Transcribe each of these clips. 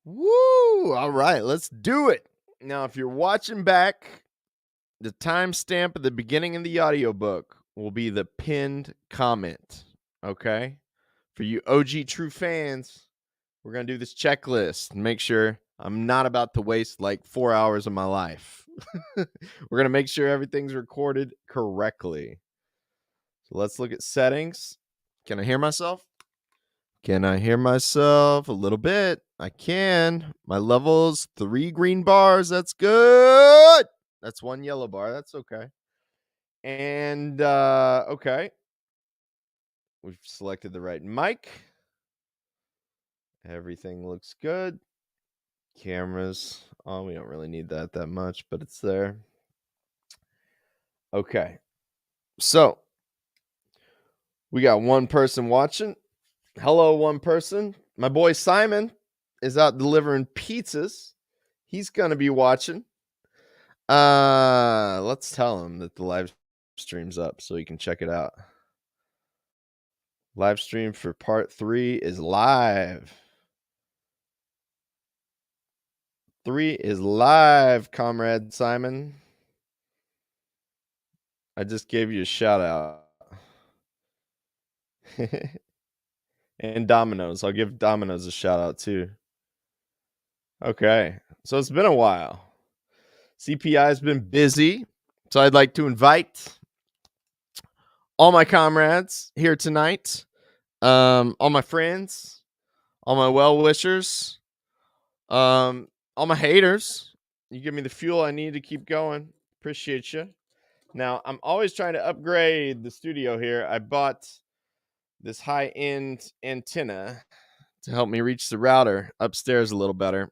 Woo! All right, let's do it. Now, if you're watching back, the timestamp at the beginning of the audiobook will be the pinned comment. Okay? For you OG true fans, we're going to do this checklist and make sure I'm not about to waste like 4 hours of my life. We're going to make sure everything's recorded correctly. So let's look at settings. Can I hear myself? Can I hear myself a little bit? I can. My level's 3 green bars. That's good. That's 1 yellow bar. That's okay. And okay. We've selected the right mic. Everything looks good. Cameras. Oh, we don't really need that much, but it's there. Okay. So, we got one person watching. Hello, one person. My boy Simon is out delivering pizzas. He's going to be watching. Let's tell him that the live stream's up so he can check it out. Live stream for part 3 is live. 3 is live, comrade Simon. I just gave you a shout out. And Domino's. I'll give Domino's a shout out too. Okay. So it's been a while. CPI has been busy. So I'd like to invite all my comrades here tonight. All my friends, all my well-wishers, all my haters. You give me the fuel I need to keep going. Appreciate you. Now, I'm always trying to upgrade the studio here. I bought this high-end antenna to help me reach the router upstairs a little better.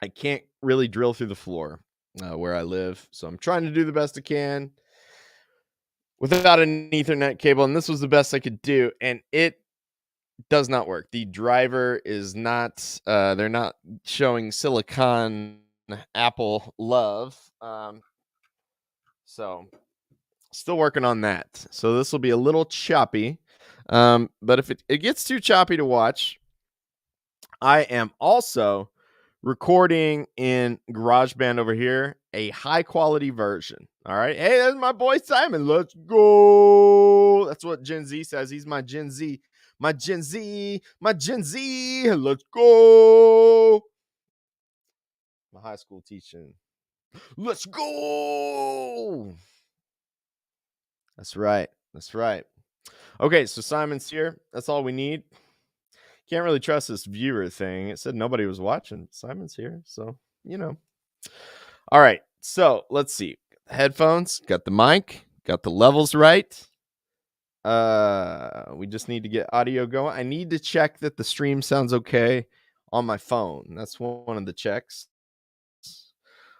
I can't really drill through the floor where I live, so I'm trying to do the best I can without an Ethernet cable, and this was the best I could do, and it does not work. The driver is not, they're not showing Silicon Apple love. So still working on that. So this will be a little choppy. But if it gets too choppy to watch, I am also recording in GarageBand over here, a high quality version. All right. Hey, that's my boy Simon. Let's go. That's what Gen Z says. He's my Gen Z. My Gen Z. My Gen Z. Let's go. My high school teaching. Let's go. That's right. That's right. Okay, so Simon's here. That's all we need. Can't really trust this viewer thing. It said nobody was watching. Simon's here, so you know. All right, so let's see. Headphones, got the mic, got the levels right. We just need to get audio going. I need to check that the stream sounds okay on my phone. That's one of the checks.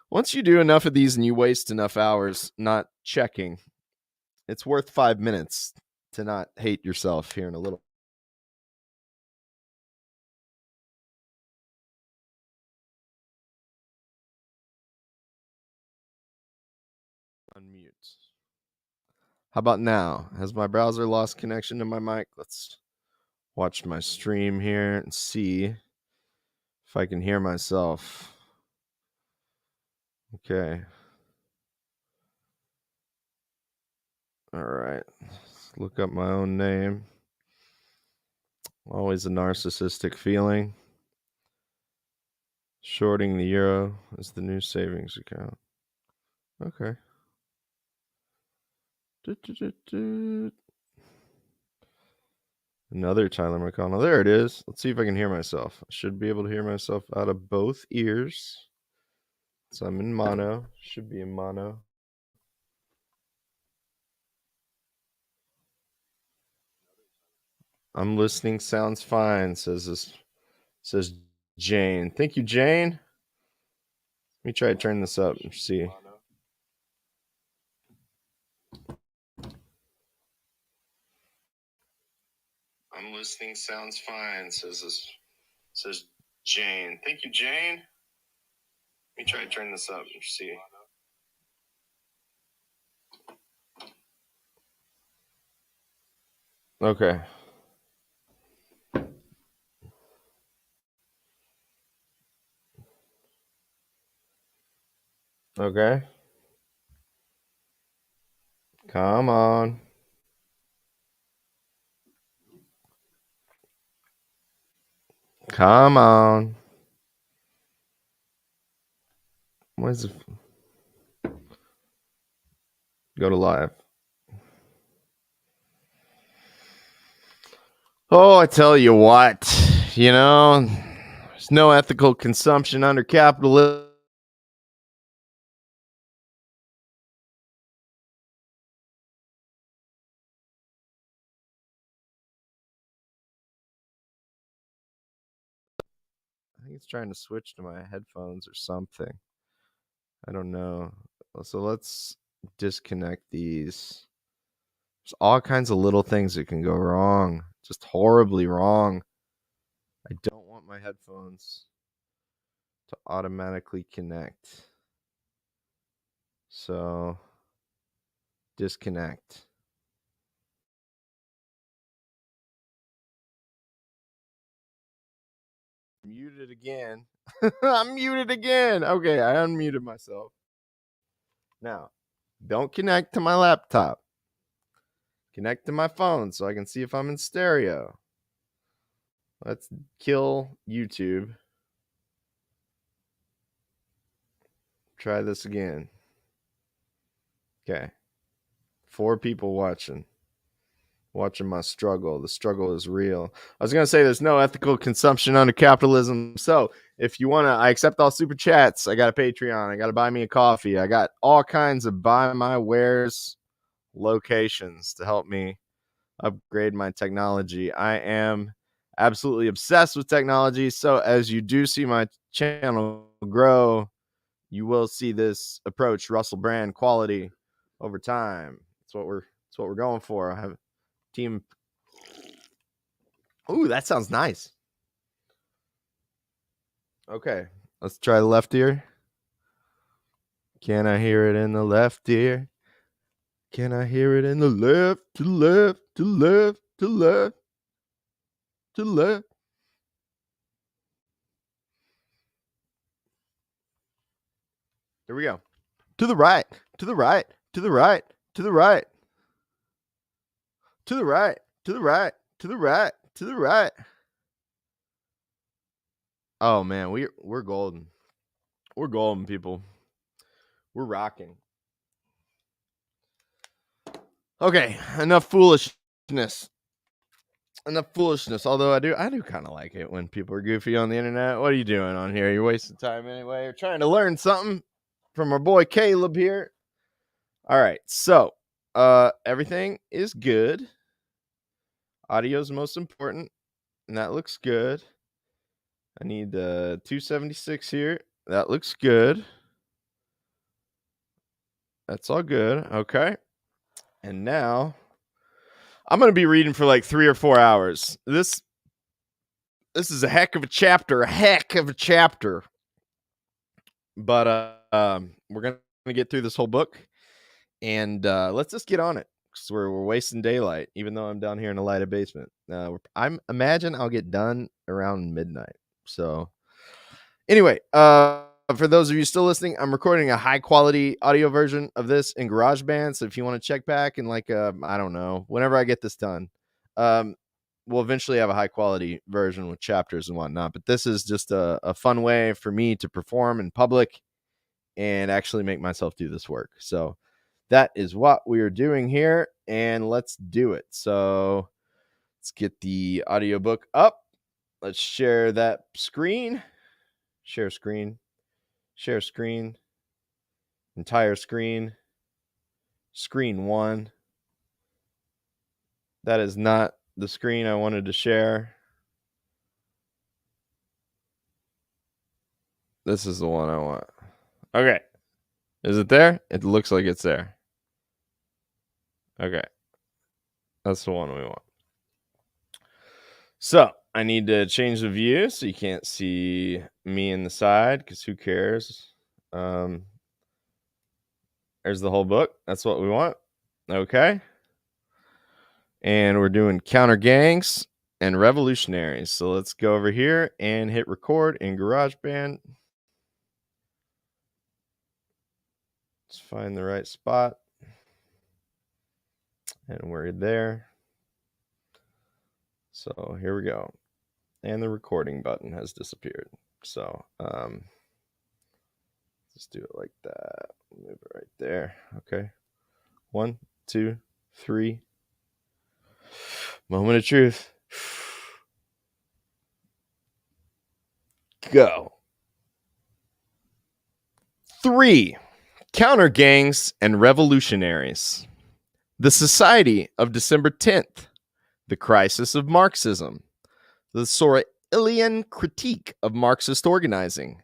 Once you do enough of these and you waste enough hours not checking, it's worth 5 minutes to not hate yourself here in a little. Unmute. How about now? Has my browser lost connection to my mic? Let's watch my stream here and see if I can hear myself. Okay. All right. Let's look up my own name. Always a narcissistic feeling. Shorting the euro is the new savings account. Okay. Another Tyler McConnell. There it is. Let's see if I can hear myself. I should be able to hear myself out of both ears. So I'm in mono. Should be in mono. I'm listening. Sounds fine. Says Jane. Thank you, Jane. Let me try to turn this up and see. I'm listening. Sounds fine. Says Jane. Thank you, Jane. Let me try to turn this up and see. Okay. Okay. Come on. Come on. Where's the... Go to live. Oh, I tell you what, there's no ethical consumption under capitalism. I think it's trying to switch to my headphones or something. I don't know. So let's disconnect these. There's all kinds of little things that can go wrong, just horribly wrong. I don't want my headphones to automatically connect. So disconnect. Muted again. I'm muted again. Okay, I unmuted myself. Now, don't connect to my laptop. Connect to my phone so I can see if I'm in stereo. Let's kill YouTube. Try this again. Okay. 4 people watching my struggle. The struggle is real. I was going to say there's no ethical consumption under capitalism. So if you want to, I accept all super chats. I got a Patreon. I got to buy me a coffee. I got all kinds of buy my wares locations to help me upgrade my technology. I am absolutely obsessed with technology. So as you do see my channel grow, you will see this approach Russell Brand quality over time. That's what we're going for. I have a team. Ooh, that sounds nice. Okay, let's try the left ear. Can I hear it in the left ear? Can I hear it in the left, to the left, to the left, to the left, to the left? There we go. To the right, to the right, to the right, to the right, to the right, to the right, to the right, to the right. Oh man, we're golden. We're golden, people. We're rocking. Okay, enough foolishness. Enough foolishness. Although I do kind of like it when people are goofy on the internet. What are you doing on here? You're wasting time anyway. You're trying to learn something from our boy Caleb here. All right, so everything is good. Audio is most important, and that looks good. I need the 276 here. That looks good. That's all good. Okay. And now I'm going to be reading for like 3 or 4 hours. This is a heck of a chapter, But we're going to get through this whole book, and let's just get on it, because we're wasting daylight, even though I'm down here in the lighted basement. I'm imagine I'll get done around midnight. So anyway, for those of you still listening, I'm recording a high quality audio version of this in GarageBand. So if you want to check back in like I don't know, whenever I get this done, we'll eventually have a high quality version with chapters and whatnot. But this is just a fun way for me to perform in public and actually make myself do this work. So that is what we're doing here, and let's do it. So let's get the audiobook up. Let's share that screen. Share screen. Share screen. Entire screen. Screen 1. That is not the screen I wanted to share. This is the one I want. Okay. Is it there? It looks like it's there. Okay. That's the one we want. So I need to change the view so you can't see me in the side, because who cares? There's the whole book. That's what we want. Okay. And we're doing counter gangs and revolutionaries. So let's go over here and hit record in GarageBand. Let's find the right spot. And we're there. So here we go. And the recording button has disappeared. So let's do it like that. Move it right there. Okay. 1, 2, 3. Moment of truth. Go. 3. Counter gangs and revolutionaries. The Society of December 10th. The Crisis of Marxism. The Sorelian Critique of Marxist Organizing.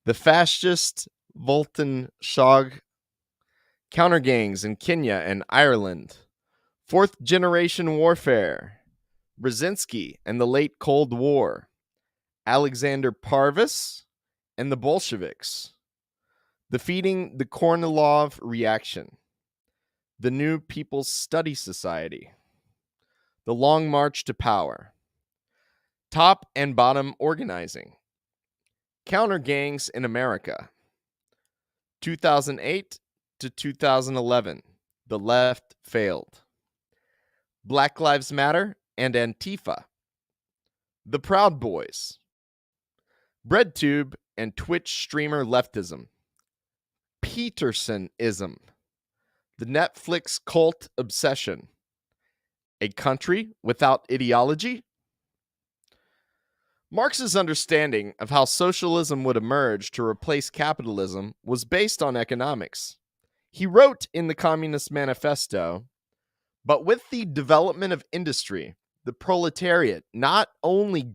The Fascist Voltenschlag. Counter gangs in Kenya and Ireland. Fourth Generation Warfare. Brzezinski and the Late Cold War. Alexander Parvis and the Bolsheviks. Defeating the Kornilov Reaction. The New People's Study Society. The Long March to Power. Top and Bottom Organizing. Counter Gangs in America. 2008 to 2011. The Left Failed. Black Lives Matter and Antifa. The Proud Boys. BreadTube and Twitch streamer leftism. Petersonism. The Netflix cult obsession. A country without ideology? Marx's understanding of how socialism would emerge to replace capitalism was based on economics. He wrote in the Communist Manifesto, but with the development of industry, the proletariat not only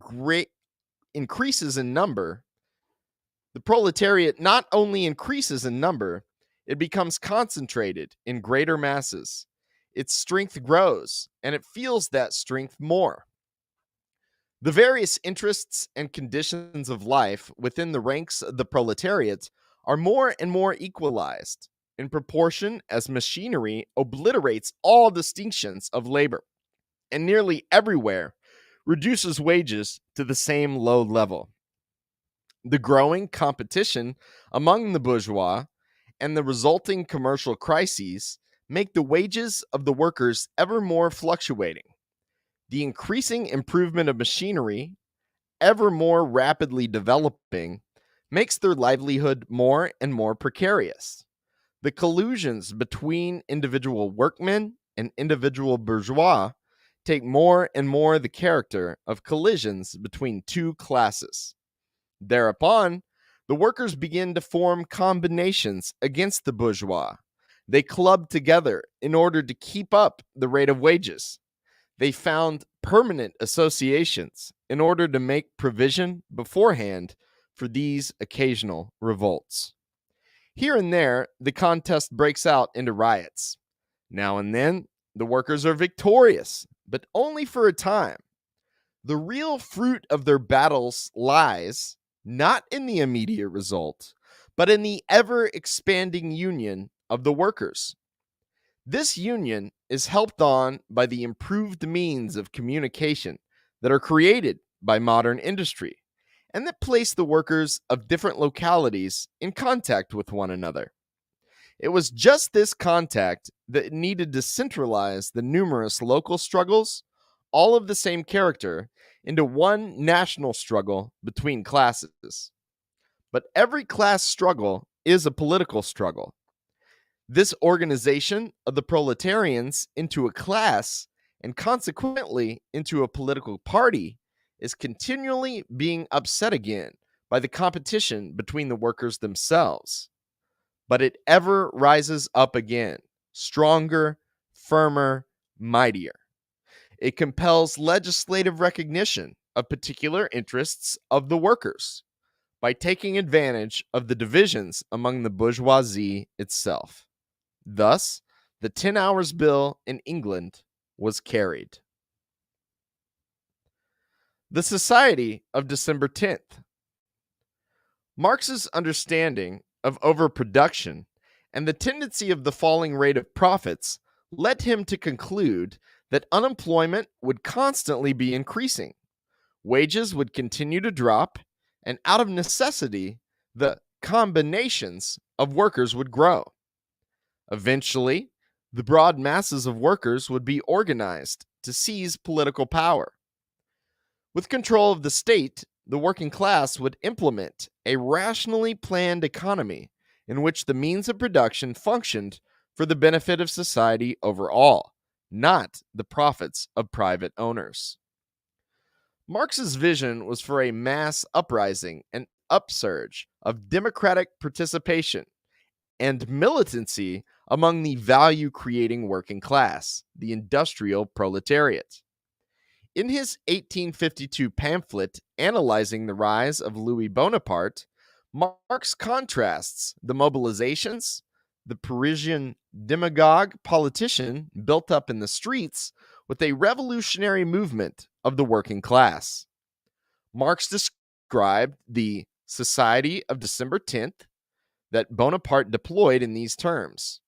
increases in number, it becomes concentrated in greater masses. Its strength grows, and it feels that strength more. The various interests and conditions of life within the ranks of the proletariat are more and more equalized in proportion as machinery obliterates all distinctions of labor, and nearly everywhere reduces wages to the same low level. The growing competition among the bourgeois and the resulting commercial crises make the wages of the workers ever more fluctuating. The increasing improvement of machinery, ever more rapidly developing, makes their livelihood more and more precarious. The collusions between individual workmen and individual bourgeois take more and more the character of collisions between two classes. Thereupon, the workers begin to form combinations against the bourgeois. They club together in order to keep up the rate of wages. They found permanent associations in order to make provision beforehand for these occasional revolts. Here and there, the contest breaks out into riots. Now and then, the workers are victorious, but only for a time. The real fruit of their battles lies not in the immediate result, but in the ever-expanding union of the workers. This union is helped on by the improved means of communication that are created by modern industry, and that place the workers of different localities in contact with one another. It was just this contact that needed to centralize the numerous local struggles, all of the same character, into one national struggle between classes. But every class struggle is a political struggle. This organization of the proletarians into a class, and consequently into a political party, is continually being upset again by the competition between the workers themselves. But it ever rises up again, stronger, firmer, mightier. It compels legislative recognition of particular interests of the workers by taking advantage of the divisions among the bourgeoisie itself. Thus, the 10 Hours Bill in England was carried. The Society of December 10th. Marx's understanding of overproduction and the tendency of the falling rate of profits led him to conclude that unemployment would constantly be increasing, wages would continue to drop, and out of necessity, the combinations of workers would grow. Eventually, the broad masses of workers would be organized to seize political power. With control of the state, the working class would implement a rationally planned economy in which the means of production functioned for the benefit of society overall, not the profits of private owners. Marx's vision was for a mass uprising and upsurge of democratic participation and militancy among the value creating working class, the industrial proletariat. In his 1852 pamphlet analyzing the rise of Louis Bonaparte, Marx contrasts the mobilizations the Parisian demagogue politician built up in the streets with a revolutionary movement of the working class. Marx described the Society of December 10th that Bonaparte deployed in these terms.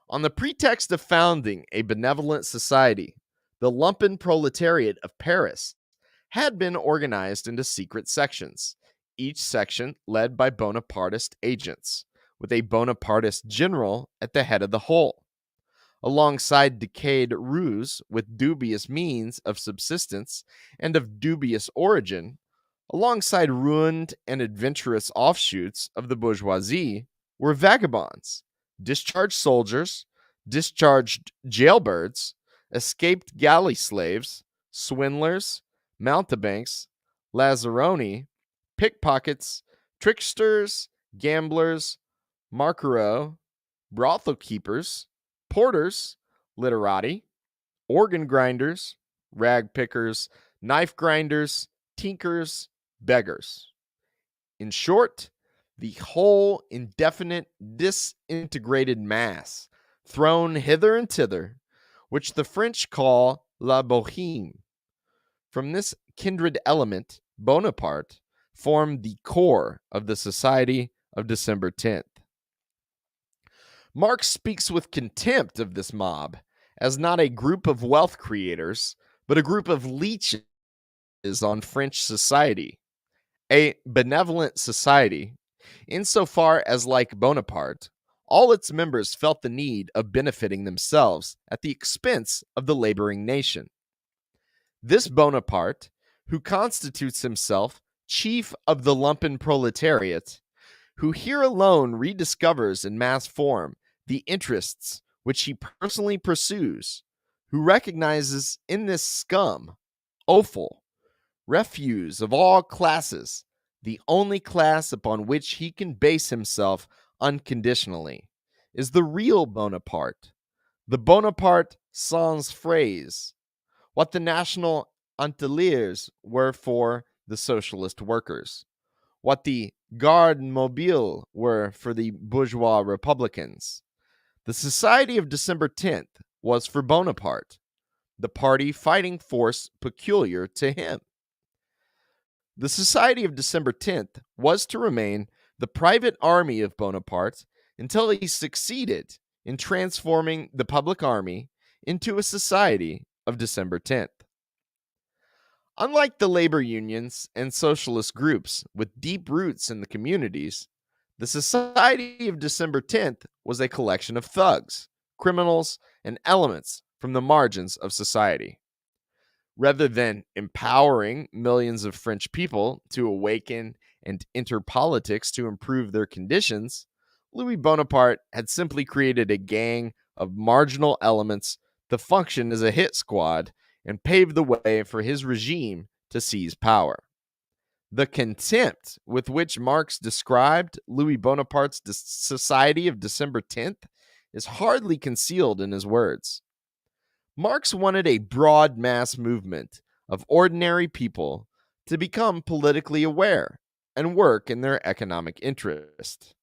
On the pretext of founding a benevolent society, the lumpen proletariat of Paris had been organized into secret sections, each section led by Bonapartist agents, with a Bonapartist general at the head of the whole. Alongside decayed roues with dubious means of subsistence and of dubious origin, alongside ruined and adventurous offshoots of the bourgeoisie, were vagabonds, discharged soldiers, discharged jailbirds, escaped galley slaves, swindlers, mountebanks, lazzaroni, pickpockets, tricksters, gamblers, marquereaux, brothel keepers, porters, literati, organ grinders, rag pickers, knife grinders, tinkers, beggars. In short, the whole indefinite, disintegrated mass thrown hither and thither, which the French call la bohème. From this kindred element, Bonaparte formed the core of the Society of December 10th. Marx speaks with contempt of this mob as not a group of wealth creators, but a group of leeches on French society. A benevolent society, insofar as, like Bonaparte, all its members felt the need of benefiting themselves at the expense of the laboring nation. This Bonaparte, who constitutes himself chief of the lumpen proletariat, who here alone rediscovers in mass form the interests which he personally pursues, who recognizes in this scum, offal, refuse of all classes, the only class upon which he can base himself unconditionally, is the real Bonaparte, the Bonaparte sans phrase, what the national anteliers were for the socialist workers, what the Garde Mobile were for the bourgeois republicans. The Society of December 10th was for Bonaparte, the party fighting force peculiar to him. The Society of December 10th was to remain the private army of Bonaparte until he succeeded in transforming the public army into a Society of December 10th. Unlike the labor unions and socialist groups with deep roots in the communities, the Society of December 10th was a collection of thugs, criminals, and elements from the margins of society. Rather than empowering millions of French people to awaken and enter politics to improve their conditions, Louis Bonaparte had simply created a gang of marginal elements to function as a hit squad and pave the way for his regime to seize power. The contempt with which Marx described Louis Bonaparte's Society of December 10th is hardly concealed in his words. Marx wanted a broad mass movement of ordinary people to become politically aware and work in their economic interest.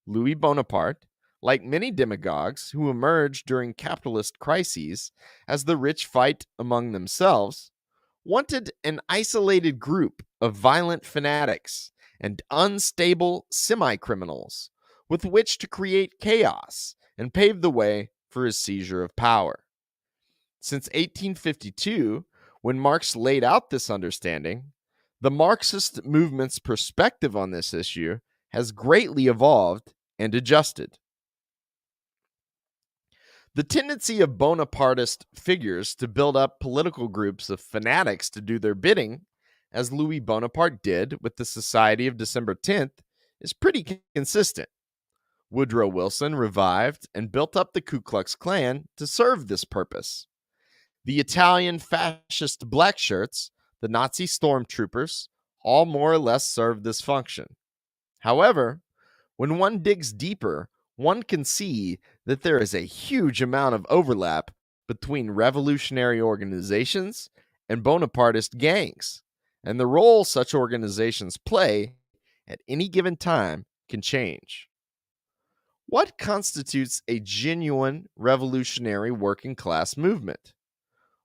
Louis Bonaparte, like many demagogues who emerged during capitalist crises as the rich fight among themselves, wanted an isolated group of violent fanatics and unstable semi-criminals with which to create chaos and pave the way for his seizure of power. Since 1852, when Marx laid out this understanding, the Marxist movement's perspective on this issue has greatly evolved and adjusted. The tendency of Bonapartist figures to build up political groups of fanatics to do their bidding, as Louis Bonaparte did with the Society of December 10th, is pretty consistent. Woodrow Wilson revived and built up the Ku Klux Klan to serve this purpose. The Italian fascist black shirts, the Nazi stormtroopers, all more or less served this function. However, when one digs deeper, one can see that there is a huge amount of overlap between revolutionary organizations and Bonapartist gangs, and the role such organizations play at any given time can change. What constitutes a genuine revolutionary working class movement?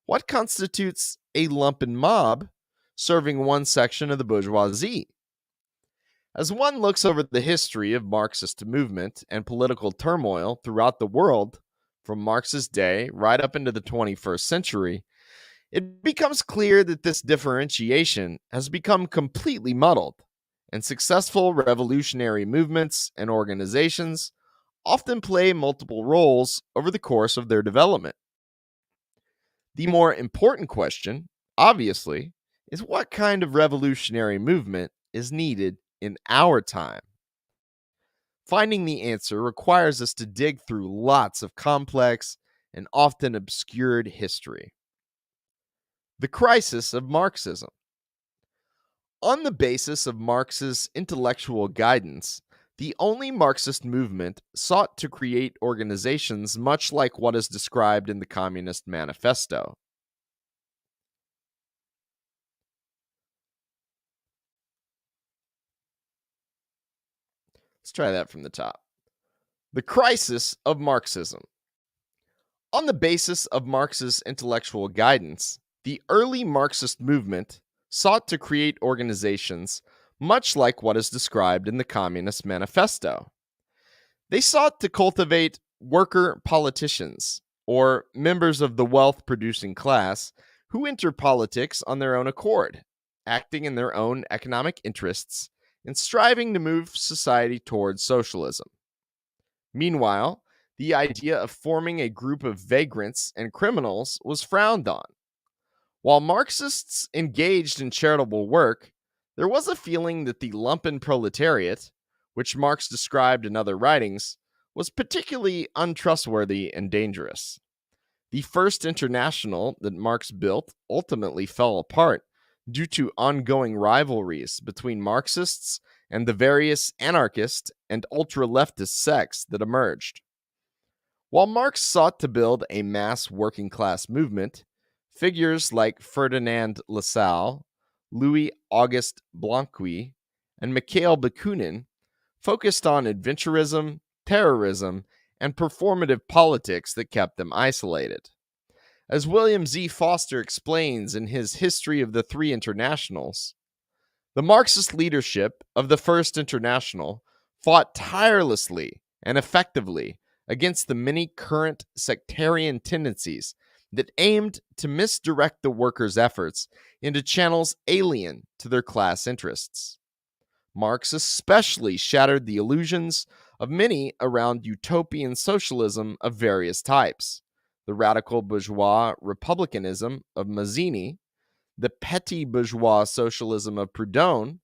What constitutes a lumpen mob serving one section of the bourgeoisie? As one looks over the history of Marxist movement and political turmoil throughout the world, from Marx's day right up into the 21st century, it becomes clear that this differentiation has become completely muddled, and successful revolutionary movements and organizations often play multiple roles over the course of their development. The more important question, obviously, is what kind of revolutionary movement is needed in our time. Finding the answer requires us to dig through lots of complex and often obscured history. The crisis of Marxism. On the basis of Marx's intellectual guidance, the only Marxist movement sought to create organizations much like what is described in the Communist Manifesto. Let's try that from the top. The crisis of Marxism. On the basis of Marx's intellectual guidance, the early Marxist movement sought to create organizations much like what is described in the Communist Manifesto. They sought to cultivate worker politicians, or members of the wealth-producing class, who enter politics on their own accord, acting in their own economic interests, and striving to move society towards socialism. Meanwhile, the idea of forming a group of vagrants and criminals was frowned on. While Marxists engaged in charitable work, there was a feeling that the lumpen proletariat, which Marx described in other writings, was particularly untrustworthy and dangerous. The First International that Marx built ultimately fell apart due to ongoing rivalries between Marxists and the various anarchist and ultra-leftist sects that emerged. While Marx sought to build a mass working class movement, figures like Ferdinand Lassalle, Louis-Auguste Blanqui, and Mikhail Bakunin focused on adventurism, terrorism, and performative politics that kept them isolated. As William Z. Foster explains in his History of the Three Internationals, the Marxist leadership of the First International fought tirelessly and effectively against the many current sectarian tendencies that aimed to misdirect the workers' efforts into channels alien to their class interests. Marx especially shattered the illusions of many around utopian socialism of various types: the radical bourgeois republicanism of Mazzini, the petty bourgeois socialism of Proudhon,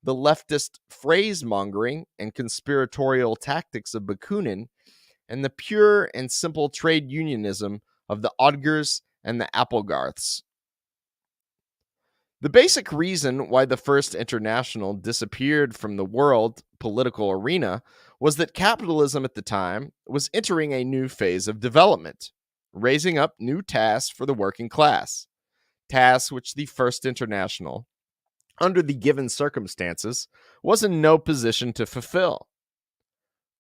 the leftist phrase-mongering and conspiratorial tactics of Bakunin, and the pure and simple trade unionism of the Odgers and the Applegarths. The basic reason why the First International disappeared from the world political arena was that capitalism at the time was entering a new phase of development, raising up new tasks for the working class, tasks which the First International, under the given circumstances, was in no position to fulfill.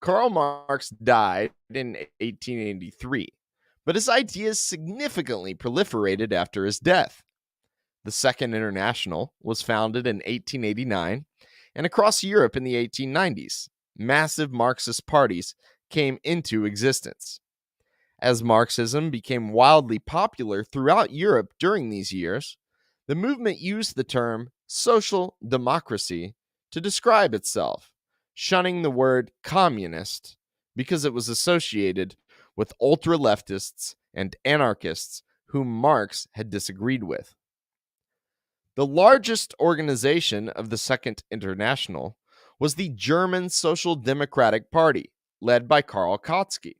Karl Marx died in 1883, but his ideas significantly proliferated after his death. The Second International was founded in 1889, and across Europe in the 1890s, massive Marxist parties came into existence. As Marxism became wildly popular throughout Europe during these years, the movement used the term social democracy to describe itself, shunning the word communist because it was associated with ultra-leftists and anarchists whom Marx had disagreed with. The largest organization of the Second International was the German Social Democratic Party, led by Karl Kautsky.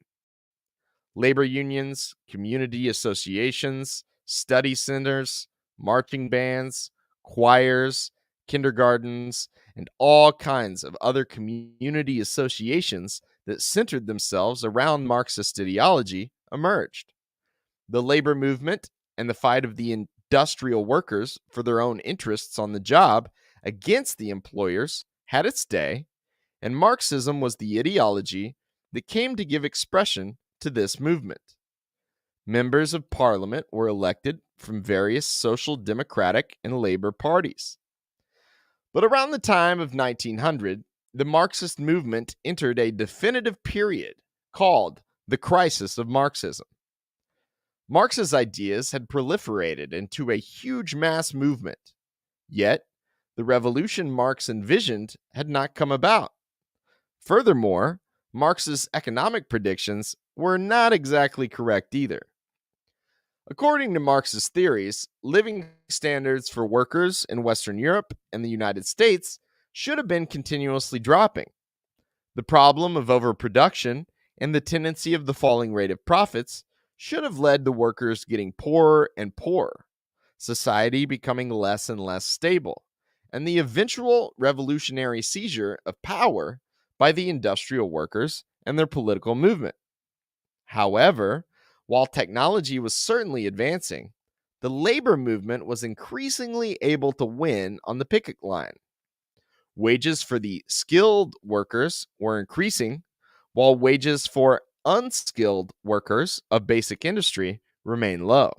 Labor unions, community associations, study centers, marching bands, choirs, kindergartens, and all kinds of other community associations that centered themselves around Marxist ideology emerged. The labor movement and the fight of the industrial workers for their own interests on the job against the employers had its day, and Marxism was the ideology that came to give expression to this movement. Members of parliament were elected from various social democratic and labor parties. But around the time of 1900, the Marxist movement entered a definitive period called the crisis of Marxism. Marx's ideas had proliferated into a huge mass movement, yet the revolution Marx envisioned had not come about. Furthermore, Marx's economic predictions were not exactly correct either. According to Marx's theories, living standards for workers in Western Europe and the United States should have been continuously dropping. The problem of overproduction and the tendency of the falling rate of profits should have led to workers getting poorer and poorer, society becoming less and less stable, and the eventual revolutionary seizure of power by the industrial workers and their political movement. However, while technology was certainly advancing, the labor movement was increasingly able to win on the picket line. Wages for the skilled workers were increasing, while wages for unskilled workers of basic industry remained low.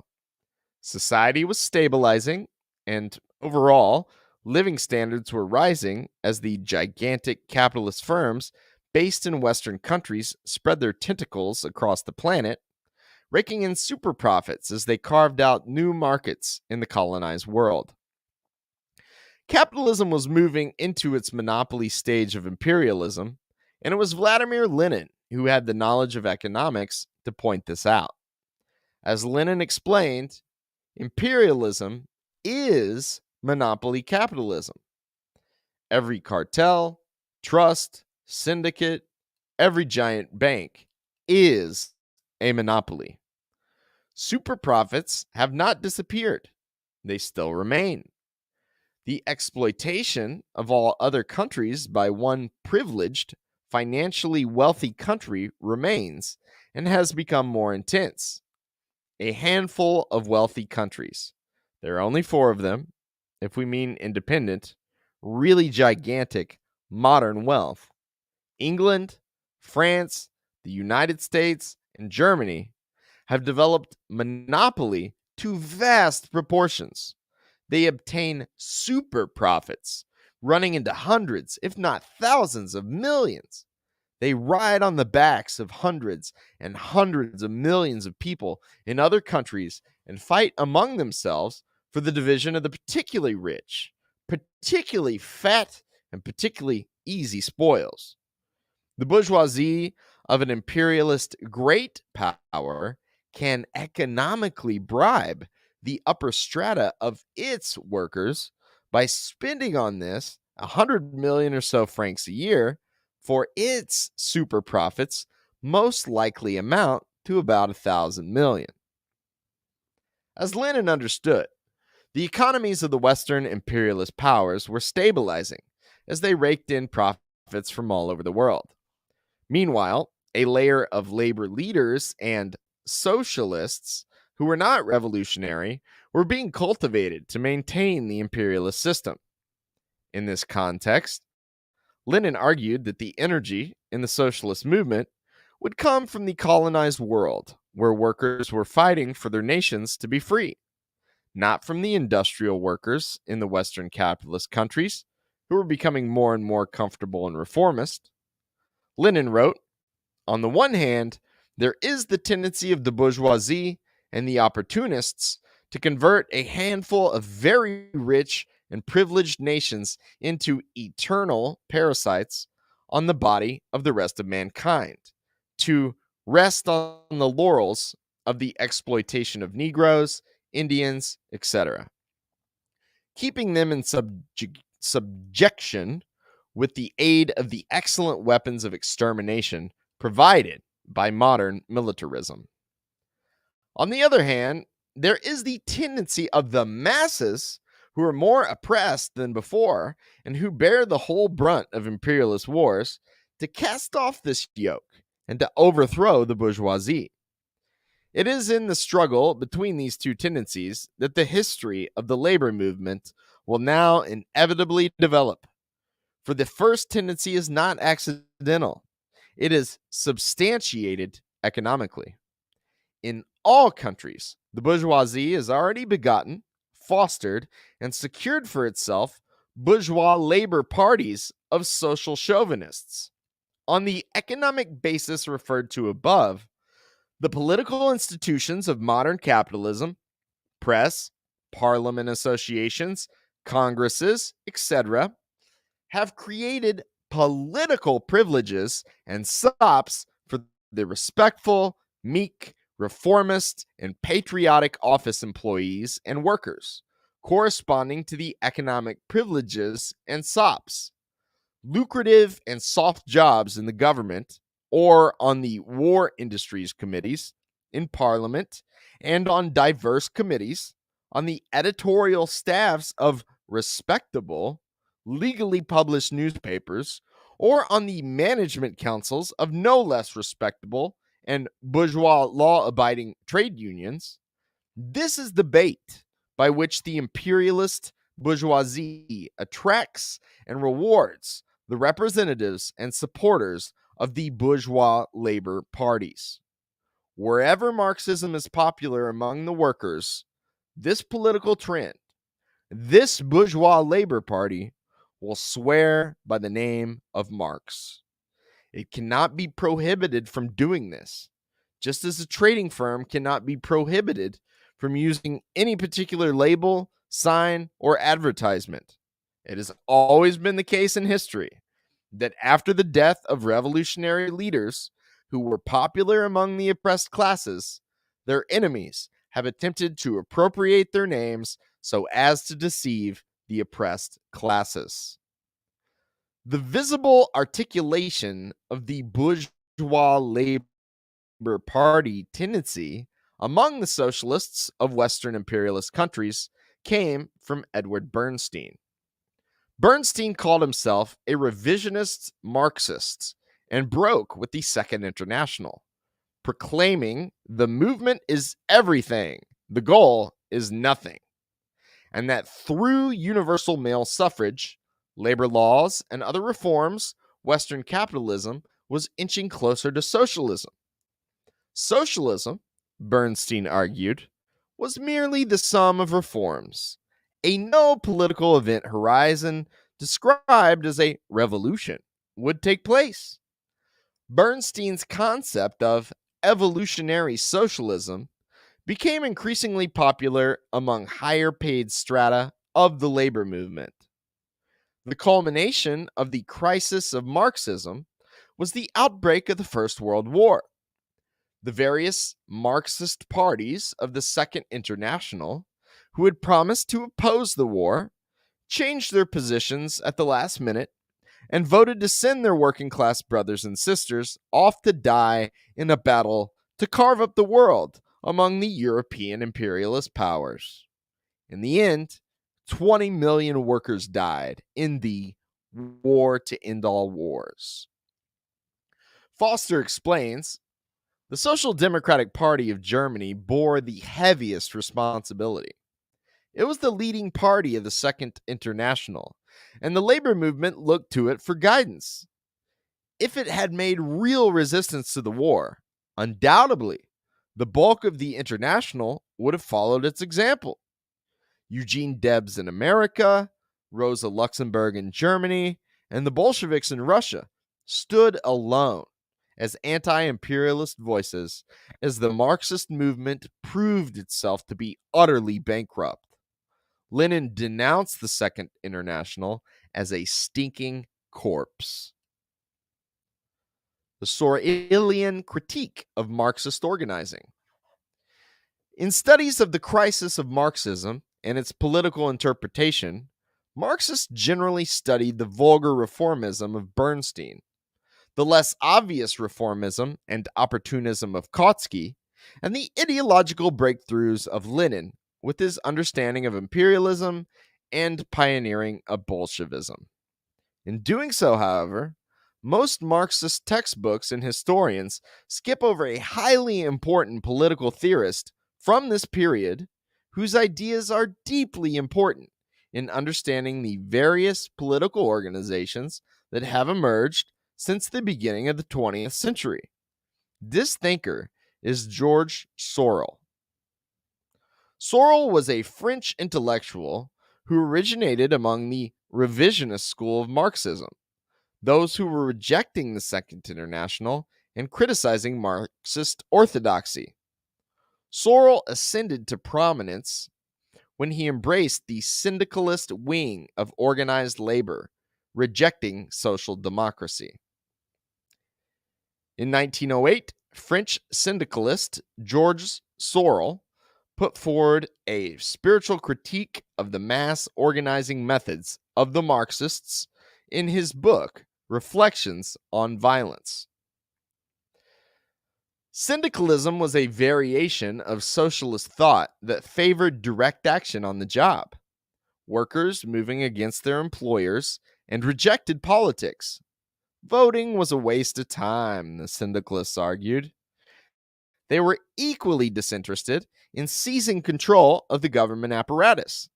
Society was stabilizing, and overall, living standards were rising as the gigantic capitalist firms based in Western countries spread their tentacles across the planet, raking in super profits as they carved out new markets in the colonized world. Capitalism was moving into its monopoly stage of imperialism, and it was Vladimir Lenin who had the knowledge of economics to point this out. As Lenin explained, imperialism is monopoly capitalism. Every cartel, trust, syndicate, every giant bank is a monopoly. Super profits have not disappeared. They still remain. The exploitation of all other countries by one privileged, financially wealthy country remains and has become more intense. A handful of wealthy countries, there are only 4 of them, if we mean independent, really gigantic, modern wealth. England, France, the United States, and Germany have developed monopoly to vast proportions. They obtain super profits, running into hundreds, if not thousands of millions. They ride on the backs of hundreds and hundreds of millions of people in other countries and fight among themselves for the division of the particularly rich, particularly fat, and particularly easy spoils. The bourgeoisie of an imperialist great power can economically bribe the upper strata of its workers by spending on this 100 million or so francs a year, for its super profits most likely amount to about 1,000 million. As Lenin understood, the economies of the Western imperialist powers were stabilizing as they raked in profits from all over the world. Meanwhile, a layer of labor leaders and socialists who were not revolutionary were being cultivated to maintain the imperialist system. In this context, Lenin argued that the energy in the socialist movement would come from the colonized world, where workers were fighting for their nations to be free, not from the industrial workers in the Western capitalist countries, who were becoming more and more comfortable and reformist. Lenin wrote, "On the one hand, there is the tendency of the bourgeoisie and the opportunists to convert a handful of very rich and privileged nations into eternal parasites on the body of the rest of mankind, to rest on the laurels of the exploitation of Negroes, Indians, etc., keeping them in subjection with the aid of the excellent weapons of extermination provided by modern militarism. On the other hand, there is the tendency of the masses who are more oppressed than before and who bear the whole brunt of imperialist wars to cast off this yoke and to overthrow the bourgeoisie. It is in the struggle between these two tendencies that the history of the labor movement will now inevitably develop. For the first tendency is not accidental, it is substantiated economically. In all countries, the bourgeoisie has already begotten, fostered, and secured for itself bourgeois labor parties of social chauvinists. On the economic basis referred to above, the political institutions of modern capitalism, press, parliament associations, congresses, etc., have created political privileges and stops for the respectful, meek, reformist, and patriotic office employees and workers, corresponding to the economic privileges and SOPs. Lucrative and soft jobs in the government or on the war industries committees, in parliament, and on diverse committees, on the editorial staffs of respectable, legally published newspapers, or on the management councils of no less respectable and bourgeois law-abiding trade unions. This is the bait by which the imperialist bourgeoisie attracts and rewards the representatives and supporters of the bourgeois labor parties. Wherever Marxism is popular among the workers, this political trend, this bourgeois labor party, will swear by the name of Marx. It cannot be prohibited from doing this, just as a trading firm cannot be prohibited from using any particular label, sign, or advertisement. It has always been the case in history that after the death of revolutionary leaders who were popular among the oppressed classes, their enemies have attempted to appropriate their names so as to deceive the oppressed classes. The visible articulation of the bourgeois labor party tendency among the socialists of Western imperialist countries came from Edward Bernstein. Bernstein called himself a revisionist Marxist and broke with the Second International, proclaiming the movement is everything, the goal is nothing, and that through universal male suffrage, labor laws, and other reforms, Western capitalism was inching closer to socialism. Socialism, Bernstein argued, was merely the sum of reforms, a no political event horizon described as a revolution would take place. Bernstein's concept of evolutionary socialism became increasingly popular among higher paid strata of the labor movement. The culmination of the crisis of Marxism was the outbreak of the First World War. The various Marxist parties of the Second International, who had promised to oppose the war, changed their positions at the last minute and voted to send their working class brothers and sisters off to die in a battle to carve up the world among the European imperialist powers. In the end, 20 million workers died in the war to end all wars. Foster explains, the Social Democratic Party of Germany bore the heaviest responsibility. It was the leading party of the Second International, and the labor movement looked to it for guidance. If it had made real resistance to the war, undoubtedly, the bulk of the International would have followed its example. Eugene Debs in America, Rosa Luxemburg in Germany, and the Bolsheviks in Russia stood alone as anti-imperialist voices as the Marxist movement proved itself to be utterly bankrupt. Lenin denounced the Second International as a stinking corpse. the Sorelian critique of Marxist organizing. In studies of the crisis of Marxism and its political interpretation, Marxists generally studied the vulgar reformism of Bernstein, the less obvious reformism and opportunism of Kautsky, and the ideological breakthroughs of Lenin with his understanding of imperialism and pioneering of Bolshevism. In doing so, however, most Marxist textbooks and historians skip over a highly important political theorist from this period whose ideas are deeply important in understanding the various political organizations that have emerged since the beginning of the 20th century. This thinker is Georges Sorel. Sorel was a French intellectual who originated among the revisionist school of Marxism, those who were rejecting the Second International and criticizing Marxist orthodoxy. Sorel ascended to prominence when he embraced the syndicalist wing of organized labor, rejecting social democracy. In 1908, French syndicalist Georges Sorel put forward a spiritual critique of the mass organizing methods of the Marxists in his book, Reflections on Violence. Syndicalism was a variation of socialist thought that favored direct action on the job, workers moving against their employers, and rejected politics. Voting was a waste of time, the syndicalists argued. They were equally disinterested in seizing control of the government apparatus.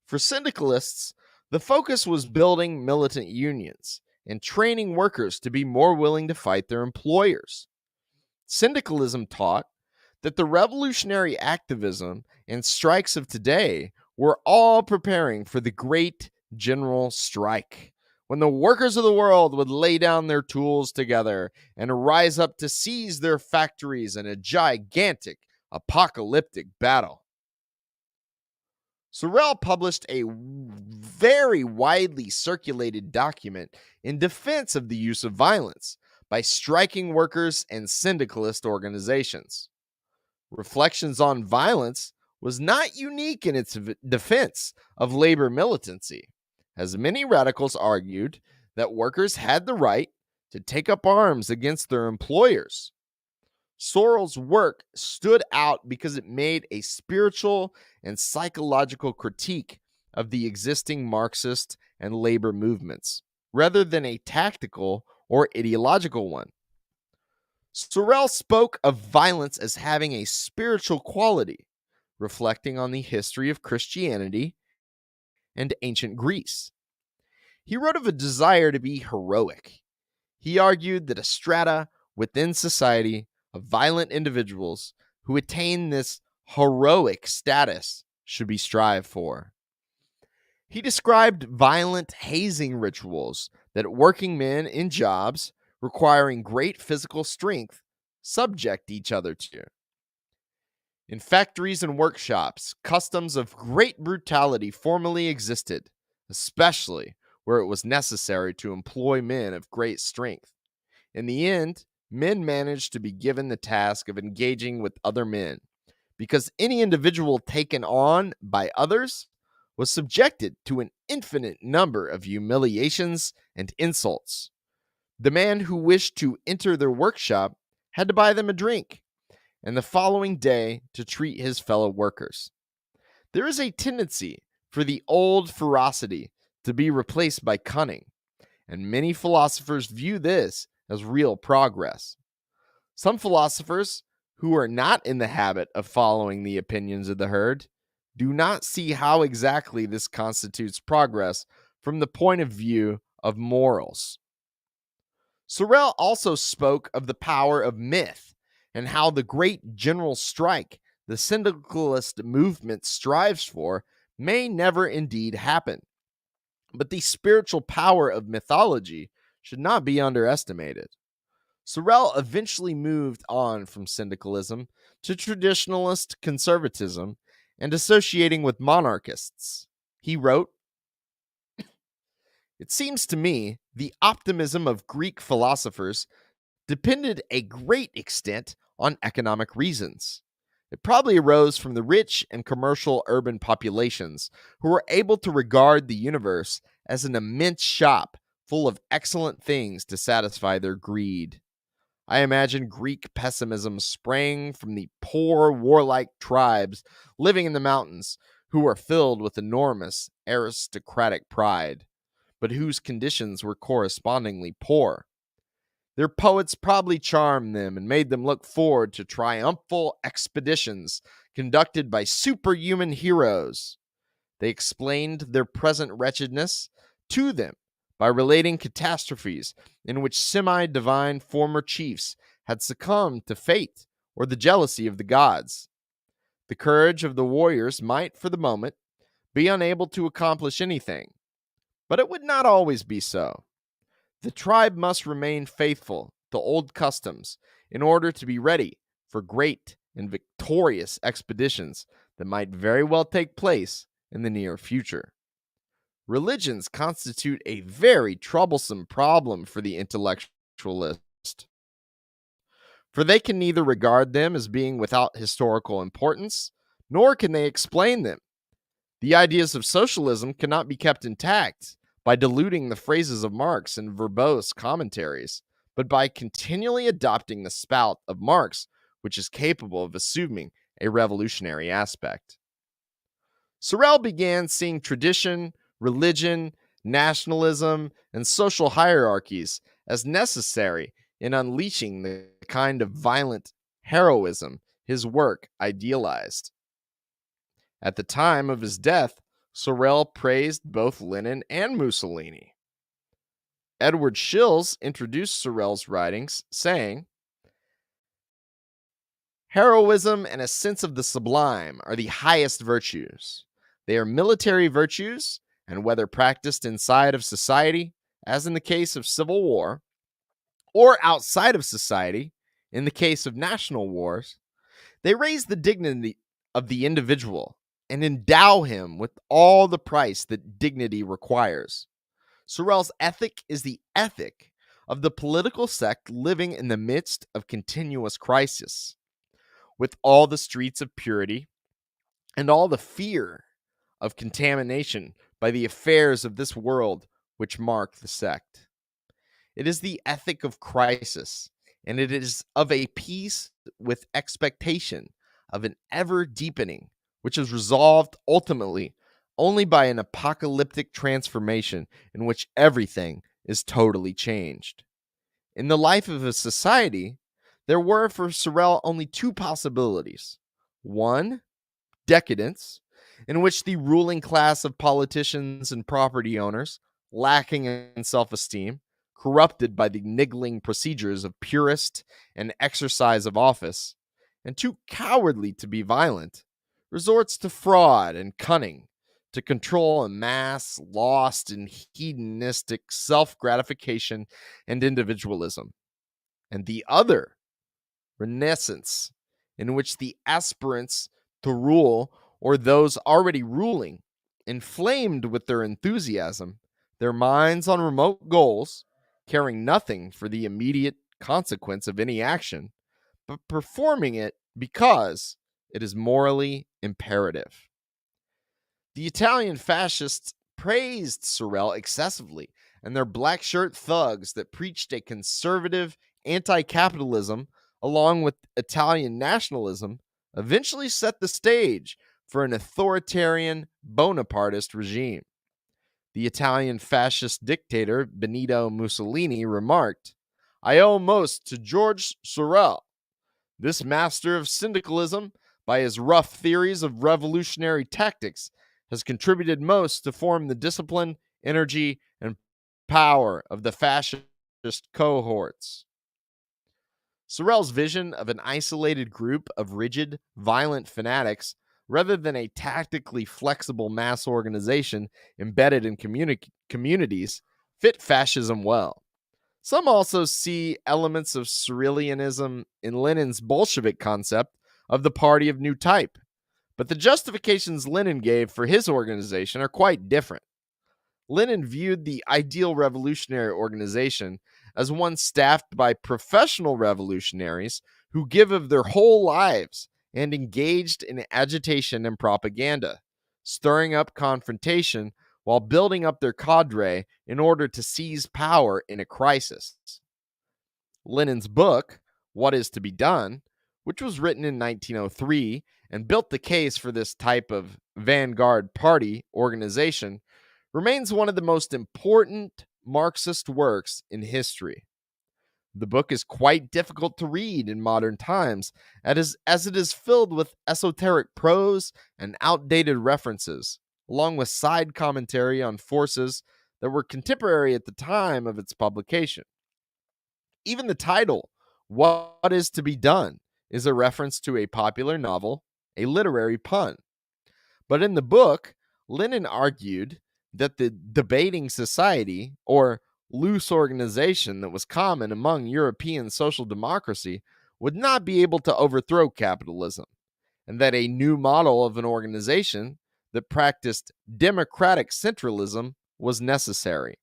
For syndicalists, the focus was building militant unions and training workers to be more willing to fight their employers. Syndicalism taught that the revolutionary activism and strikes of today were all preparing for the great general strike, when the workers of the world would lay down their tools together and rise up to seize their factories in a gigantic apocalyptic battle. Sorel published a very widely circulated document in defense of the use of violence by striking workers and syndicalist organizations. Reflections on Violence was not unique in its defense of labor militancy, as many radicals argued that workers had the right to take up arms against their employers. Sorel's work stood out because it made a spiritual and psychological critique of the existing Marxist and labor movements, rather than a tactical or ideological one. Sorel spoke of violence as having a spiritual quality, reflecting on the history of Christianity and ancient Greece. He wrote of a desire to be heroic. He argued that a strata within society of violent individuals who attain this heroic status should be strived for. He described violent hazing rituals that working men in jobs requiring great physical strength subject each other to. In factories and workshops, customs of great brutality formerly existed, especially where it was necessary to employ men of great strength. In the end, men managed to be given the task of engaging with other men, because any individual taken on by others was subjected to an infinite number of humiliations and insults. The man who wished to enter their workshop had to buy them a drink, and the following day to treat his fellow workers. There is a tendency for the old ferocity to be replaced by cunning, and many philosophers view this as real progress. Some philosophers who are not in the habit of following the opinions of the herd do not see how exactly this constitutes progress from the point of view of morals. Sorel also spoke of the power of myth and how the great general strike the syndicalist movement strives for may never indeed happen. But the spiritual power of mythology should not be underestimated. Sorel eventually moved on from syndicalism to traditionalist conservatism and associating with monarchists. He wrote, "It seems to me the optimism of Greek philosophers depended a great extent on economic reasons. It probably arose from the rich and commercial urban populations who were able to regard the universe as an immense shop full of excellent things to satisfy their greed. I imagine Greek pessimism sprang from the poor, warlike tribes living in the mountains who were filled with enormous aristocratic pride, but whose conditions were correspondingly poor. Their poets probably charmed them and made them look forward to triumphal expeditions conducted by superhuman heroes. They explained their present wretchedness to them by relating catastrophes in which semi-divine former chiefs had succumbed to fate or the jealousy of the gods. The courage of the warriors might, for the moment, be unable to accomplish anything, but it would not always be so. The tribe must remain faithful to old customs in order to be ready for great and victorious expeditions that might very well take place in the near future. Religions constitute a very troublesome problem for the intellectualist, for they can neither regard them as being without historical importance, nor can they explain them. The ideas of socialism cannot be kept intact by diluting the phrases of Marx in verbose commentaries, but by continually adopting the spout of Marx, which is capable of assuming a revolutionary aspect. Sorel began seeing tradition, religion, nationalism, and social hierarchies as necessary in unleashing the kind of violent heroism his work idealized. At the time of his death, Sorel praised both Lenin and Mussolini. Edward Shills introduced Sorel's writings, saying, "Heroism and a sense of the sublime are the highest virtues. They are military virtues, and whether practiced inside of society, as in the case of civil war, or outside of society, in the case of national wars, they raise the dignity of the individual and endow him with all the price that dignity requires. Sorel's ethic is the ethic of the political sect living in the midst of continuous crisis, with all the streets of purity and all the fear of contamination by the affairs of this world which mark the sect. It is the ethic of crisis, and it is of a peace with expectation of an ever deepening, which is resolved ultimately only by an apocalyptic transformation in which everything is totally changed. In the life of a society, there were for Sorel only two possibilities. One, decadence, in which the ruling class of politicians and property owners, lacking in self-esteem, corrupted by the niggling procedures of purist and exercise of office, and too cowardly to be violent, resorts to fraud and cunning to control a mass lost in hedonistic self-gratification and individualism. And the other, renaissance, in which the aspirants to rule or those already ruling, inflamed with their enthusiasm, their minds on remote goals, caring nothing for the immediate consequence of any action, but performing it because it is morally imperative. The Italian fascists praised Sorel excessively, and their black shirt thugs that preached a conservative anti-capitalism along with Italian nationalism eventually set the stage for an authoritarian Bonapartist regime. The Italian fascist dictator Benito Mussolini remarked, "I owe most to George Sorel. This master of syndicalism, by his rough theories of revolutionary tactics, has contributed most to form the discipline, energy, and power of the fascist cohorts." Sorel's vision of an isolated group of rigid, violent fanatics, rather than a tactically flexible mass organization embedded in communities, fit fascism well. Some also see elements of Sorelianism in Lenin's Bolshevik concept of the party of new type, but the justifications Lenin gave for his organization are quite different. Lenin viewed the ideal revolutionary organization as one staffed by professional revolutionaries who give of their whole lives and engaged in agitation and propaganda, stirring up confrontation while building up their cadre in order to seize power in a crisis. Lenin's book, What Is to Be Done, which was written in 1903 and built the case for this type of vanguard party organization, remains one of the most important Marxist works in history. The book is quite difficult to read in modern times, as it is filled with esoteric prose and outdated references, along with side commentary on forces that were contemporary at the time of its publication. Even the title, What Is to Be Done, is a reference to a popular novel, a literary pun. But in the book, Lenin argued that the debating society, or loose organization that was common among European social democracy, would not be able to overthrow capitalism, and that a new model of an organization that practiced democratic centralism was necessary.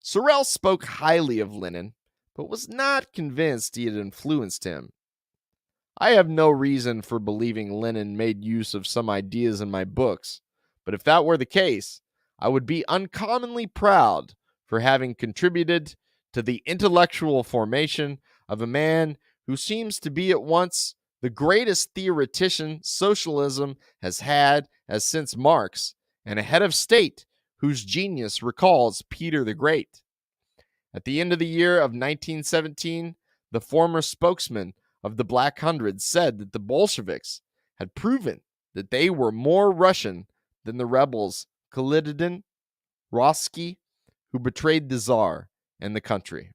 Sorel spoke highly of Lenin, but was not convinced he had influenced him. I have no reason for believing Lenin made use of some ideas in my books, but if that were the case, I would be uncommonly proud for having contributed to the intellectual formation of a man who seems to be at once the greatest theoretician socialism has had as since Marx, and a head of state whose genius recalls Peter the Great. At the end of the year of 1917, the former spokesman of the Black Hundreds said that the Bolsheviks had proven that they were more Russian than the rebels Kaledin, Rossky, who betrayed the Tsar and the country.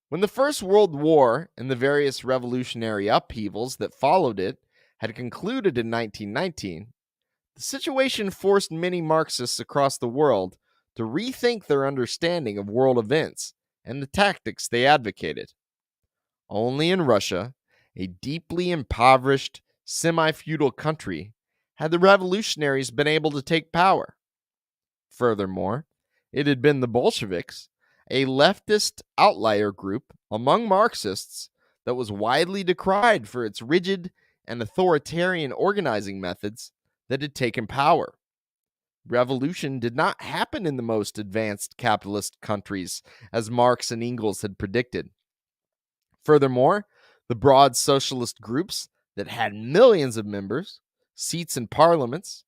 When the First World War and the various revolutionary upheavals that followed it had concluded in 1919, the situation forced many Marxists across the world to rethink their understanding of world events and the tactics they advocated. Only in Russia, a deeply impoverished, semi-feudal country, had the revolutionaries been able to take power. Furthermore, it had been the Bolsheviks, a leftist outlier group among Marxists that was widely decried for its rigid and authoritarian organizing methods, that had taken power. Revolution did not happen in the most advanced capitalist countries, as Marx and Engels had predicted. Furthermore, the broad socialist groups that had millions of members, seats in parliaments,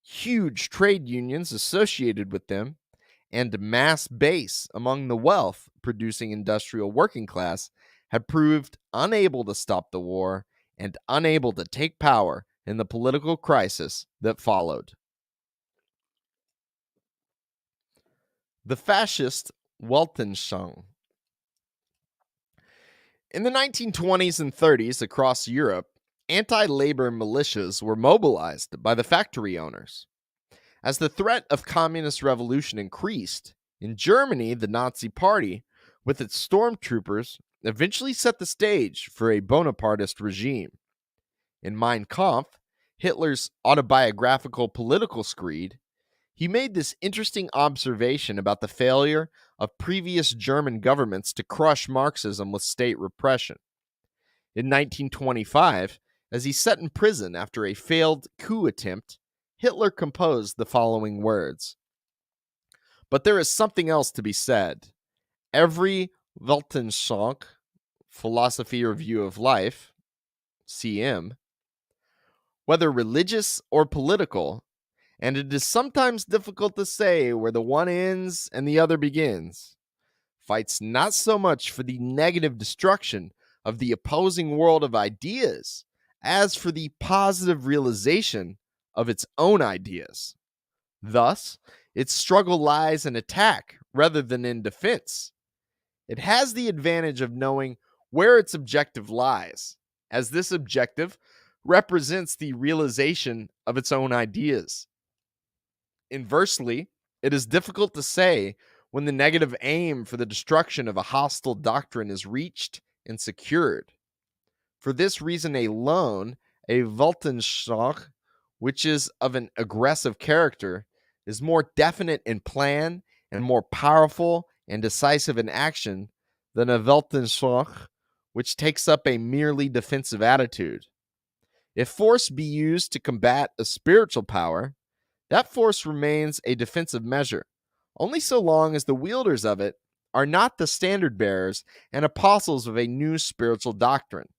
huge trade unions associated with them, and mass base among the wealth producing industrial working class had proved unable to stop the war and unable to take power in the political crisis that followed. The fascist Weltanschauung. In the 1920s and 30s across Europe, anti-labor militias were mobilized by the factory owners. As the threat of communist revolution increased, in Germany, the Nazi Party, with its stormtroopers, eventually set the stage for a Bonapartist regime. In Mein Kampf, Hitler's autobiographical political screed, he made this interesting observation about the failure of previous German governments to crush Marxism with state repression. In 1925, as he sat in prison after a failed coup attempt, Hitler composed the following words: "But there is something else to be said. Every Weltanschauung, philosophy or view of life, CM, whether religious or political, and it is sometimes difficult to say where the one ends and the other begins, fights not so much for the negative destruction of the opposing world of ideas as for the positive realization of its own ideas. Thus, its struggle lies in attack rather than in defense. It has the advantage of knowing where its objective lies, as this objective represents the realization of its own ideas. Inversely, it is difficult to say when the negative aim for the destruction of a hostile doctrine is reached and secured. For this reason alone, a Weltanschauung, which is of an aggressive character, is more definite in plan and more powerful and decisive in action than a Weltanschauung, which takes up a merely defensive attitude. If force be used to combat a spiritual power, that force remains a defensive measure, only so long as the wielders of it are not the standard bearers and apostles of a new spiritual doctrine.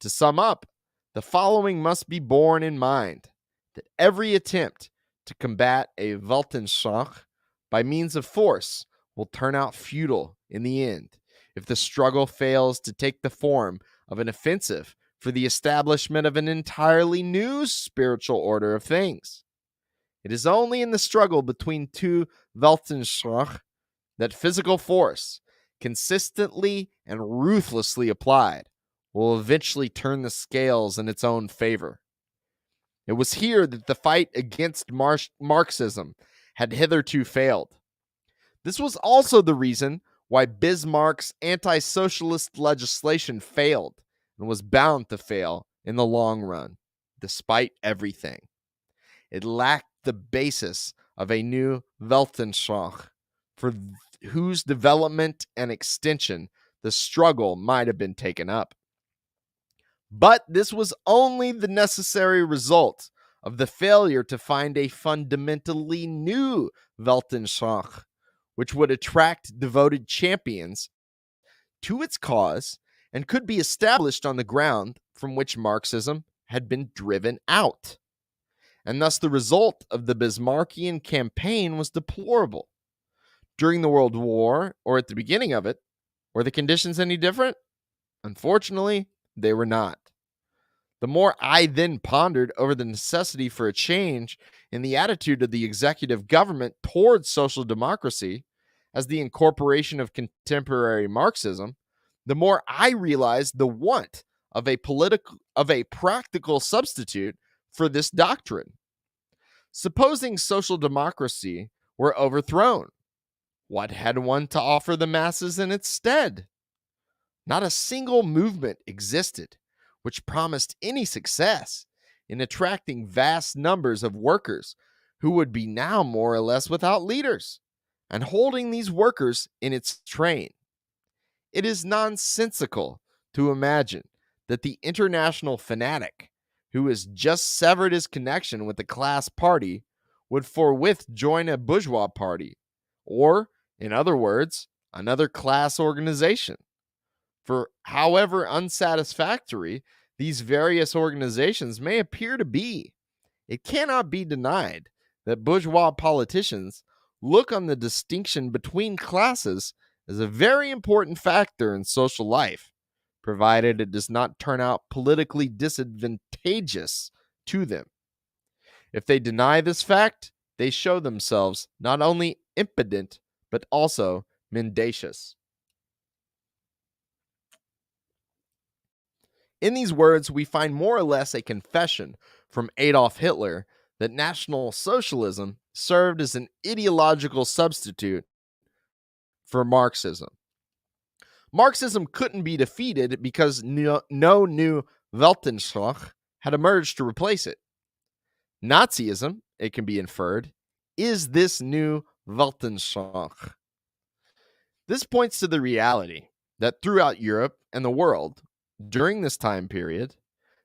To sum up, the following must be borne in mind: that every attempt to combat a Weltanschauung by means of force will turn out futile in the end if the struggle fails to take the form of an offensive for the establishment of an entirely new spiritual order of things. It is only in the struggle between two Weltanschauung that physical force, consistently and ruthlessly applied, will eventually turn the scales in its own favor. It was here that the fight against Marxism had hitherto failed. This was also the reason why Bismarck's anti-socialist legislation failed and was bound to fail in the long run, despite everything. It lacked the basis of a new Weltanschauung, for whose development and extension the struggle might have been taken up. But this was only the necessary result of the failure to find a fundamentally new Weltanschauung, which would attract devoted champions to its cause and could be established on the ground from which Marxism had been driven out. And thus the result of the Bismarckian campaign was deplorable. During the World War, or at the beginning of it, were the conditions any different? Unfortunately, they were not. The more I then pondered over the necessity for a change in the attitude of the executive government towards social democracy as the incorporation of contemporary Marxism, the more I realized the want of a practical substitute for this doctrine. Supposing social democracy were overthrown, what had one to offer the masses in its stead? Not a single movement existed which promised any success in attracting vast numbers of workers who would be now more or less without leaders, and holding these workers in its train. It is nonsensical to imagine that the international fanatic who has just severed his connection with the class party would forthwith join a bourgeois party, or, in other words, another class organization. For however unsatisfactory these various organizations may appear to be, it cannot be denied that bourgeois politicians look on the distinction between classes as a very important factor in social life, provided it does not turn out politically disadvantageous to them. If they deny this fact, they show themselves not only impudent, but also mendacious. In these words, we find more or less a confession from Adolf Hitler that National Socialism served as an ideological substitute for Marxism. Marxism couldn't be defeated because no new Weltanschauung had emerged to replace it. Nazism, it can be inferred, is this new Weltanschauung. This points to the reality that throughout Europe and the world, during this time period,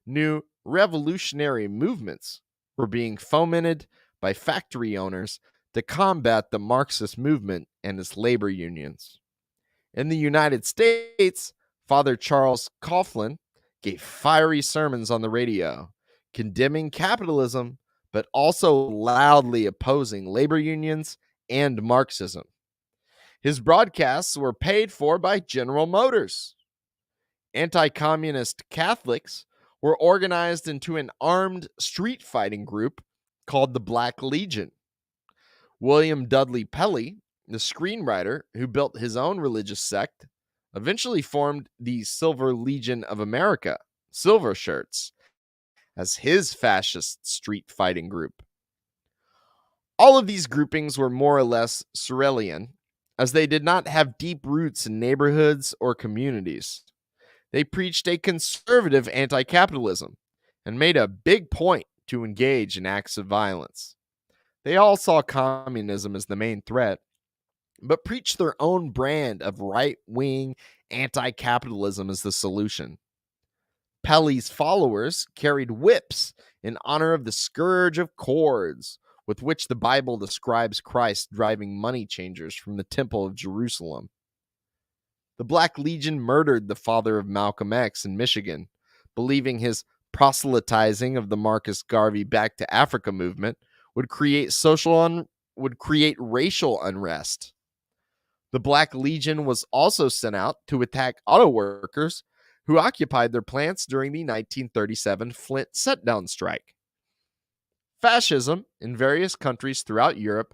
new revolutionary movements were being fomented by factory owners to combat the Marxist movement and its labor unions. In the United States, Father Charles Coughlin gave fiery sermons on the radio, condemning capitalism, but also loudly opposing labor unions and Marxism. His broadcasts were paid for by General Motors. Anti-communist Catholics were organized into an armed street fighting group called the Black Legion. William Dudley Pelley, the screenwriter who built his own religious sect, eventually formed the Silver Legion of America, Silver Shirts, as his fascist street fighting group. All of these groupings were more or less Sorelian, as they did not have deep roots in neighborhoods or communities. They preached a conservative anti-capitalism and made a big point to engage in acts of violence. They all saw communism as the main threat, but preached their own brand of right-wing anti-capitalism as the solution. Pelley's followers carried whips in honor of the scourge of cords, with which the Bible describes Christ driving money changers from the Temple of Jerusalem. The Black Legion murdered the father of Malcolm X in Michigan, believing his proselytizing of the Marcus Garvey Back to Africa movement would create racial unrest. The Black Legion was also sent out to attack auto workers who occupied their plants during the 1937 Flint set-down strike. Fascism in various countries throughout Europe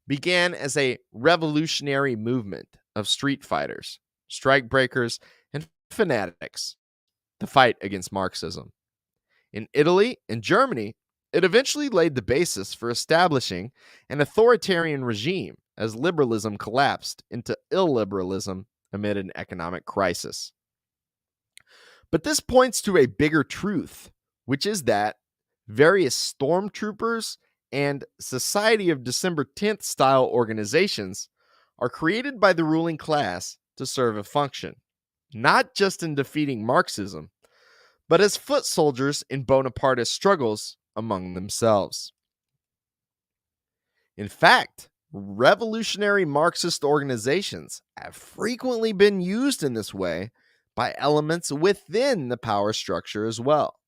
began as a revolutionary movement of street fighters, strike breakers, and fanatics to fight against Marxism. In Italy and Germany, it eventually laid the basis for establishing an authoritarian regime as liberalism collapsed into illiberalism amid an economic crisis. But this points to a bigger truth, which is that various stormtroopers and Society of December 10th style organizations are created by the ruling class to serve a function, not just in defeating Marxism, but as foot soldiers in Bonapartist struggles among themselves. In fact, revolutionary Marxist organizations have frequently been used in this way by elements within the power structure as well.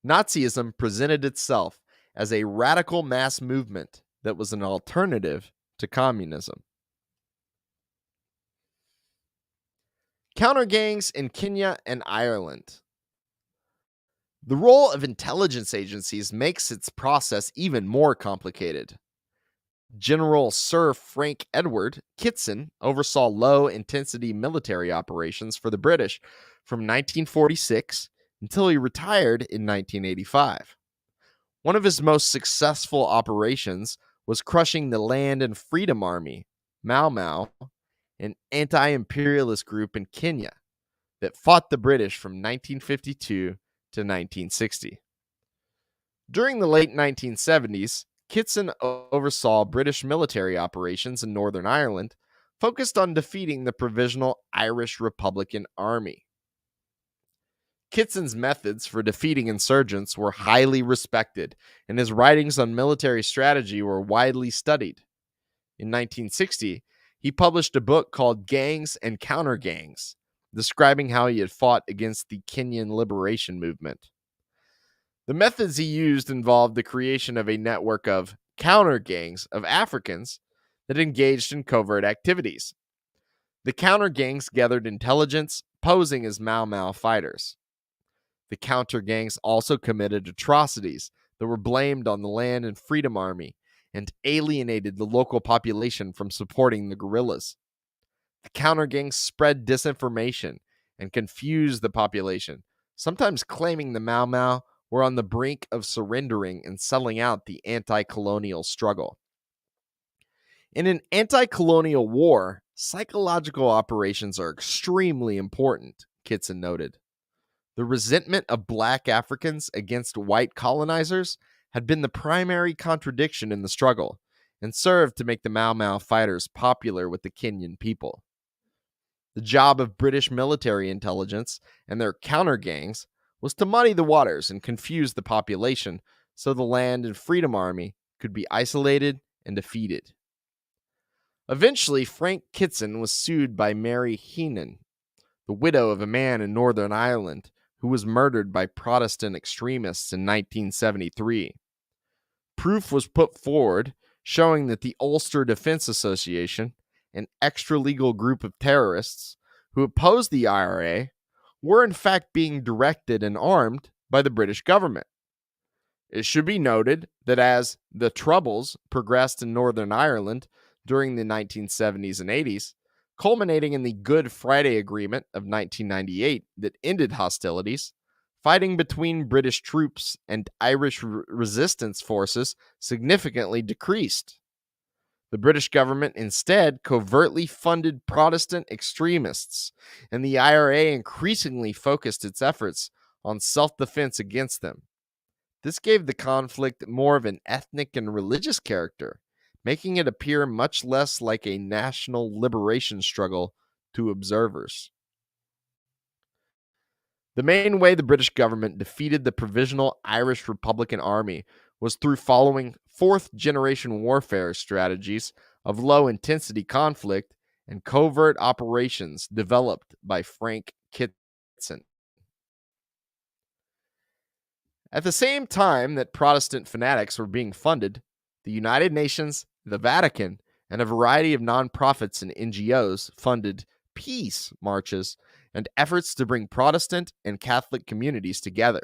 Nazism presented itself as a radical mass movement that was an alternative to communism. Countergangs in Kenya and Ireland. The role of intelligence agencies makes its process even more complicated. General Sir Frank Edward Kitson oversaw low-intensity military operations for the British from 1946 until he retired in 1985. One of his most successful operations was crushing the Land and Freedom Army, Mau Mau, an anti-imperialist group in Kenya that fought the British from 1952 to 1960. During the late 1970s, Kitson oversaw British military operations in Northern Ireland, focused on defeating the Provisional Irish Republican Army. Kitson's methods for defeating insurgents were highly respected, and his writings on military strategy were widely studied. In 1960, he published a book called Gangs and Countergangs, describing how he had fought against the Kenyan liberation movement. The methods he used involved the creation of a network of counter-gangs of Africans that engaged in covert activities. The counter-gangs gathered intelligence, posing as Mau Mau fighters. The counter-gangs also committed atrocities that were blamed on the Land and Freedom Army and alienated the local population from supporting the guerrillas. The counter-gangs spread disinformation and confused the population, sometimes claiming the Mau Mau were on the brink of surrendering and selling out the anti-colonial struggle. In an anti-colonial war, psychological operations are extremely important, Kitson noted. The resentment of black Africans against white colonizers had been the primary contradiction in the struggle and served to make the Mau Mau fighters popular with the Kenyan people. The job of British military intelligence and their counter-gangs was to muddy the waters and confuse the population so the Land and Freedom Army could be isolated and defeated. Eventually, Frank Kitson was sued by Mary Heenan, the widow of a man in Northern Ireland who was murdered by Protestant extremists in 1973. Proof was put forward showing that the Ulster Defense Association, an extra-legal group of terrorists who opposed the IRA, were in fact being directed and armed by the British government. It should be noted that as the Troubles progressed in Northern Ireland during the 1970s and 80s, culminating in the Good Friday Agreement of 1998 that ended hostilities, fighting between British troops and Irish resistance forces significantly decreased. The British government instead covertly funded Protestant extremists, and the IRA increasingly focused its efforts on self-defense against them. This gave the conflict more of an ethnic and religious character, making it appear much less like a national liberation struggle to observers. The main way the British government defeated the Provisional Irish Republican Army was through following fourth generation warfare strategies of low intensity conflict and covert operations developed by Frank Kitson. At the same time that Protestant fanatics were being funded, the United Nations, the Vatican, and a variety of nonprofits and NGOs funded peace marches and efforts to bring Protestant and Catholic communities together.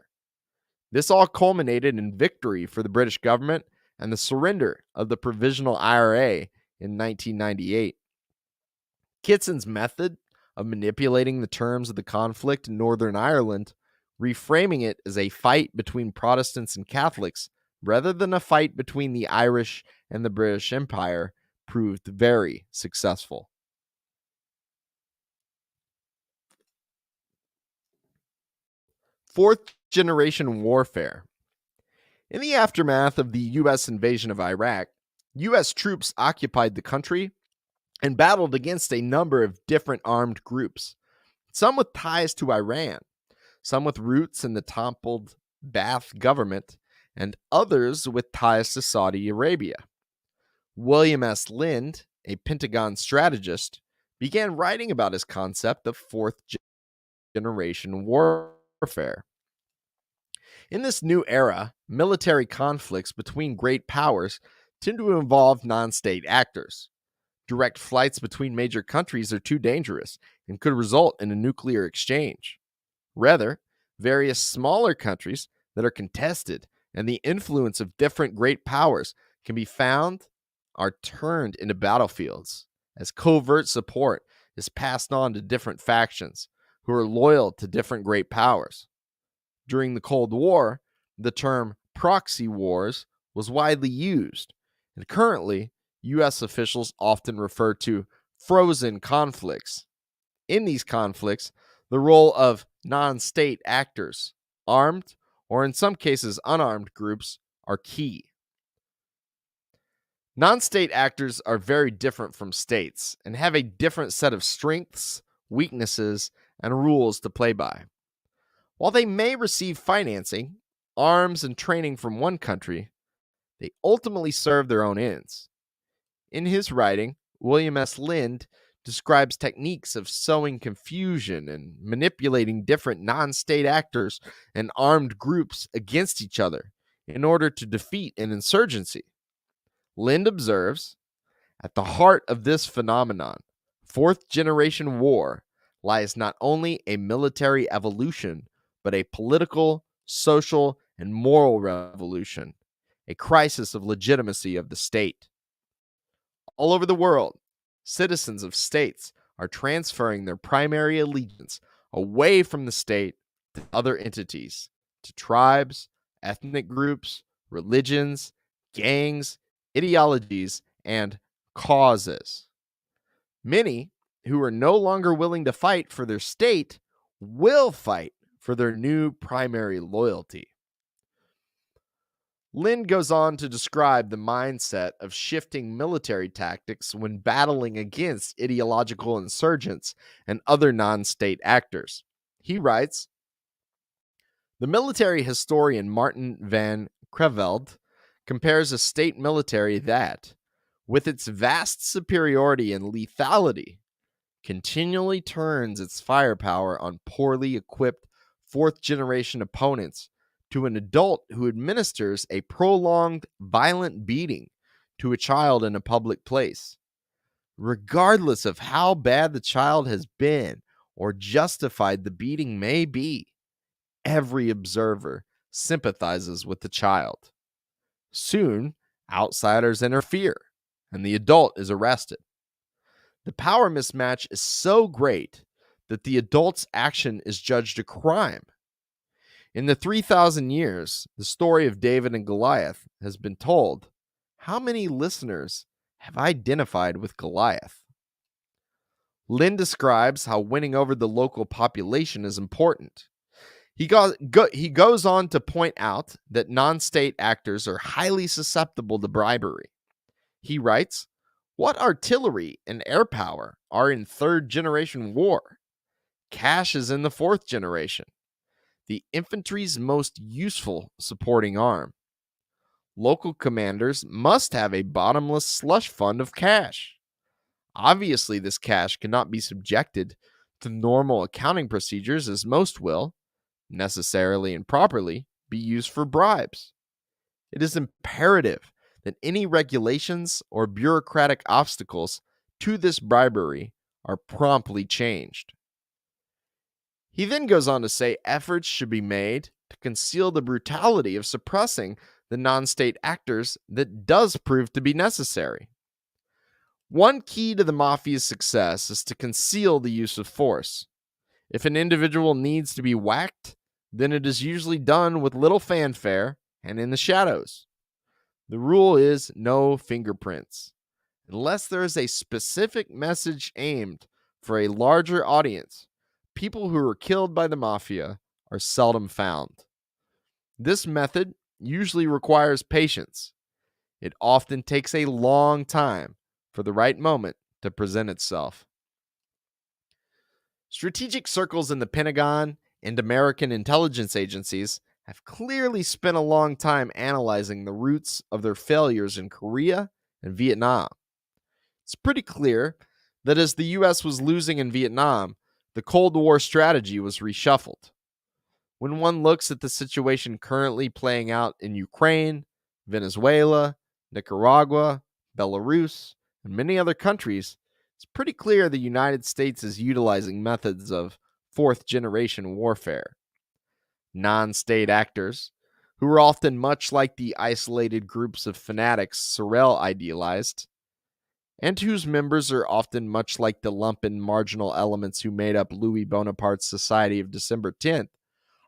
This all culminated in victory for the British government and the surrender of the Provisional IRA in 1998. Kitson's method of manipulating the terms of the conflict in Northern Ireland, reframing it as a fight between Protestants and Catholics rather than a fight between the Irish and the British Empire, proved very successful. Fourth generation warfare. In the aftermath of the U.S. invasion of Iraq, U.S. troops occupied the country and battled against a number of different armed groups, some with ties to Iran, some with roots in the toppled Ba'ath government, and others with ties to Saudi Arabia. William S. Lind, a Pentagon strategist, began writing about his concept of fourth generation warfare. In this new era, military conflicts between great powers tend to involve non-state actors. Direct flights between major countries are too dangerous and could result in a nuclear exchange. Rather, various smaller countries that are contested and the influence of different great powers can be found are turned into battlefields as covert support is passed on to different factions who are loyal to different great powers. During the Cold War, the term proxy wars was widely used, and currently, U.S. officials often refer to frozen conflicts. In these conflicts, the role of non-state actors, armed or in some cases unarmed groups, are key. Non-state actors are very different from states and have a different set of strengths, weaknesses, and rules to play by. While they may receive financing, arms, and training from one country, they ultimately serve their own ends. In his writing, William S. Lind describes techniques of sowing confusion and manipulating different non-state actors and armed groups against each other in order to defeat an insurgency. Lind observes, at the heart of this phenomenon, fourth generation war, lies not only a military evolution, but a political, social, and moral revolution, a crisis of legitimacy of the state. All over the world, citizens of states are transferring their primary allegiance away from the state to other entities, to tribes, ethnic groups, religions, gangs, ideologies, and causes. Many who are no longer willing to fight for their state will fight for their new primary loyalty. Lind goes on to describe the mindset of shifting military tactics when battling against ideological insurgents and other non-state actors. He writes, the military historian Martin van Creveld compares a state military that, with its vast superiority and lethality, continually turns its firepower on poorly equipped fourth-generation opponents to an adult who administers a prolonged, violent beating to a child in a public place. Regardless of how bad the child has been or justified the beating may be, every observer sympathizes with the child. Soon, outsiders interfere, and the adult is arrested. The power mismatch is so great that the adult's action is judged a crime. In the 3,000 years, the story of David and Goliath has been told. How many listeners have identified with Goliath? Lind describes how winning over the local population is important. He goes on to point out that non-state actors are highly susceptible to bribery. He writes, "What artillery and air power are in third generation war? Cash is in the fourth generation, the infantry's most useful supporting arm. Local commanders must have a bottomless slush fund of cash. Obviously, this cash cannot be subjected to normal accounting procedures, as most will, necessarily and properly, be used for bribes. It is imperative that any regulations or bureaucratic obstacles to this bribery are promptly changed." He then goes on to say efforts should be made to conceal the brutality of suppressing the non-state actors that does prove to be necessary. One key to the mafia's success is to conceal the use of force. If an individual needs to be whacked, then it is usually done with little fanfare and in the shadows. The rule is no fingerprints. Unless there is a specific message aimed for a larger audience, people who are killed by the mafia are seldom found. This method usually requires patience. It often takes a long time for the right moment to present itself. Strategic circles in the Pentagon and American intelligence agencies have clearly spent a long time analyzing the roots of their failures in Korea and Vietnam. It's pretty clear that as the US was losing in Vietnam, the Cold War strategy was reshuffled. When one looks at the situation currently playing out in Ukraine, Venezuela, Nicaragua, Belarus, and many other countries, it's pretty clear the United States is utilizing methods of fourth generation warfare. Non-state actors, who are often much like the isolated groups of fanatics Sorel idealized, and whose members are often much like the lumpen marginal elements who made up Louis Bonaparte's Society of December 10th,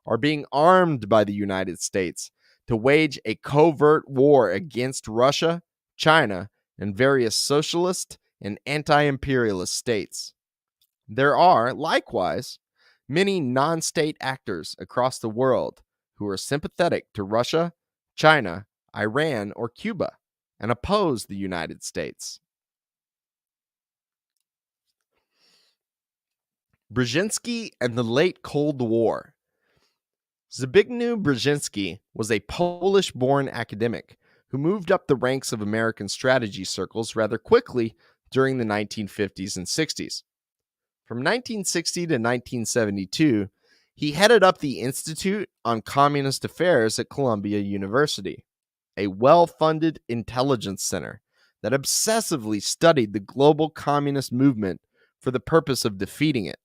are being armed by the United States to wage a covert war against Russia, China, and various socialist and anti-imperialist states. There are, likewise, many non-state actors across the world who are sympathetic to Russia, China, Iran, or Cuba, and oppose the United States. Brzezinski and the Late Cold War. Zbigniew Brzezinski was a Polish-born academic who moved up the ranks of American strategy circles rather quickly during the 1950s and 60s. From 1960 to 1972, he headed up the Institute on Communist Affairs at Columbia University, a well-funded intelligence center that obsessively studied the global communist movement for the purpose of defeating it.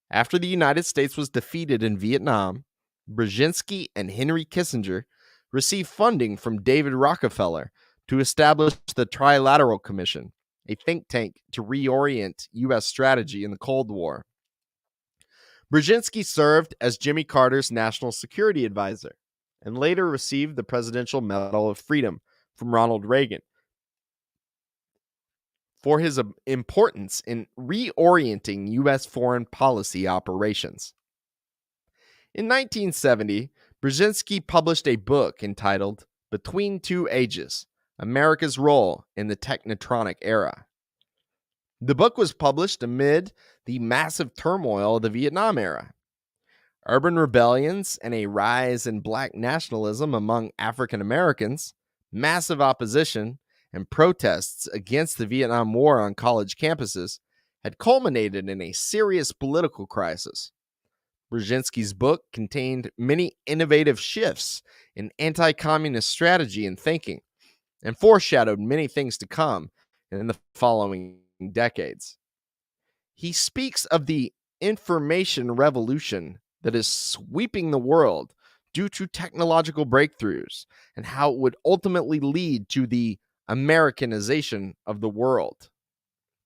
After the United States was defeated in Vietnam, Brzezinski and Henry Kissinger received funding from David Rockefeller to establish the Trilateral Commission, a think tank to reorient U.S. strategy in the Cold War. Brzezinski served as Jimmy Carter's national security advisor and later received the Presidential Medal of Freedom from Ronald Reagan for his importance in reorienting U.S. foreign policy operations. In 1970, Brzezinski published a book entitled Between Two Ages: America's Role in the Technotronic Era. The book was published amid the massive turmoil of the Vietnam era. Urban rebellions and a rise in black nationalism among African Americans, massive opposition, and protests against the Vietnam War on college campuses had culminated in a serious political crisis. Brzezinski's book contained many innovative shifts in anti-communist strategy and thinking, and foreshadowed many things to come in the following decades. He speaks of the information revolution that is sweeping the world due to technological breakthroughs and how it would ultimately lead to the Americanization of the world.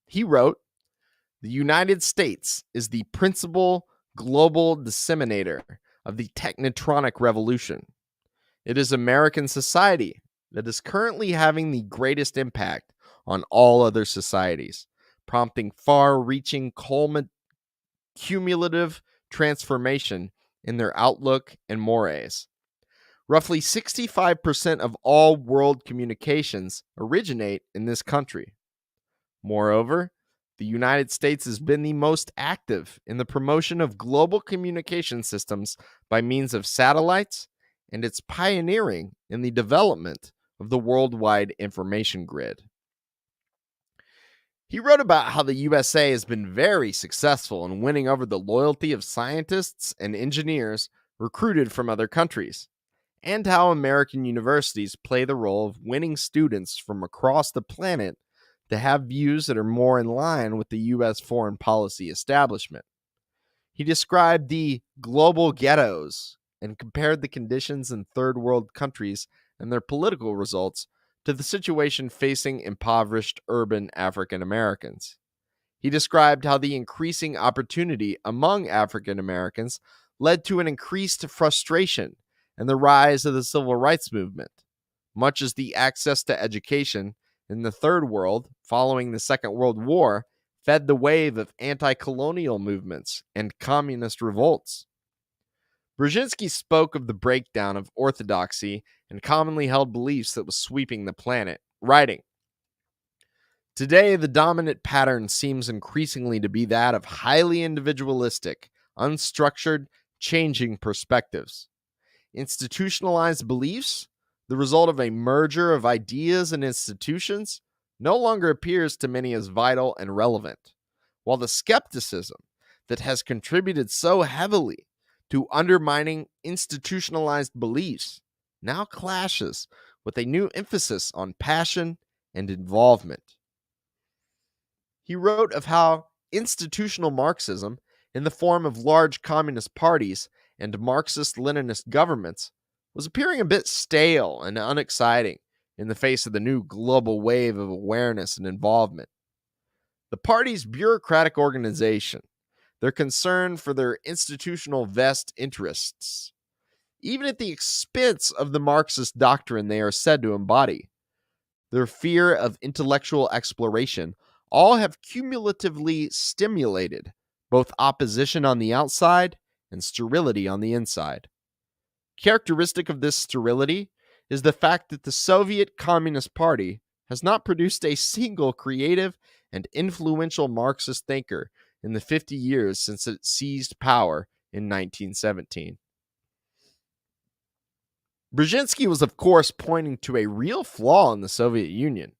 He wrote, "The United States is the principal global disseminator of the technotronic revolution. It is American society that is currently having the greatest impact on all other societies, prompting far-reaching cumulative transformation in their outlook and mores. Roughly 65% of all world communications originate in this country. Moreover, the United States has been the most active in the promotion of global communication systems by means of satellites, and its pioneering in the development of the worldwide information grid. He wrote about how the USA has been very successful in winning over the loyalty of scientists and engineers recruited from other countries, and how American universities play the role of winning students from across the planet to have views that are more in line with the U.S. foreign policy establishment. He described the global ghettos and compared the conditions in third world countries and their political results to the situation facing impoverished urban African Americans. He described how the increasing opportunity among African Americans led to an increased frustration and the rise of the civil rights movement, much as the access to education in the third world following the Second World War fed the wave of anti-colonial movements and communist revolts. Brzezinski spoke of the breakdown of orthodoxy and commonly held beliefs that was sweeping the planet, writing, "Today, the dominant pattern seems increasingly to be that of highly individualistic, unstructured, changing perspectives. Institutionalized beliefs, the result of a merger of ideas and institutions, no longer appears to many as vital and relevant, while the skepticism that has contributed so heavily to undermining institutionalized beliefs now clashes with a new emphasis on passion and involvement." He wrote of how institutional Marxism, in the form of large communist parties and Marxist-Leninist governments, was appearing a bit stale and unexciting in the face of the new global wave of awareness and involvement. The party's bureaucratic organization, their concern for their institutional vest interests, even at the expense of the Marxist doctrine they are said to embody, their fear of intellectual exploration, all have cumulatively stimulated both opposition on the outside and sterility on the inside. Characteristic of this sterility is the fact that the Soviet Communist Party has not produced a single creative and influential Marxist thinker in the 50 years since it seized power in 1917. Brzezinski was, of course, pointing to a real flaw in the Soviet Union.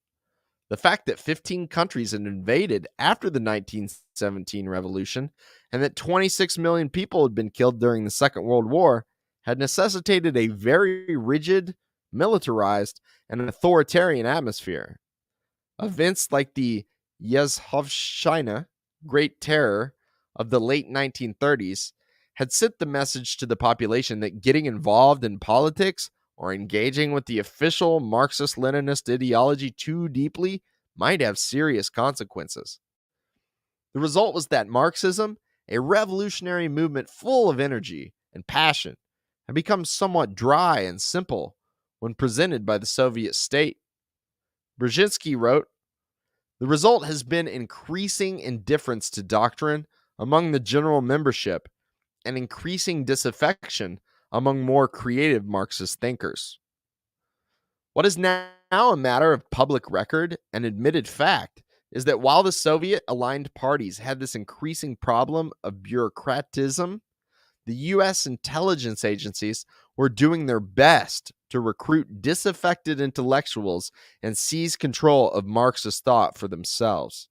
The fact that 15 countries had invaded after the 1917 revolution and that 26 million people had been killed during the Second World War had necessitated a very rigid, militarized, and authoritarian atmosphere. Events like the Yezhovshchina Great Terror of the late 1930s had sent the message to the population that getting involved in politics or engaging with the official Marxist-Leninist ideology too deeply might have serious consequences. The result was that Marxism, a revolutionary movement full of energy and passion, had become somewhat dry and simple when presented by the Soviet state. Brzezinski wrote, "The result has been increasing indifference to doctrine among the general membership and increasing disaffection among more creative Marxist thinkers. What is now a matter of public record and admitted fact is that while the Soviet-aligned parties had this increasing problem of bureaucratism, the U.S. intelligence agencies were doing their best to recruit disaffected intellectuals and seize control of Marxist thought for themselves.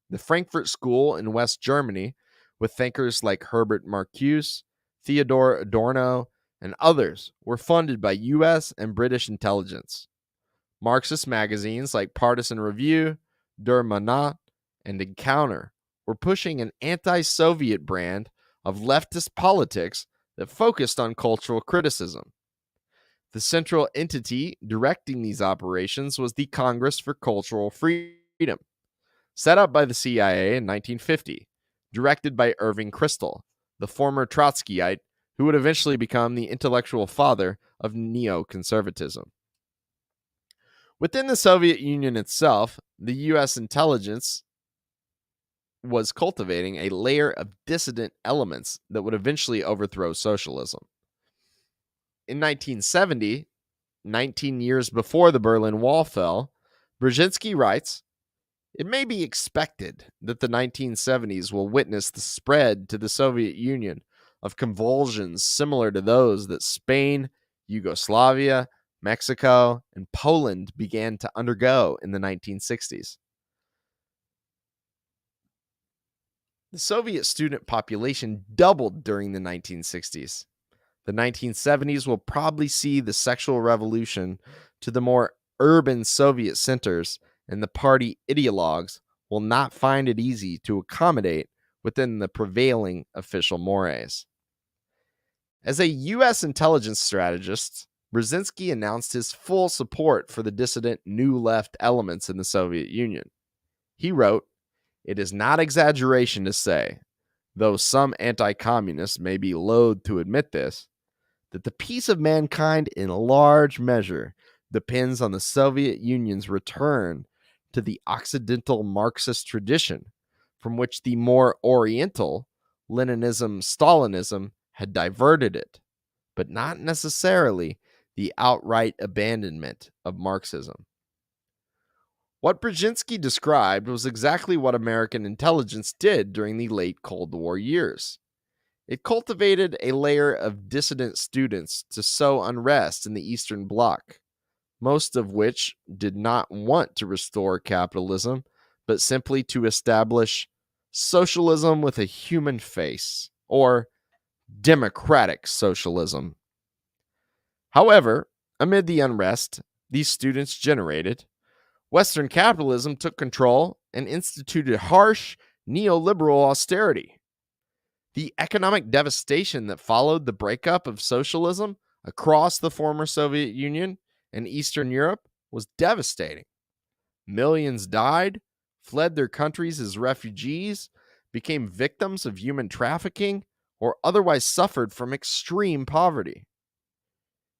The Frankfurt School in West Germany, with thinkers like Herbert Marcuse, Theodor Adorno, and others, were funded by U.S. and British intelligence. Marxist magazines like Partisan Review, Der Monat, and Encounter were pushing an anti-Soviet brand of leftist politics that focused on cultural criticism. The central entity directing these operations was the Congress for Cultural Freedom, set up by the CIA in 1950, directed by Irving Kristol, the former Trotskyite who would eventually become the intellectual father of neoconservatism. Within the Soviet Union itself, the U.S. intelligence was cultivating a layer of dissident elements that would eventually overthrow socialism. In 1970, 19 years before the Berlin Wall fell, Brzezinski writes, "It may be expected that the 1970s will witness the spread to the Soviet Union of convulsions similar to those that Spain, Yugoslavia, Mexico, and Poland began to undergo in the 1960s. The Soviet student population doubled during the 1960s. The 1970s will probably see the sexual revolution to the more urban Soviet centers, and the party ideologues will not find it easy to accommodate within the prevailing official mores." As a U.S. intelligence strategist, Brzezinski announced his full support for the dissident New Left elements in the Soviet Union. He wrote, "It is not exaggeration to say, though some anti-communists may be loath to admit this, that the peace of mankind in large measure depends on the Soviet Union's return to the Occidental Marxist tradition from which the more Oriental Leninism-Stalinism had diverted it, but not necessarily the outright abandonment of Marxism." What Brzezinski described was exactly what American intelligence did during the late Cold War years. It cultivated a layer of dissident students to sow unrest in the Eastern Bloc, most of which did not want to restore capitalism, but simply to establish socialism with a human face, or democratic socialism. However, amid the unrest these students generated, Western capitalism took control and instituted harsh neoliberal austerity. The economic devastation that followed the breakup of socialism across the former Soviet Union and Eastern Europe was devastating. Millions died, fled their countries as refugees, became victims of human trafficking, or otherwise suffered from extreme poverty.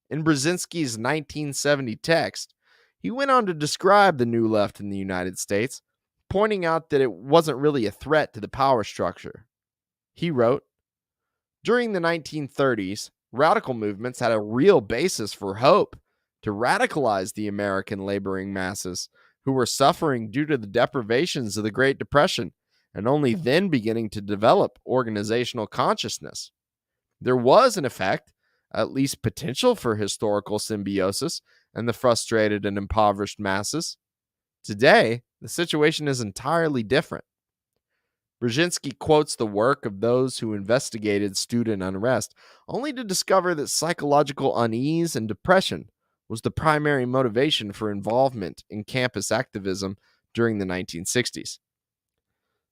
In Brzezinski's 1970 text, he went on to describe the New Left in the United States, pointing out that it wasn't really a threat to the power structure. He wrote, "During the 1930s, radical movements had a real basis for hope to radicalize the American laboring masses who were suffering due to the deprivations of the Great Depression and only then beginning to develop organizational consciousness. There was, in effect, at least potential for historical symbiosis and the frustrated and impoverished masses. Today, the situation is entirely different." Brzezinski quotes the work of those who investigated student unrest, only to discover that psychological unease and depression was the primary motivation for involvement in campus activism during the 1960s.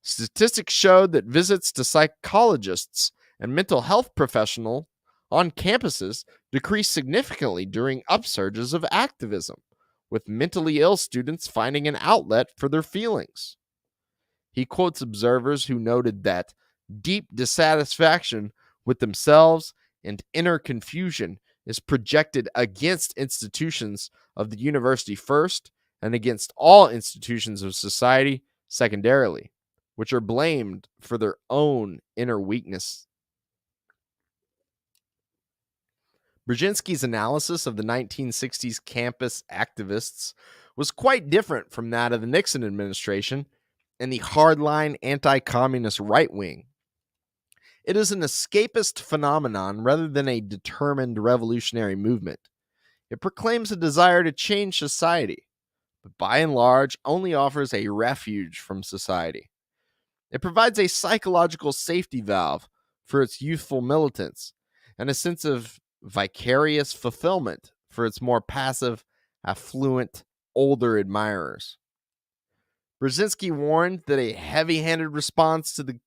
Statistics showed that visits to psychologists and mental health professionals on campuses decreased significantly during upsurges of activism, with mentally ill students finding an outlet for their feelings. He quotes observers who noted that deep dissatisfaction with themselves and inner confusion is projected against institutions of the university first and against all institutions of society secondarily, which are blamed for their own inner weakness. Brzezinski's analysis of the 1960s campus activists was quite different from that of the Nixon administration and the hardline anti-communist right wing. It is an escapist phenomenon rather than a determined revolutionary movement. It proclaims a desire to change society, but by and large only offers a refuge from society. It provides a psychological safety valve for its youthful militants and a sense of vicarious fulfillment for its more passive, affluent, older admirers. Brzezinski warned that a heavy-handed response to the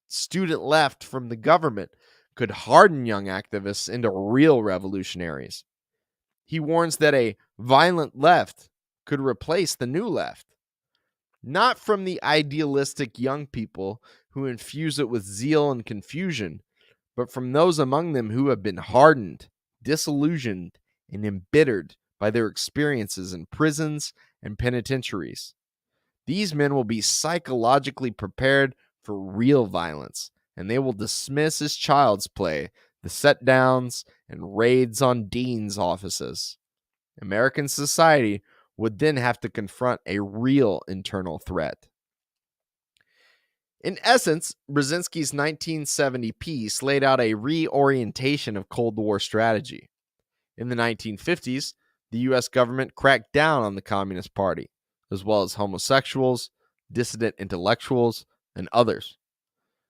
student left from the government could harden young activists into real revolutionaries. He warns that a violent left could replace the new left, not from the idealistic young people who infuse it with zeal and confusion, but from those among them who have been hardened, disillusioned, and embittered by their experiences in prisons and penitentiaries. These men will be psychologically prepared for real violence, and they will dismiss as child's play the set downs and raids on deans' offices. American society would then have to confront a real internal threat. In essence, Brzezinski's 1970 piece laid out a reorientation of Cold War strategy. In the 1950s, the U.S. government cracked down on the Communist Party, as well as homosexuals, dissident intellectuals, and others.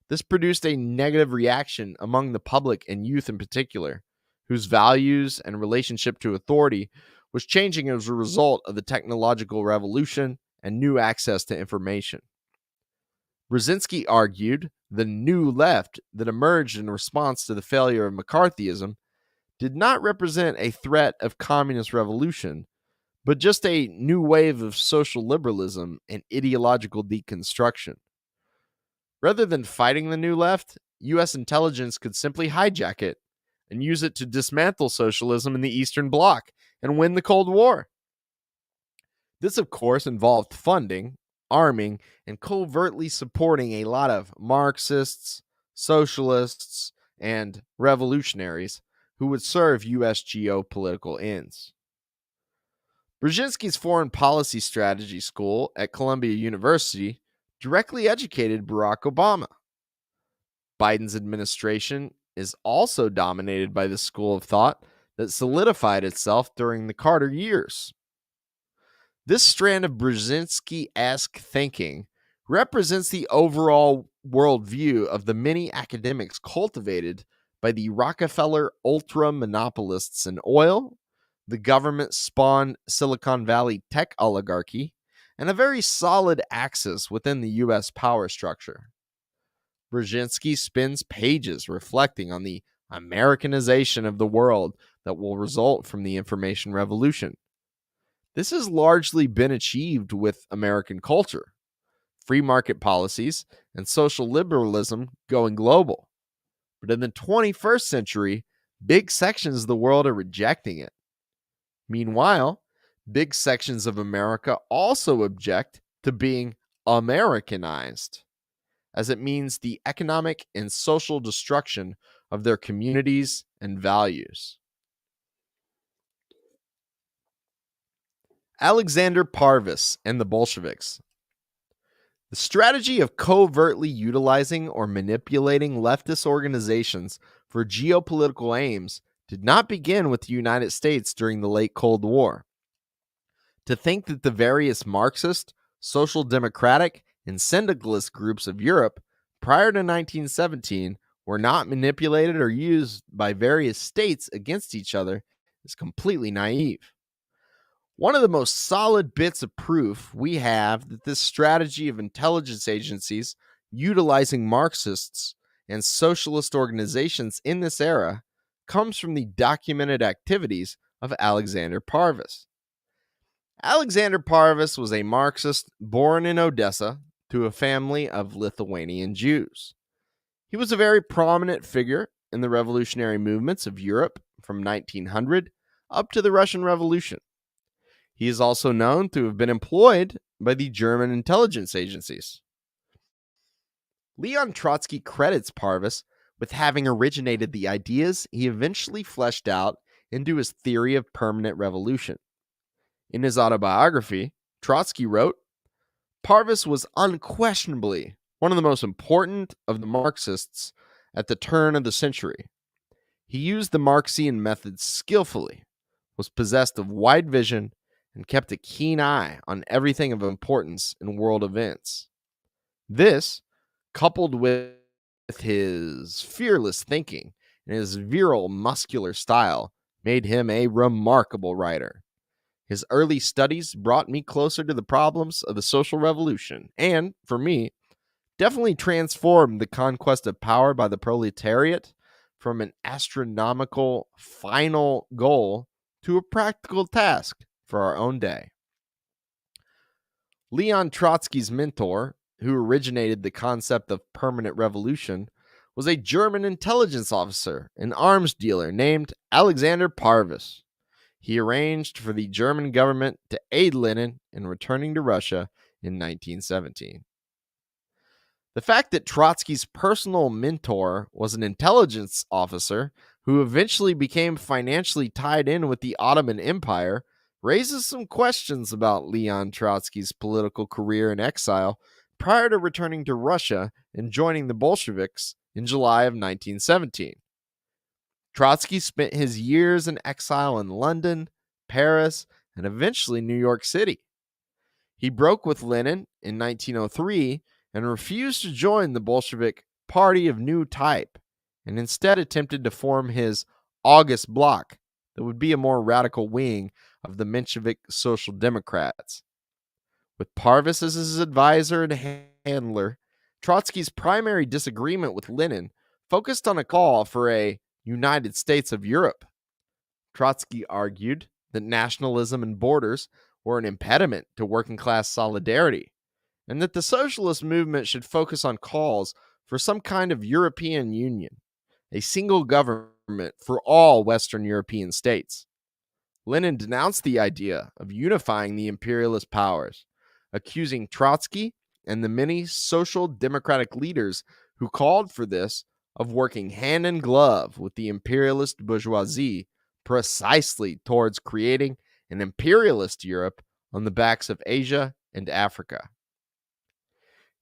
This produced a negative reaction among the public and youth in particular, whose values and relationship to authority was changing as a result of the technological revolution and new access to information. Brzezinski argued the new left that emerged in response to the failure of McCarthyism did not represent a threat of communist revolution, but just a new wave of social liberalism and ideological deconstruction. Rather than fighting the new left, U.S. intelligence could simply hijack it and use it to dismantle socialism in the Eastern Bloc and win the Cold War. This, of course, involved funding, arming, and covertly supporting a lot of Marxists, socialists, and revolutionaries who would serve U.S. geopolitical ends. Brzezinski's foreign policy strategy school at Columbia University directly educated Barack Obama. Biden's administration is also dominated by the school of thought that solidified itself during the Carter years. This strand of Brzezinski-esque thinking represents the overall worldview of the many academics cultivated by the Rockefeller ultra-monopolists in oil, the government-spawned Silicon Valley tech oligarchy, and a very solid axis within the U.S. power structure. Brzezinski spends pages reflecting on the Americanization of the world that will result from the information revolution. This has largely been achieved with American culture, free market policies, and social liberalism going global. But in the 21st century, big sections of the world are rejecting it. Meanwhile, big sections of America also object to being Americanized, as it means the economic and social destruction of their communities and values. Alexander Parvus and the Bolsheviks. The strategy of covertly utilizing or manipulating leftist organizations for geopolitical aims did not begin with the United States during the late Cold War. To think that the various Marxist, social democratic, and syndicalist groups of Europe prior to 1917 were not manipulated or used by various states against each other is completely naive. One of the most solid bits of proof we have that this strategy of intelligence agencies utilizing Marxists and socialist organizations in this era comes from the documented activities of Alexander Parvus. Alexander Parvus was a Marxist born in Odessa to a family of Lithuanian Jews. He was a very prominent figure in the revolutionary movements of Europe from 1900 up to the Russian Revolution. He is also known to have been employed by the German intelligence agencies. Leon Trotsky credits Parvus with having originated the ideas he eventually fleshed out into his theory of permanent revolution. In his autobiography, Trotsky wrote, "Parvus was unquestionably one of the most important of the Marxists at the turn of the century. He used the Marxian methods skillfully, was possessed of wide vision, and kept a keen eye on everything of importance in world events. This, coupled with his fearless thinking and his virile muscular style, made him a remarkable writer. His early studies brought me closer to the problems of the social revolution and, for me, definitely transformed the conquest of power by the proletariat from an astronomical final goal to a practical task for our own day." Leon Trotsky's mentor, who originated the concept of permanent revolution, was a German intelligence officer and arms dealer named Alexander Parvus. He arranged for the German government to aid Lenin in returning to Russia in 1917. The fact that Trotsky's personal mentor was an intelligence officer who eventually became financially tied in with the Ottoman Empire raises some questions about Leon Trotsky's political career in exile prior to returning to Russia and joining the Bolsheviks in July of 1917. Trotsky spent his years in exile in London, Paris, and eventually New York City. He broke with Lenin in 1903 and refused to join the Bolshevik Party of New Type, and instead attempted to form his August Bloc that would be a more radical wing of the Menshevik Social Democrats. With Parvis as his advisor and handler, Trotsky's primary disagreement with Lenin focused on a call for a United States of Europe. Trotsky argued that nationalism and borders were an impediment to working class solidarity, and that the socialist movement should focus on calls for some kind of European Union, a single government for all Western European states. Lenin denounced the idea of unifying the imperialist powers, accusing Trotsky and the many social democratic leaders who called for this of working hand in glove with the imperialist bourgeoisie precisely towards creating an imperialist Europe on the backs of Asia and Africa.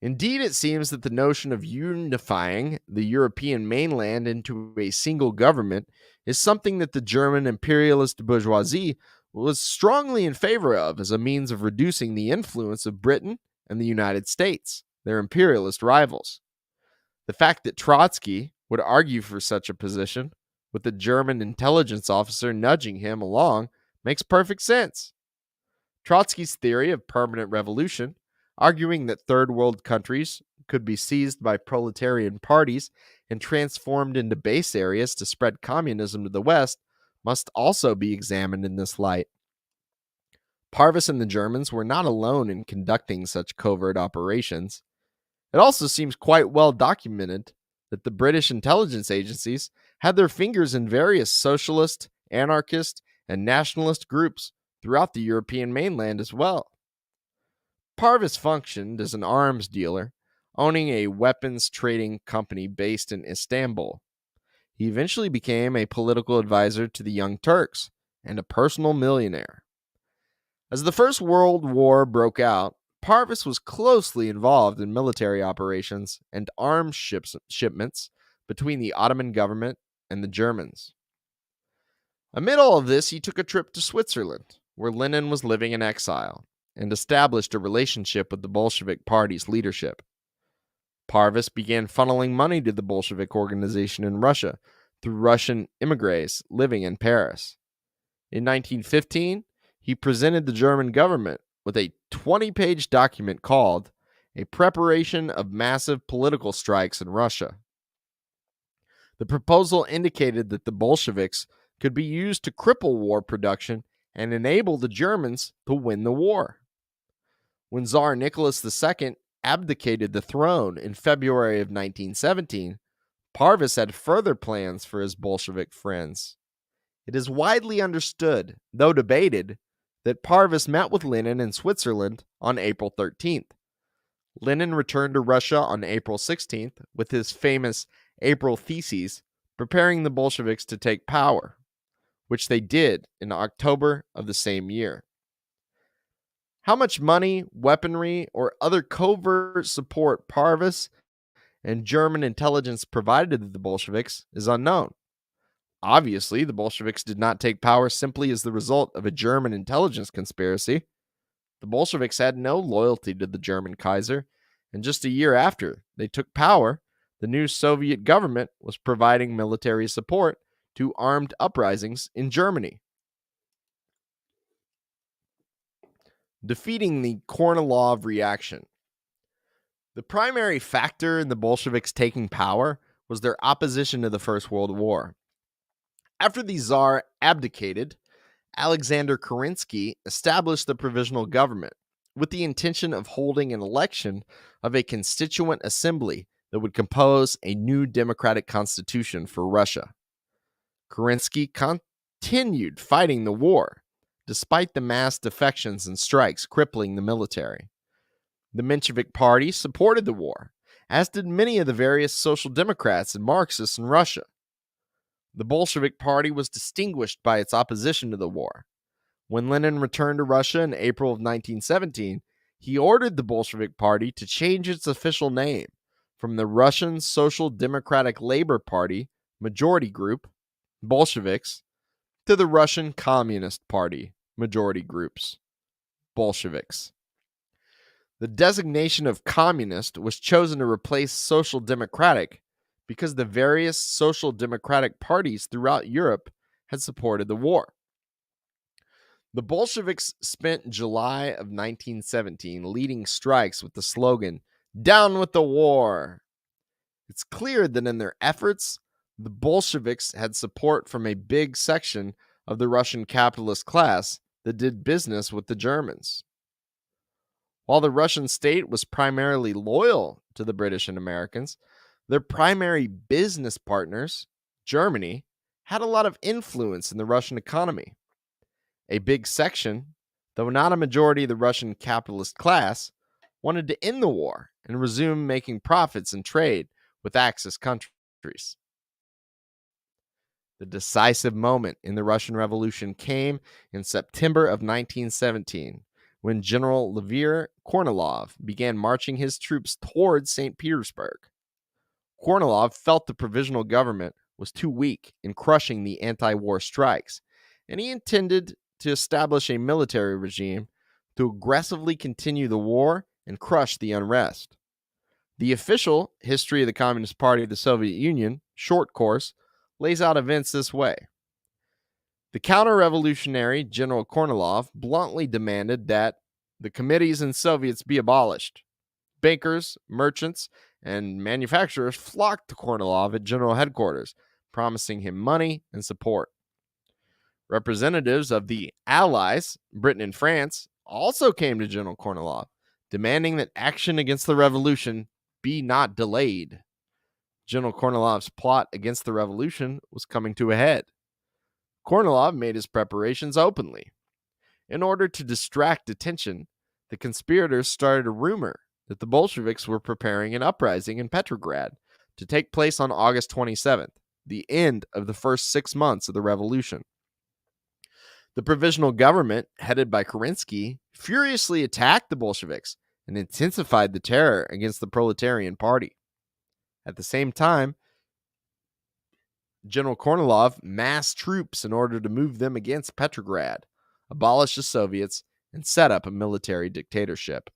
Indeed, it seems that the notion of unifying the European mainland into a single government is something that the German imperialist bourgeoisie was strongly in favor of as a means of reducing the influence of Britain and the United States, their imperialist rivals. The fact that Trotsky would argue for such a position, with the German intelligence officer nudging him along, makes perfect sense. Trotsky's theory of permanent revolution, arguing that third world countries could be seized by proletarian parties and transformed into base areas to spread communism to the West, must also be examined in this light. Parvis and the Germans were not alone in conducting such covert operations. It also seems quite well documented that the British intelligence agencies had their fingers in various socialist, anarchist, and nationalist groups throughout the European mainland as well. Parvis functioned as an arms dealer, owning a weapons trading company based in Istanbul. He eventually became a political advisor to the Young Turks and a personal millionaire. As the First World War broke out, Parvis was closely involved in military operations and arms shipments between the Ottoman government and the Germans. Amid all of this, he took a trip to Switzerland, where Lenin was living in exile, and established a relationship with the Bolshevik Party's leadership. Parvis began funneling money to the Bolshevik organization in Russia through Russian immigrants living in Paris. In 1915, he presented the German government with a 20-page document called A Preparation of Massive Political Strikes in Russia. The proposal indicated that the Bolsheviks could be used to cripple war production and enable the Germans to win the war. When Tsar Nicholas II abdicated the throne in February of 1917, Parvis had further plans for his Bolshevik friends. It is widely understood, though debated, that Parvis met with Lenin in Switzerland on April 13th. Lenin returned to Russia on April 16th with his famous April Theses, preparing the Bolsheviks to take power, which they did in October of the same year. How much money, weaponry, or other covert support Parvis and German intelligence provided to the Bolsheviks is unknown. Obviously, the Bolsheviks did not take power simply as the result of a German intelligence conspiracy. The Bolsheviks had no loyalty to the German Kaiser, and just a year after they took power, the new Soviet government was providing military support to armed uprisings in Germany. Defeating the Kornilov reaction. The primary factor in the Bolsheviks taking power was their opposition to the First World War. After the Tsar abdicated, Alexander Kerensky established the provisional government with the intention of holding an election of a constituent assembly that would compose a new democratic constitution for Russia. Kerensky continued fighting the war, despite the mass defections and strikes crippling the military. The Menshevik Party supported the war, as did many of the various social democrats and Marxists in Russia. The Bolshevik Party was distinguished by its opposition to the war. When Lenin returned to Russia in April of 1917, he ordered the Bolshevik Party to change its official name from the Russian Social Democratic Labor Party Majority Group, Bolsheviks, to the Russian Communist Party Majority Groups, Bolsheviks. The designation of communist was chosen to replace social democratic because the various social democratic parties throughout Europe had supported the war. The Bolsheviks spent July of 1917 leading strikes with the slogan, "Down with the war." It's clear that in their efforts, the Bolsheviks had support from a big section of the Russian capitalist class that did business with the Germans. While the Russian state was primarily loyal to the British and Americans, their primary business partners, Germany, had a lot of influence in the Russian economy. A big section, though not a majority of the Russian capitalist class, wanted to end the war and resume making profits in trade with Axis countries. The decisive moment in the Russian Revolution came in September of 1917, when General Lvir Kornilov began marching his troops towards St. Petersburg. Kornilov felt the provisional government was too weak in crushing the anti-war strikes, and he intended to establish a military regime to aggressively continue the war and crush the unrest. The official History of the Communist Party of the Soviet Union, short course, lays out events this way. The counter-revolutionary General Kornilov bluntly demanded that the committees and Soviets be abolished. Bankers, merchants, and manufacturers flocked to Kornilov at general headquarters, promising him money and support. Representatives of the Allies, Britain and France, also came to General Kornilov, demanding that action against the revolution be not delayed. General Kornilov's plot against the revolution was coming to a head. Kornilov made his preparations openly. In order to distract attention, the conspirators started a rumor that the Bolsheviks were preparing an uprising in Petrograd to take place on August 27th, the end of the first 6 months of the revolution. The provisional government, headed by Kerensky, furiously attacked the Bolsheviks and intensified the terror against the Proletarian Party. At the same time, General Kornilov massed troops in order to move them against Petrograd, abolish the Soviets, and set up a military dictatorship.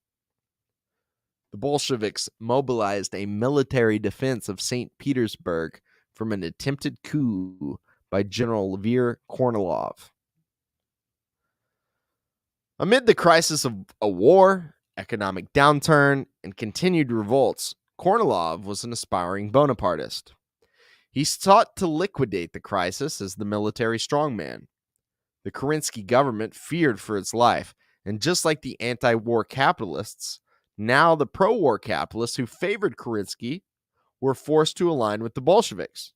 The Bolsheviks mobilized a military defense of St. Petersburg from an attempted coup by General Lvir Kornilov. Amid the crisis of a war, economic downturn, and continued revolts, Kornilov was an aspiring Bonapartist. He sought to liquidate the crisis as the military strongman. The Kerensky government feared for its life, and just like the anti-war capitalists, now the pro-war capitalists who favored Kerensky were forced to align with the Bolsheviks.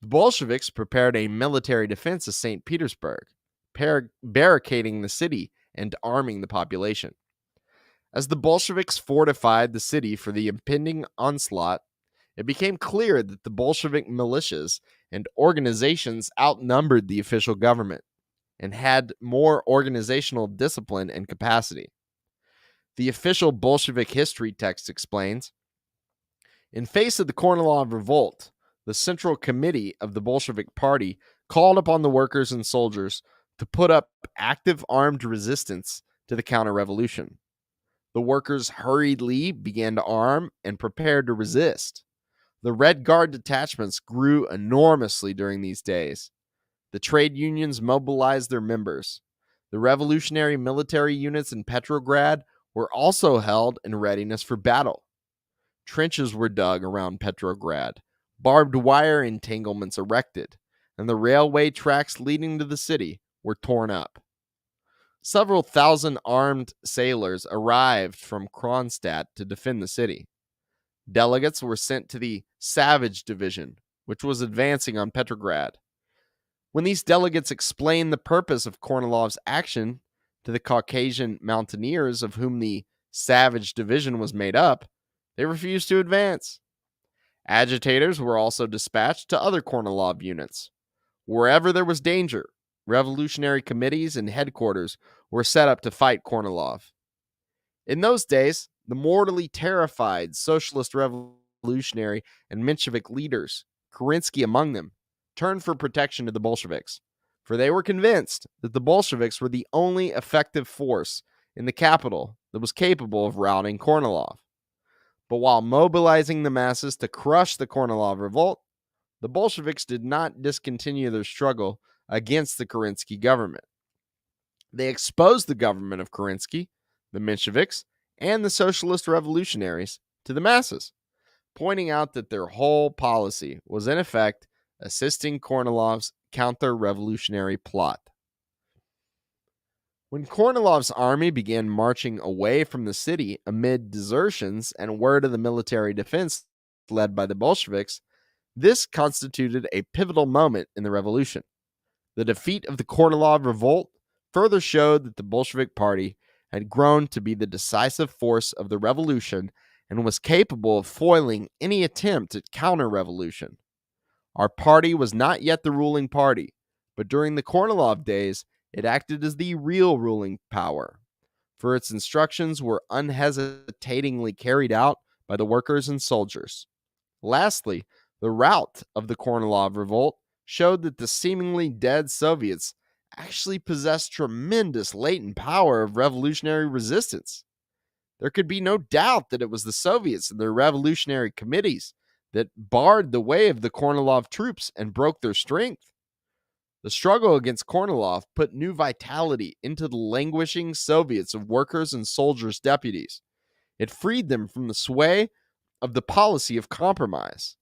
The Bolsheviks prepared a military defense of St. Petersburg, barricading the city and arming the population. As the Bolsheviks fortified the city for the impending onslaught, it became clear that the Bolshevik militias and organizations outnumbered the official government and had more organizational discipline and capacity. The official Bolshevik history text explains, in face of the Kornilov revolt, the Central Committee of the Bolshevik Party called upon the workers and soldiers to put up active armed resistance to the counter-revolution. The workers hurriedly began to arm and prepared to resist. The Red Guard detachments grew enormously during these days. The trade unions mobilized their members. The revolutionary military units in Petrograd were also held in readiness for battle. Trenches were dug around Petrograd, barbed wire entanglements erected, and the railway tracks leading to the city were torn up. Several thousand armed sailors arrived from Kronstadt to defend the city. Delegates were sent to the Savage Division, which was advancing on Petrograd. When these delegates explained the purpose of Kornilov's action to the Caucasian mountaineers of whom the Savage Division was made up, They refused to advance. Agitators were also dispatched to other Kornilov units. Wherever there was danger, revolutionary committees and headquarters were set up to fight Kornilov. In those days, the mortally terrified socialist revolutionary and Menshevik leaders, Kerensky among them, turned for protection to the Bolsheviks, for they were convinced that the Bolsheviks were the only effective force in the capital that was capable of routing Kornilov. But while mobilizing the masses to crush the Kornilov revolt, the Bolsheviks did not discontinue their struggle against the Kerensky government. They exposed the government of Kerensky, the Mensheviks, and the socialist revolutionaries to the masses, pointing out that their whole policy was in effect assisting Kornilov's counter-revolutionary plot. When Kornilov's army began marching away from the city amid desertions and word of the military defense led by the Bolsheviks, this constituted a pivotal moment in the revolution. The defeat of the Kornilov revolt further showed that the Bolshevik Party had grown to be the decisive force of the revolution and was capable of foiling any attempt at counter-revolution. Our party was not yet the ruling party, but during the Kornilov days, it acted as the real ruling power, for its instructions were unhesitatingly carried out by the workers and soldiers. Lastly, the rout of the Kornilov revolt showed that the seemingly dead Soviets actually possessed tremendous latent power of revolutionary resistance. There could be no doubt that it was the Soviets and their revolutionary committees that barred the way of the Kornilov troops and broke their strength. The struggle against Kornilov put new vitality into the languishing Soviets of workers and soldiers' deputies. It freed them from the sway of the policy of compromise.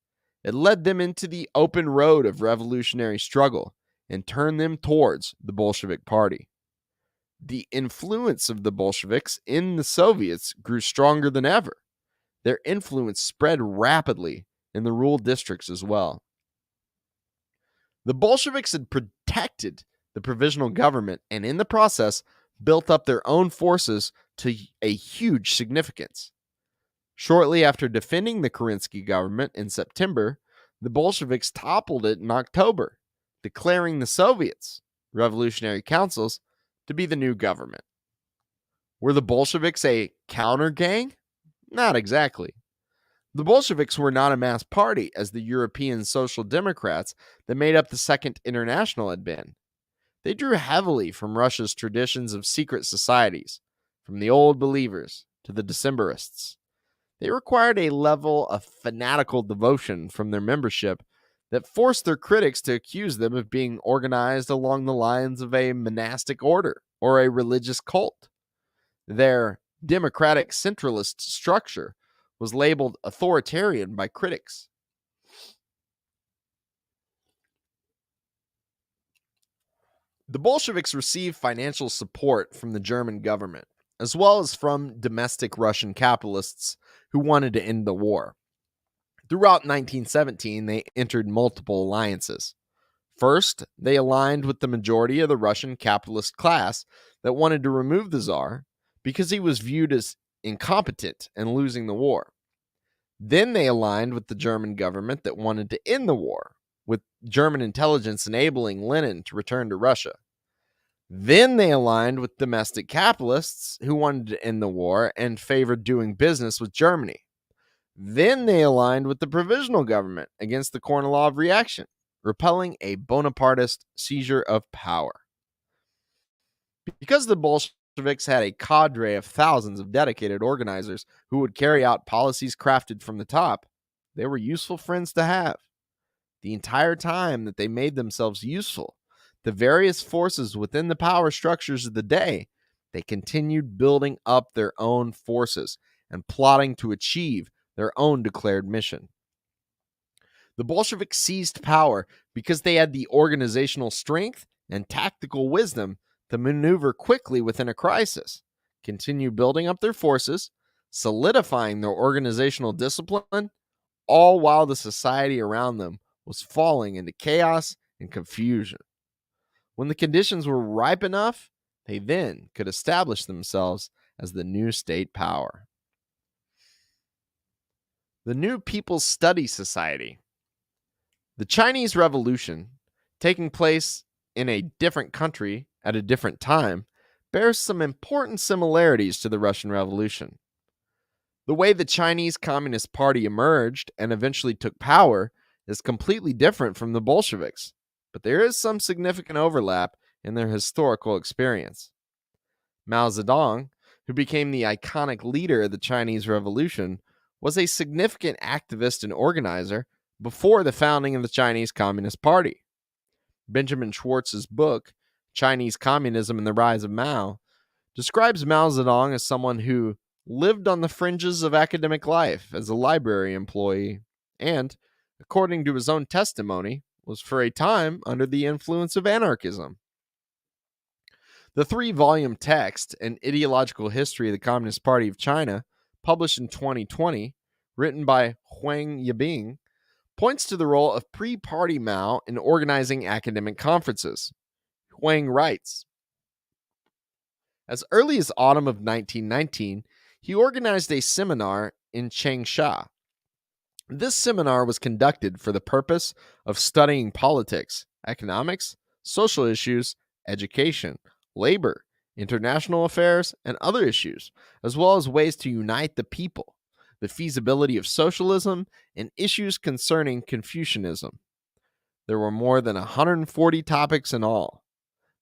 It led them into the open road of revolutionary struggle and turned them towards the Bolshevik Party. The influence of the Bolsheviks in the Soviets grew stronger than ever. Their influence spread rapidly in the rural districts as well. The Bolsheviks had protected the provisional government and in the process built up their own forces to a huge significance. Shortly after defending the Kerensky government in September, the Bolsheviks toppled it in October, declaring the Soviets, revolutionary councils, to be the new government. Were the Bolsheviks a counter gang? Not exactly. The Bolsheviks were not a mass party as the European Social Democrats that made up the Second International had been. They drew heavily from Russia's traditions of secret societies, from the Old Believers to the Decembrists. They required a level of fanatical devotion from their membership that forced their critics to accuse them of being organized along the lines of a monastic order or a religious cult. Their democratic centralist structure was labeled authoritarian by critics. The Bolsheviks received financial support from the German government, as well as from domestic Russian capitalists who wanted to end the war. Throughout 1917, they entered multiple alliances. First, they aligned with the majority of the Russian capitalist class that wanted to remove the Tsar because he was viewed as incompetent and losing the war. Then they aligned with the German government that wanted to end the war, with German intelligence enabling Lenin to return to Russia. Then they aligned with domestic capitalists who wanted to end the war and favored doing business with Germany. Then they aligned with the provisional government against the Kornilov reaction, repelling a Bonapartist seizure of power. Because the Bolsheviks had a cadre of thousands of dedicated organizers who would carry out policies crafted from the top, they were useful friends to have. The entire time that they made themselves useful, the various forces within the power structures of the day, they continued building up their own forces and plotting to achieve their own declared mission. The Bolsheviks seized power because they had the organizational strength and tactical wisdom to maneuver quickly within a crisis, continue building up their forces, solidifying their organizational discipline, all while the society around them was falling into chaos and confusion. When the conditions were ripe enough, they then could establish themselves as the new state power. The New People's Study Society. The Chinese Revolution, taking place in a different country at a different time, bears some important similarities to the Russian Revolution. The way the Chinese Communist Party emerged and eventually took power is completely different from the Bolsheviks, but there is some significant overlap in their historical experience. Mao Zedong, who became the iconic leader of the Chinese Revolution, was a significant activist and organizer before the founding of the Chinese Communist Party. Benjamin Schwartz's book, Chinese Communism and the Rise of Mao, describes Mao Zedong as someone who lived on the fringes of academic life as a library employee and, according to his own testimony, was for a time under the influence of anarchism. The 3-volume text, An Ideological History of the Communist Party of China, published in 2020, written by Huang Yibing, points to the role of pre-party Mao in organizing academic conferences. Huang writes, as early as autumn of 1919, he organized a seminar in Changsha. This seminar was conducted for the purpose of studying politics, economics, social issues, education, labor, international affairs, and other issues, as well as ways to unite the people, the feasibility of socialism, and issues concerning Confucianism. There were more than 140 topics in all.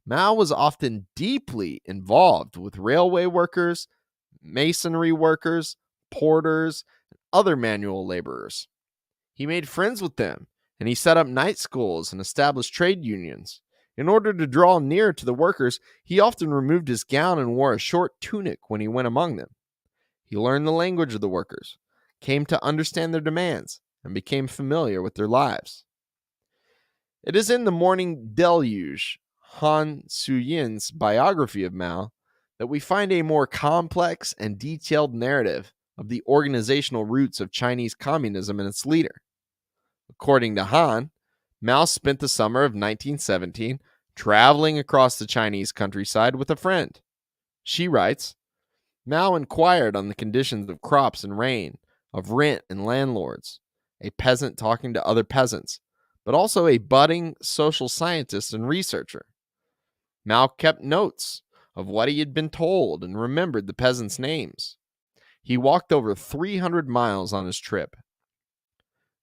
Mao was often deeply involved with railway workers, masonry workers, porters, and other manual laborers. He made friends with them, and he set up night schools and established trade unions. In order to draw near to the workers, he often removed his gown and wore a short tunic when he went among them. He learned the language of the workers, came to understand their demands, and became familiar with their lives. It is in the Morning Deluge, Han Suyin's biography of Mao, that we find a more complex and detailed narrative of the organizational roots of Chinese communism and its leader. According to Han, Mao spent the summer of 1917 traveling across the Chinese countryside with a friend. She writes, Mao inquired on the conditions of crops and rain, of rent and landlords, a peasant talking to other peasants, but also a budding social scientist and researcher. Mao kept notes of what he had been told and remembered the peasants' names. He walked over 300 miles on his trip.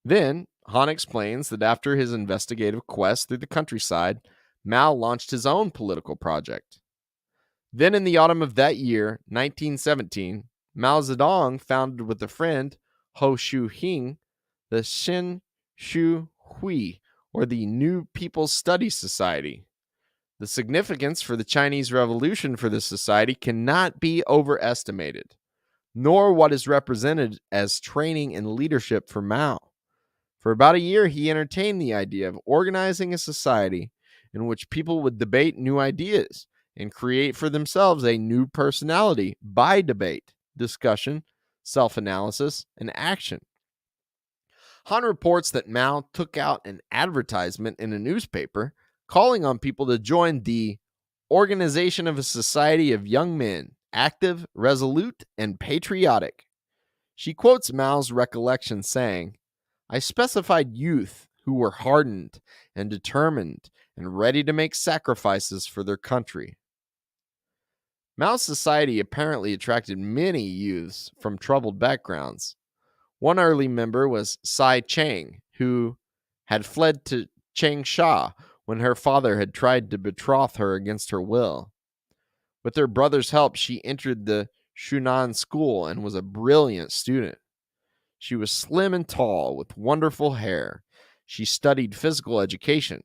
Then, Han explains that after his investigative quest through the countryside, Mao launched his own political project. Then in the autumn of that year, 1917, Mao Zedong founded with a friend, Ho Shu-hing, the Xin Shu Hui, or the New People's Study Society. The significance for the Chinese Revolution for this society cannot be overestimated, nor what is represented as training and leadership for Mao. For about a year, he entertained the idea of organizing a society in which people would debate new ideas and create for themselves a new personality by debate, discussion, self-analysis, and action. Han reports that Mao took out an advertisement in a newspaper calling on people to join the Organization of a Society of Young Men, Active, Resolute, and Patriotic. She quotes Mao's recollection saying, I specified youth who were hardened and determined and ready to make sacrifices for their country. Mao's society apparently attracted many youths from troubled backgrounds. One early member was Sai Chang, who had fled to Changsha when her father had tried to betroth her against her will. With her brother's help, she entered the Shunan school and was a brilliant student. She was slim and tall with wonderful hair. She studied physical education,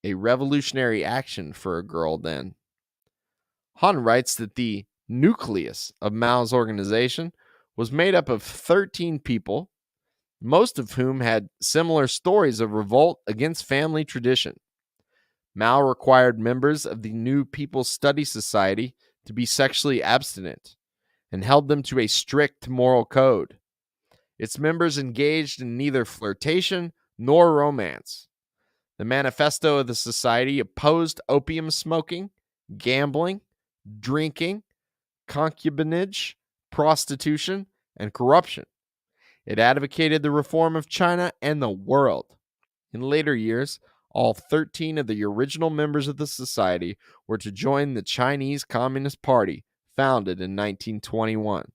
a revolutionary action for a girl then. Han writes that the nucleus of Mao's organization was made up of 13 people, most of whom had similar stories of revolt against family tradition. Mao required members of the New People's Study Society to be sexually abstinent and held them to a strict moral code. Its members engaged in neither flirtation nor romance. The manifesto of the society opposed opium smoking, gambling, drinking, concubinage, prostitution, and corruption. It advocated the reform of China and the world. In later years, all 13 of the original members of the society were to join the Chinese Communist Party, founded in 1921.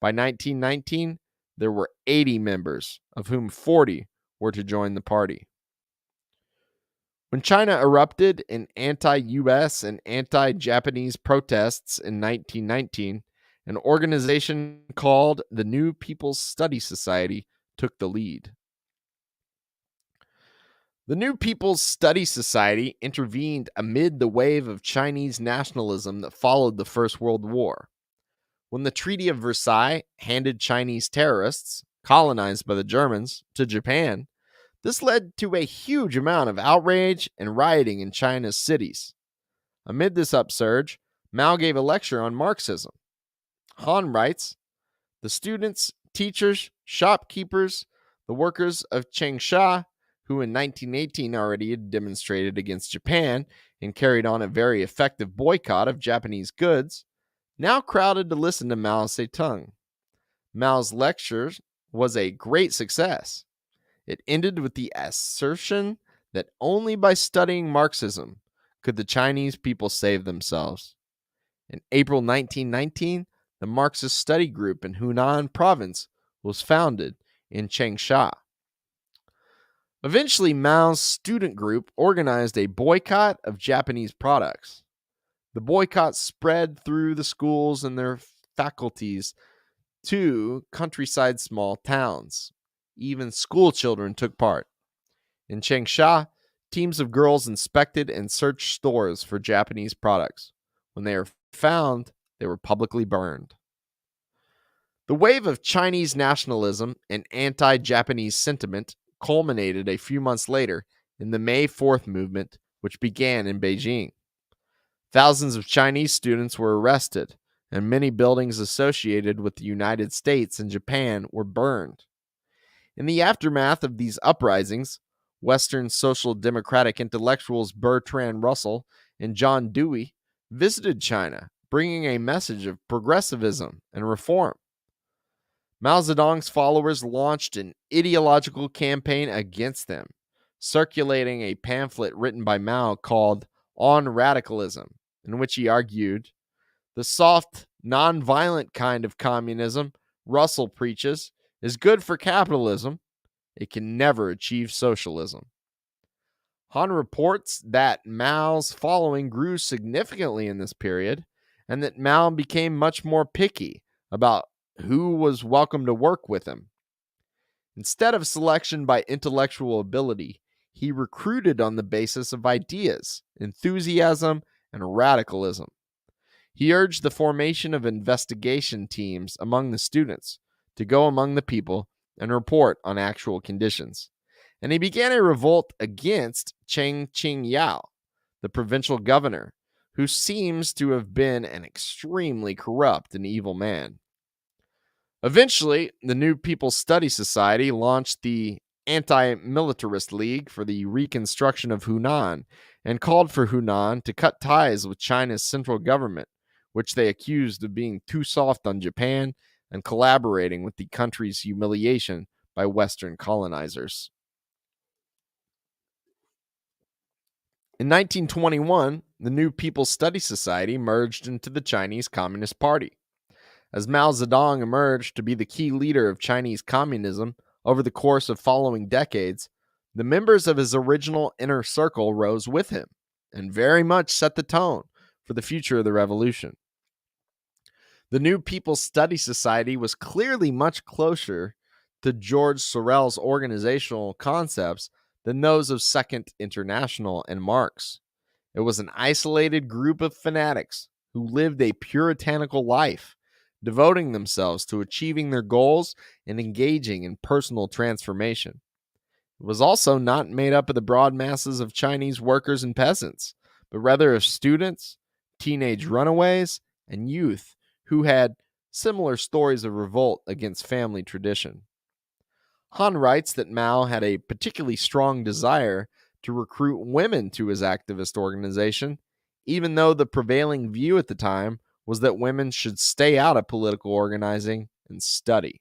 By 1919, there were 80 members, of whom 40 were to join the party. When China erupted in anti-US and anti-Japanese protests in 1919, an organization called the New People's Study Society took the lead. The New People's Study Society intervened amid the wave of Chinese nationalism that followed the First World War. When the Treaty of Versailles handed Chinese terrorists, colonized by the Germans, to Japan, this led to a huge amount of outrage and rioting in China's cities. Amid this upsurge, Mao gave a lecture on Marxism. Han writes, "The students, teachers, shopkeepers, the workers of Changsha, who in 1918 already had demonstrated against Japan and carried on a very effective boycott of Japanese goods, now crowded to listen to Mao Zedong. Mao's lecture was a great success. It ended with the assertion that only by studying Marxism could the Chinese people save themselves. In April 1919, the Marxist study group in Hunan province was founded in Changsha. Eventually, Mao's student group organized a boycott of Japanese products. The boycott spread through the schools and their faculties to countryside small towns. Even school children took part. In Changsha, teams of girls inspected and searched stores for Japanese products. When they were found, they were publicly burned. The wave of Chinese nationalism and anti-Japanese sentiment culminated a few months later in the May 4th movement, which began in Beijing. Thousands of Chinese students were arrested, and many buildings associated with the United States and Japan were burned. In the aftermath of these uprisings, Western social democratic intellectuals Bertrand Russell and John Dewey visited China, bringing a message of progressivism and reform. Mao Zedong's followers launched an ideological campaign against them, circulating a pamphlet written by Mao called On Radicalism, in which he argued, "The soft, non-violent kind of communism Russell preaches is good for capitalism. It can never achieve socialism." Han reports that Mao's following grew significantly in this period, and that Mao became much more picky about who was welcome to work with him. Instead of selection by intellectual ability, he recruited on the basis of ideas, enthusiasm, and radicalism. He urged the formation of investigation teams among the students to go among the people and report on actual conditions. And he began a revolt against Cheng Qingyao, the provincial governor, who seems to have been an extremely corrupt and evil man. Eventually, the New People's Study Society launched the Anti-Militarist League for the Reconstruction of Hunan and called for Hunan to cut ties with China's central government, which they accused of being too soft on Japan and collaborating with the country's humiliation by Western colonizers. In 1921, the New People's Study Society merged into the Chinese Communist Party. As Mao Zedong emerged to be the key leader of Chinese communism over the course of following decades, the members of his original inner circle rose with him and very much set the tone for the future of the revolution. The New People's Study Society was clearly much closer to George Sorel's organizational concepts than those of Second International and Marx. It was an isolated group of fanatics who lived a puritanical life, devoting themselves to achieving their goals and engaging in personal transformation. It was also not made up of the broad masses of Chinese workers and peasants, but rather of students, teenage runaways, and youth who had similar stories of revolt against family tradition. Han writes that Mao had a particularly strong desire to recruit women to his activist organization, even though the prevailing view at the time was that women should stay out of political organizing and study.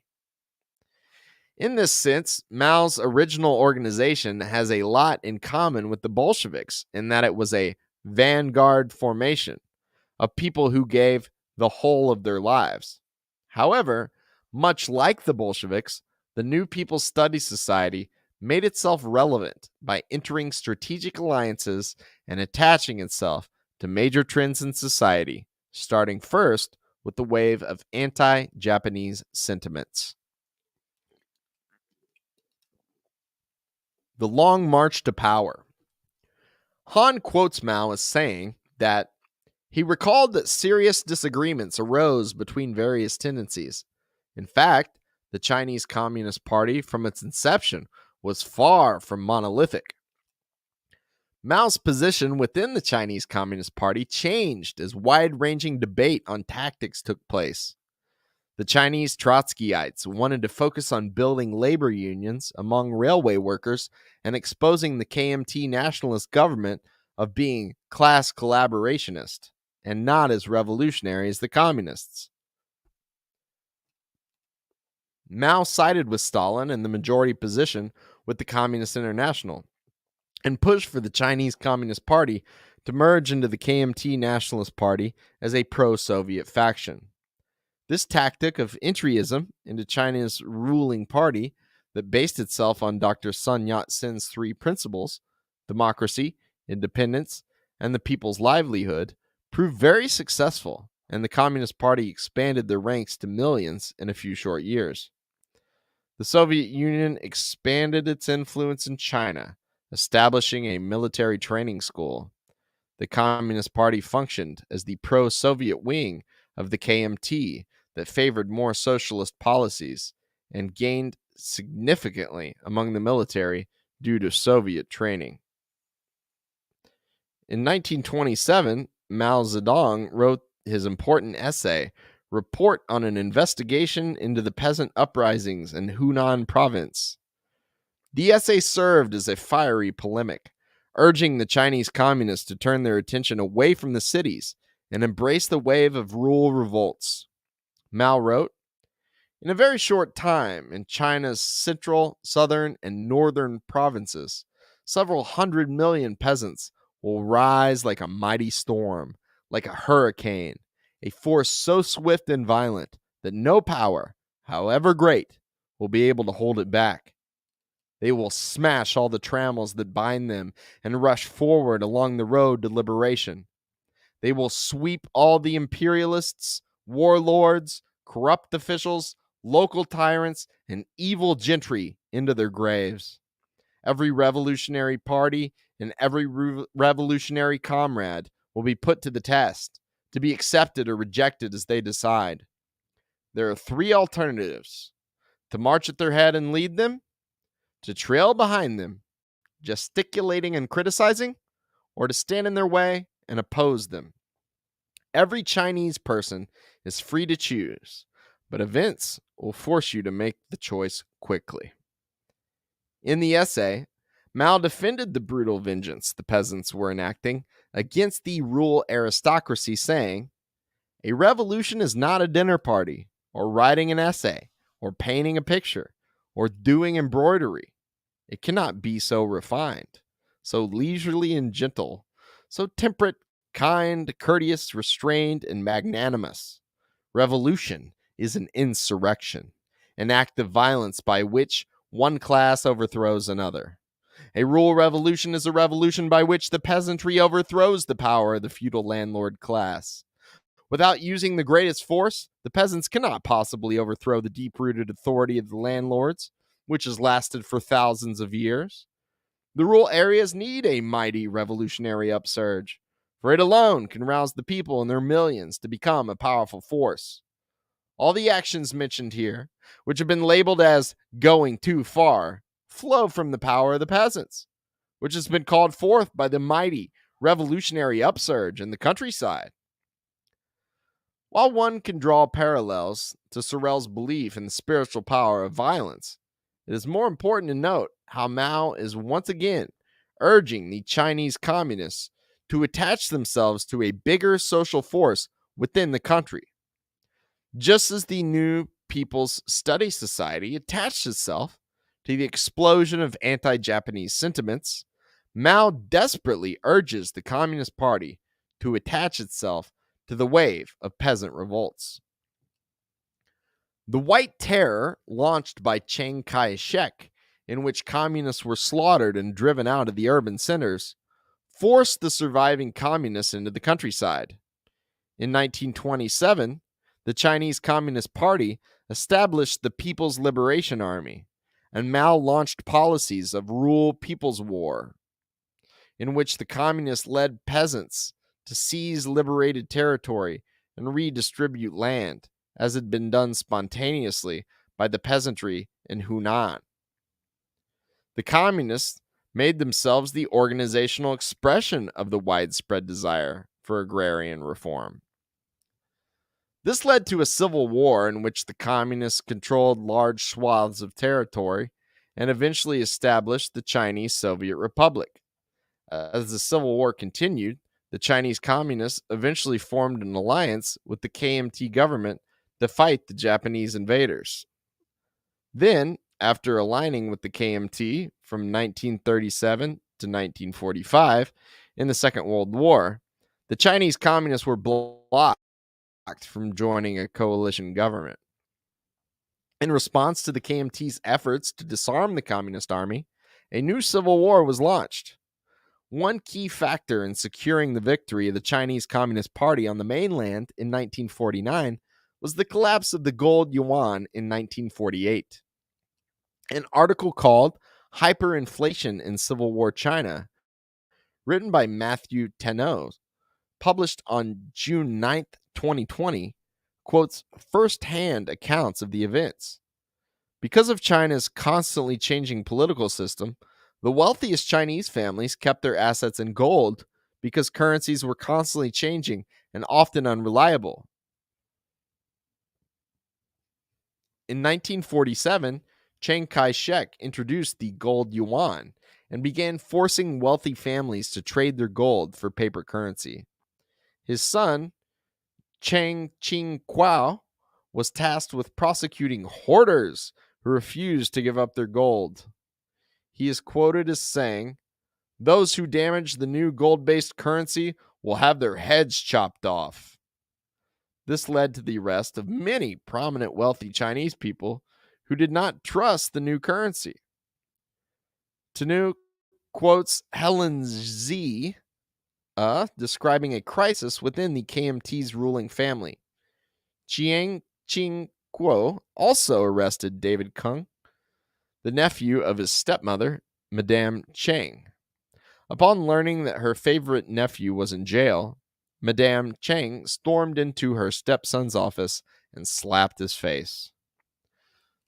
In this sense, Mao's original organization has a lot in common with the Bolsheviks in that it was a vanguard formation of people who gave the whole of their lives. However, much like the Bolsheviks, the New People's Study Society made itself relevant by entering strategic alliances and attaching itself to major trends in society, starting first with the wave of anti-Japanese sentiments. The Long March to Power. Han quotes Mao as saying that he recalled that serious disagreements arose between various tendencies. In fact, the Chinese Communist Party, from its inception, was far from monolithic. Mao's position within the Chinese Communist Party changed as wide-ranging debate on tactics took place. The Chinese Trotskyites wanted to focus on building labor unions among railway workers and exposing the KMT nationalist government of being class collaborationist and not as revolutionary as the communists. Mao sided with Stalin in the majority position with the Communist International and pushed for the Chinese Communist Party to merge into the KMT Nationalist Party as a pro-Soviet faction. This tactic of entryism into China's ruling party that based itself on Dr. Sun Yat-sen's three principles, democracy, independence, and the people's livelihood, proved very successful, and the Communist Party expanded their ranks to millions in a few short years. The Soviet Union expanded its influence in China, establishing a military training school. The Communist Party functioned as the pro-Soviet wing of the KMT that favored more socialist policies and gained significantly among the military due to Soviet training. In 1927, Mao Zedong wrote his important essay, Report on an Investigation into the Peasant Uprisings in Hunan Province. The essay served as a fiery polemic, urging the Chinese communists to turn their attention away from the cities and embrace the wave of rural revolts. Mao wrote, in a very short time, in China's central, southern, and northern provinces, several 100 million peasants will rise like a mighty storm, like a hurricane, a force so swift and violent that no power, however great, will be able to hold it back. They will smash all the trammels that bind them and rush forward along the road to liberation. They will sweep all the imperialists, warlords, corrupt officials, local tyrants, and evil gentry into their graves. Every revolutionary party and every revolutionary comrade will be put to the test, to be accepted or rejected as they decide. There are three alternatives: to march at their head and lead them, to trail behind them, gesticulating and criticizing, or to stand in their way and oppose them. Every Chinese person is free to choose, but events will force you to make the choice quickly. In the essay, Mao defended the brutal vengeance the peasants were enacting against the rural aristocracy, saying, a revolution is not a dinner party, or writing an essay, or painting a picture, or doing embroidery. It cannot be so refined, so leisurely and gentle, so temperate, kind, courteous, restrained, and magnanimous. Revolution is an insurrection, an act of violence by which one class overthrows another. A rural revolution is a revolution by which the peasantry overthrows the power of the feudal landlord class. Without using the greatest force, the peasants cannot possibly overthrow the deep-rooted authority of the landlords, which has lasted for thousands of years. The rural areas need a mighty revolutionary upsurge, for it alone can rouse the people in their millions to become a powerful force. All the actions mentioned here, which have been labeled as going too far, flow from the power of the peasants, which has been called forth by the mighty revolutionary upsurge in the countryside. While one can draw parallels to Sorel's belief in the spiritual power of violence, it is more important to note how Mao is once again urging the Chinese communists to attach themselves to a bigger social force within the country. Just as the New People's Study Society attached itself to the explosion of anti Japanese sentiments, Mao desperately urges the Communist Party to attach itself to the wave of peasant revolts. The White Terror, launched by Chiang Kai shek, in which communists were slaughtered and driven out of the urban centers, forced the surviving communists into the countryside. In 1927, the Chinese Communist Party established the People's Liberation Army, and Mao launched policies of Rural People's War, in which the communists led peasants to seize liberated territory and redistribute land, as had been done spontaneously by the peasantry in Hunan. The communists made themselves the organizational expression of the widespread desire for agrarian reform. This led to a civil war in which the communists controlled large swaths of territory and eventually established the Chinese Soviet Republic. As the civil war continued, the Chinese communists eventually formed an alliance with the KMT government to fight the Japanese invaders. Then, after aligning with the KMT from 1937 to 1945 in the Second World War, the Chinese communists were blocked from joining a coalition government. In response to the KMT's efforts to disarm the Communist Army, a new civil war was launched. One key factor in securing the victory of the Chinese Communist Party on the mainland in 1949 was the collapse of the gold yuan in 1948. An article called Hyperinflation in Civil War China, written by Matthew Tenno, published on June 9th, 2020, quotes first-hand accounts of the events. Because of China's constantly changing political system, the wealthiest Chinese families kept their assets in gold because currencies were constantly changing and often unreliable. In 1947, Chiang Kai shek introduced the gold yuan and began forcing wealthy families to trade their gold for paper currency. His son, Chiang Ching-kuo, was tasked with prosecuting hoarders who refused to give up their gold. He is quoted as saying, "Those who damage the new gold-based currency will have their heads chopped off." This led to the arrest of many prominent wealthy Chinese people who did not trust the new currency. Tenno quotes Helen Z, describing a crisis within the KMT's ruling family. Chiang Ching-kuo also arrested David Kung, the nephew of his stepmother, Madame Chang. Upon learning that her favorite nephew was in jail, Madame Chang stormed into her stepson's office and slapped his face.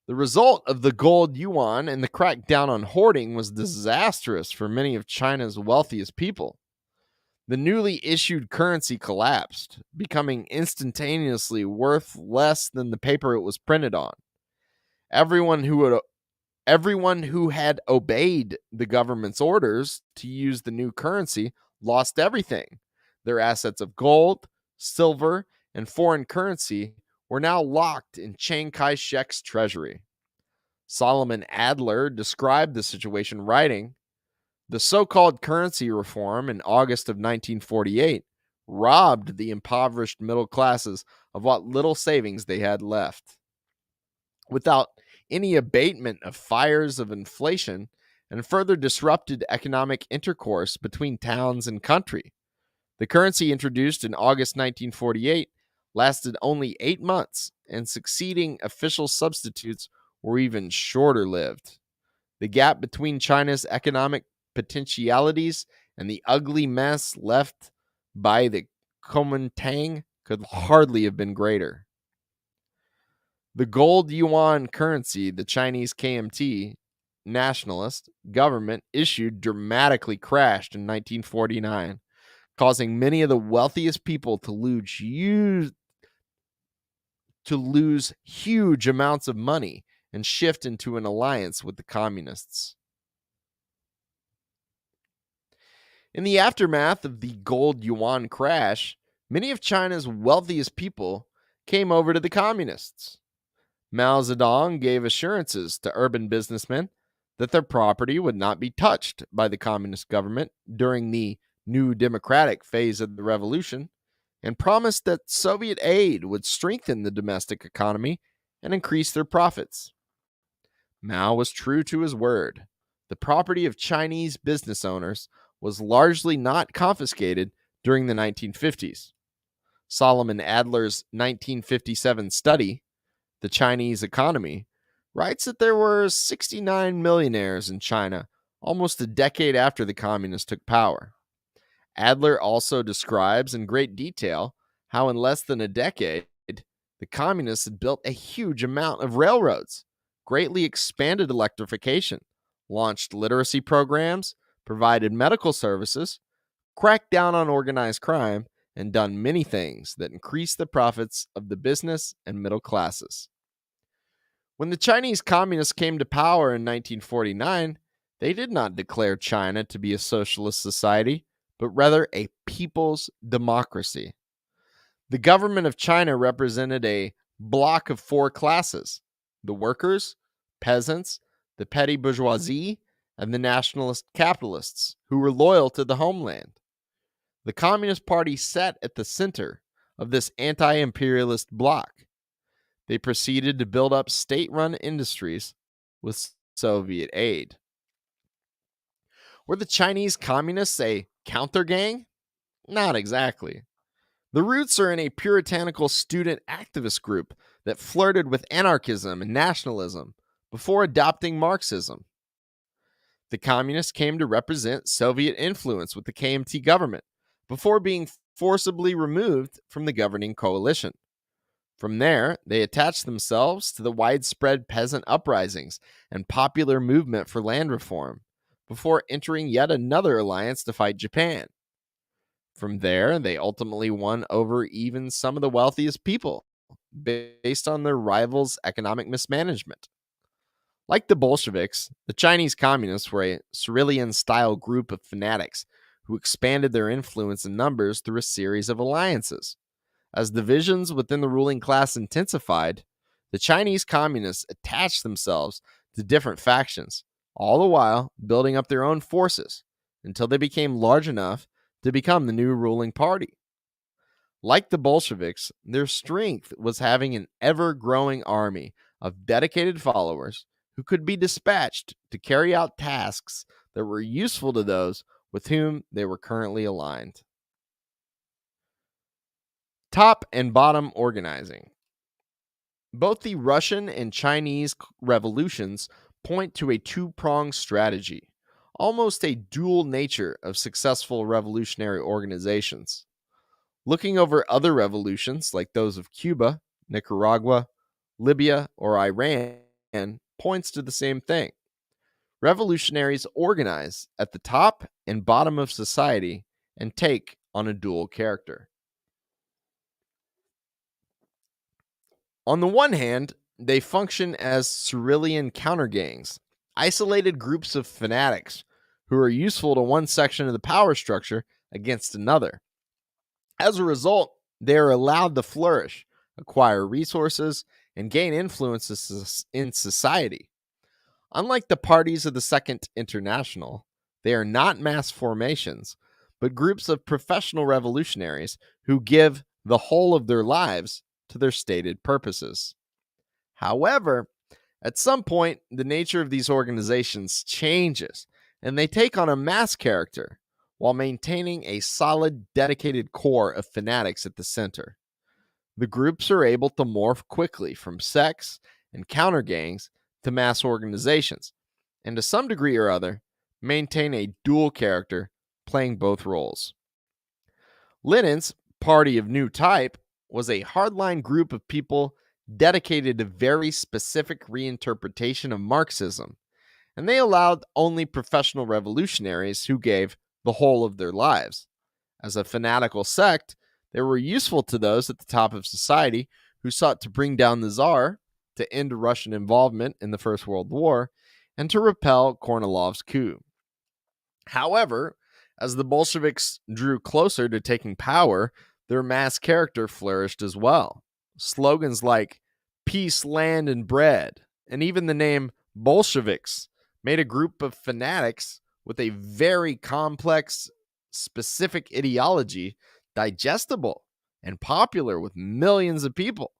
The result of the gold yuan and the crackdown on hoarding was disastrous for many of China's wealthiest people. The newly issued currency collapsed, becoming instantaneously worth less than the paper it was printed on. Everyone who had obeyed the government's orders to use the new currency lost everything. Their assets of gold, silver, and foreign currency were now locked in Chiang Kai shek's treasury. Solomon Adler described the situation, writing, "The so-called currency reform in August of 1948 robbed the impoverished middle classes of what little savings they had left. Without any abatement of fires of inflation, and further disrupted economic intercourse between towns and country. The currency introduced in August 1948 lasted only 8 months, and succeeding official substitutes were even shorter lived. The gap between China's economic potentialities and the ugly mess left by the Kuomintang could hardly have been greater." The gold yuan currency the Chinese KMT nationalist government issued dramatically crashed in 1949, causing many of the wealthiest people to lose huge amounts of money and shift into an alliance with the communists. In the aftermath of the gold yuan crash, many of China's wealthiest people came over to the communists. Mao Zedong gave assurances to urban businessmen that their property would not be touched by the communist government during the new democratic phase of the revolution, and promised that Soviet aid would strengthen the domestic economy and increase their profits. Mao was true to his word. The property of Chinese business owners was largely not confiscated during the 1950s. Solomon Adler's 1957 study, The Chinese Economy, writes that there were 69 millionaires in China almost a decade after the communists took power. Adler also describes in great detail how in less than a decade, the communists had built a huge amount of railroads, greatly expanded electrification, launched literacy programs, provided medical services, cracked down on organized crime, and done many things that increased the profits of the business and middle classes. When the Chinese communists came to power in 1949, they did not declare China to be a socialist society, but rather a people's democracy. The government of China represented a bloc of four classes: the workers, peasants, the petty bourgeoisie, and the nationalist capitalists, who were loyal to the homeland. The Communist Party sat at the center of this anti-imperialist bloc. They proceeded to build up state-run industries with Soviet aid. Were the Chinese communists a counter-gang? Not exactly. The roots are in a puritanical student activist group that flirted with anarchism and nationalism before adopting Marxism. The communists came to represent Soviet influence with the KMT government before being forcibly removed from the governing coalition. From there, they attached themselves to the widespread peasant uprisings and popular movement for land reform before entering yet another alliance to fight Japan. From there, they ultimately won over even some of the wealthiest people based on their rivals' economic mismanagement. Like the Bolsheviks, the Chinese communists were a Cyrillian-style group of fanatics who expanded their influence in numbers through a series of alliances. As divisions within the ruling class intensified, the Chinese communists attached themselves to different factions, all the while building up their own forces until they became large enough to become the new ruling party. Like the Bolsheviks, their strength was having an ever-growing army of dedicated followers who could be dispatched to carry out tasks that were useful to those with whom they were currently aligned. Top and bottom organizing. Both the Russian and Chinese revolutions point to a two-pronged strategy, almost a dual nature of successful revolutionary organizations. Looking over other revolutions like those of Cuba, Nicaragua, Libya, or Iran points to the same thing. Revolutionaries organize at the top and bottom of society and take on a dual character. On the one hand, they function as Cyrillian countergangs, isolated groups of fanatics who are useful to one section of the power structure against another. As a result, they are allowed to flourish, acquire resources, and gain influences in society. Unlike the parties of the Second International, they are not mass formations, but groups of professional revolutionaries who give the whole of their lives to their stated purposes. However, at some point, the nature of these organizations changes, and they take on a mass character while maintaining a solid, dedicated core of fanatics at the center. The groups are able to morph quickly from sects and counter-gangs to mass organizations, and to some degree or other, maintain a dual character, playing both roles. Lenin's Party of New Type was a hardline group of people dedicated to very specific reinterpretation of Marxism, and they allowed only professional revolutionaries who gave the whole of their lives. As a fanatical sect, they were useful to those at the top of society who sought to bring down the Tsar, to end Russian involvement in the First World War, and to repel Kornilov's coup. However, as the Bolsheviks drew closer to taking power, their mass character flourished as well. Slogans like peace, land, and bread, and even the name Bolsheviks made a group of fanatics with a very complex, specific ideology digestible and popular with millions of people.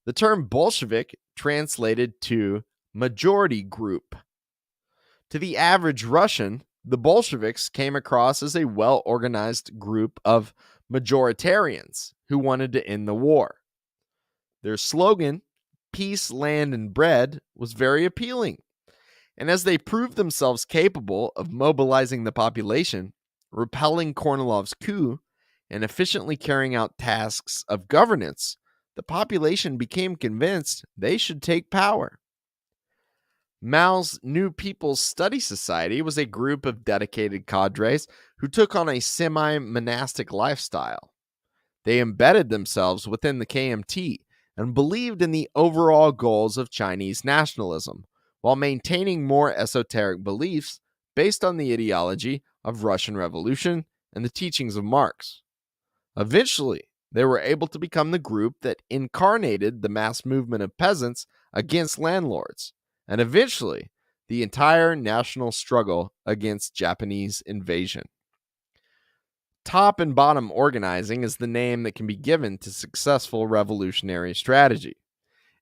The term Bolshevik translated to majority group. To the average Russian, the Bolsheviks came across as a well-organized group of majoritarians who wanted to end the war. Their slogan, peace, land, and bread, was very appealing. And as they proved themselves capable of mobilizing the population, repelling Kornilov's coup, and efficiently carrying out tasks of governance, the population became convinced they should take power. Mao's New People's Study Society was a group of dedicated cadres who took on a semi-monastic lifestyle. They embedded themselves within the KMT and believed in the overall goals of Chinese nationalism, while maintaining more esoteric beliefs based on the ideology of Russian Revolution and the teachings of Marx. Eventually, they were able to become the group that incarnated the mass movement of peasants against landlords, and eventually, the entire national struggle against Japanese invasion. Top and bottom organizing is the name that can be given to successful revolutionary strategy.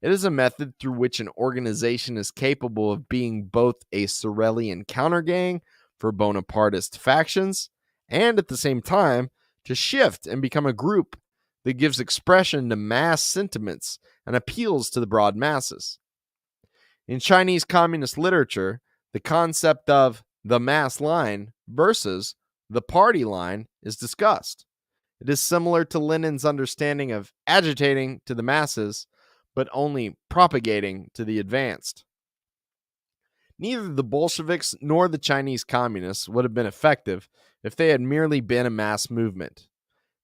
It is a method through which an organization is capable of being both a Sorelian countergang for Bonapartist factions and at the same time to shift and become a group that gives expression to mass sentiments and appeals to the broad masses. In Chinese communist literature, the concept of the mass line versus the party line is discussed. It is similar to Lenin's understanding of agitating to the masses, but only propagating to the advanced. Neither the Bolsheviks nor the Chinese communists would have been effective if they had merely been a mass movement.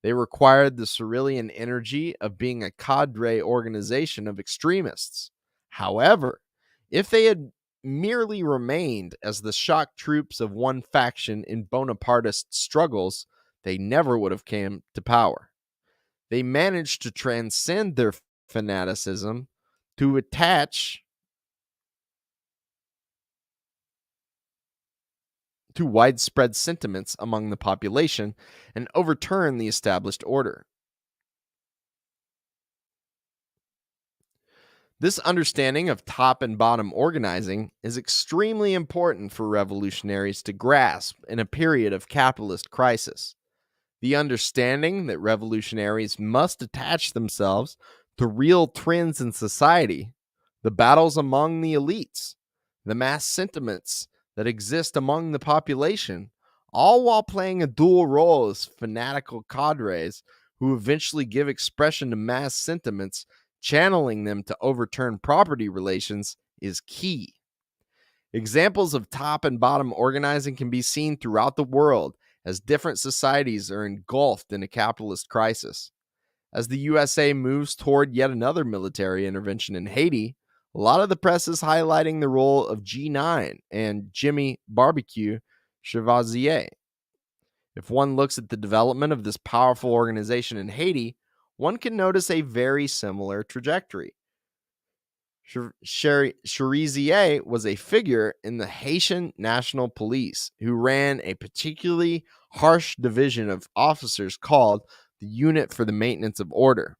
They required the cerulean energy of being a cadre organization of extremists. However, if they had merely remained as the shock troops of one faction in Bonapartist struggles, they never would have come to power. They managed to transcend their fanaticism to attach to widespread sentiments among the population and overturn the established order. This understanding of top and bottom organizing is extremely important for revolutionaries to grasp in a period of capitalist crisis. The understanding that revolutionaries must attach themselves to real trends in society, the battles among the elites, the mass sentiments that exist among the population, all while playing a dual role as fanatical cadres who eventually give expression to mass sentiments, channeling them to overturn property relations, is key. Examples of top and bottom organizing can be seen throughout the world as different societies are engulfed in a capitalist crisis. As the USA moves toward yet another military intervention in Haiti, a lot of the press is highlighting the role of G9 and Jimmy Barbecue Chevalier. If one looks at the development of this powerful organization in Haiti, one can notice a very similar trajectory. Cherizier was a figure in the Haitian National Police who ran a particularly harsh division of officers called the Unit for the Maintenance of Order.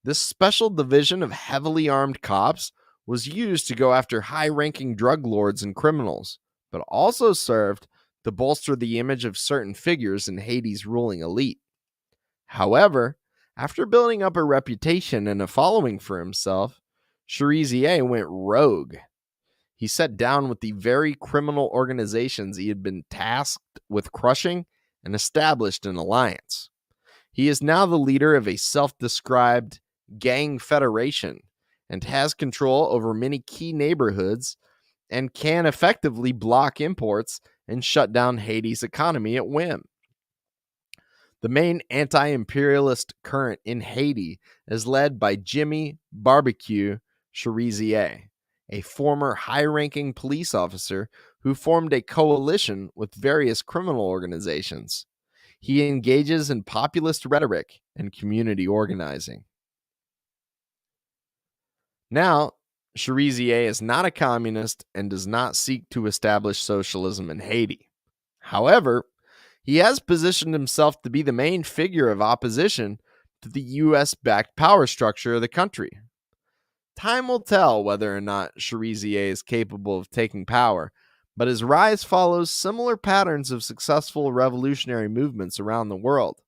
This special division of heavily armed cops was used to go after high-ranking drug lords and criminals, but also served to bolster the image of certain figures in Haiti's ruling elite. However, after building up a reputation and a following for himself, Cherizier went rogue. He sat down with the very criminal organizations he had been tasked with crushing and established an alliance. He is now the leader of a self-described gang federation and has control over many key neighborhoods and can effectively block imports and shut down Haiti's economy at whim. The main anti-imperialist current in Haiti is led by Jimmy Barbecue Cherizier, a former high-ranking police officer who formed a coalition with various criminal organizations. He engages in populist rhetoric and community organizing. Now, Cherizier is not a communist and does not seek to establish socialism in Haiti. However, he has positioned himself to be the main figure of opposition to the US-backed power structure of the country. Time will tell whether or not Cherizier is capable of taking power, but his rise follows similar patterns of successful revolutionary movements around the world.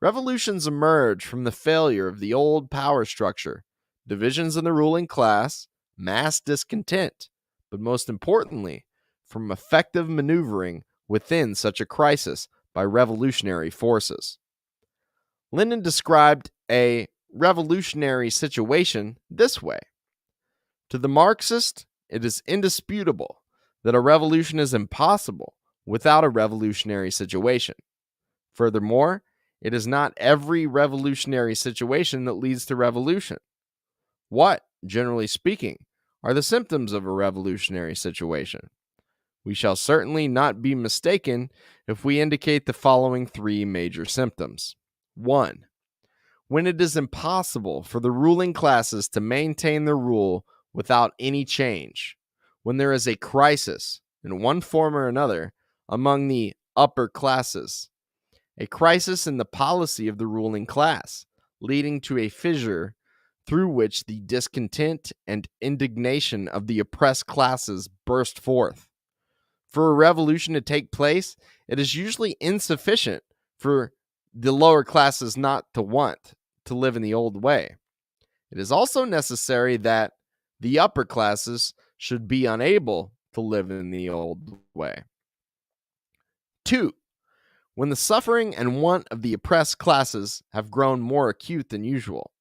Revolutions emerge from the failure of the old power structure, divisions in the ruling class, mass discontent, but most importantly, from effective maneuvering within such a crisis by revolutionary forces. Lenin described a revolutionary situation this way: to the Marxist, it is indisputable that a revolution is impossible without a revolutionary situation. Furthermore, it is not every revolutionary situation that leads to revolution. What, generally speaking, are the symptoms of a revolutionary situation? We shall certainly not be mistaken if we indicate the following three major symptoms. 1. When it is impossible for the ruling classes to maintain their rule without any change. When there is a crisis, in one form or another, among the upper classes. A crisis in the policy of the ruling class, leading to a fissure through which the discontent and indignation of the oppressed classes burst forth. For a revolution to take place, it is usually insufficient for the lower classes not to want to live in the old way. It is also necessary that the upper classes should be unable to live in the old way. 2. When the suffering and want of the oppressed classes have grown more acute than usual.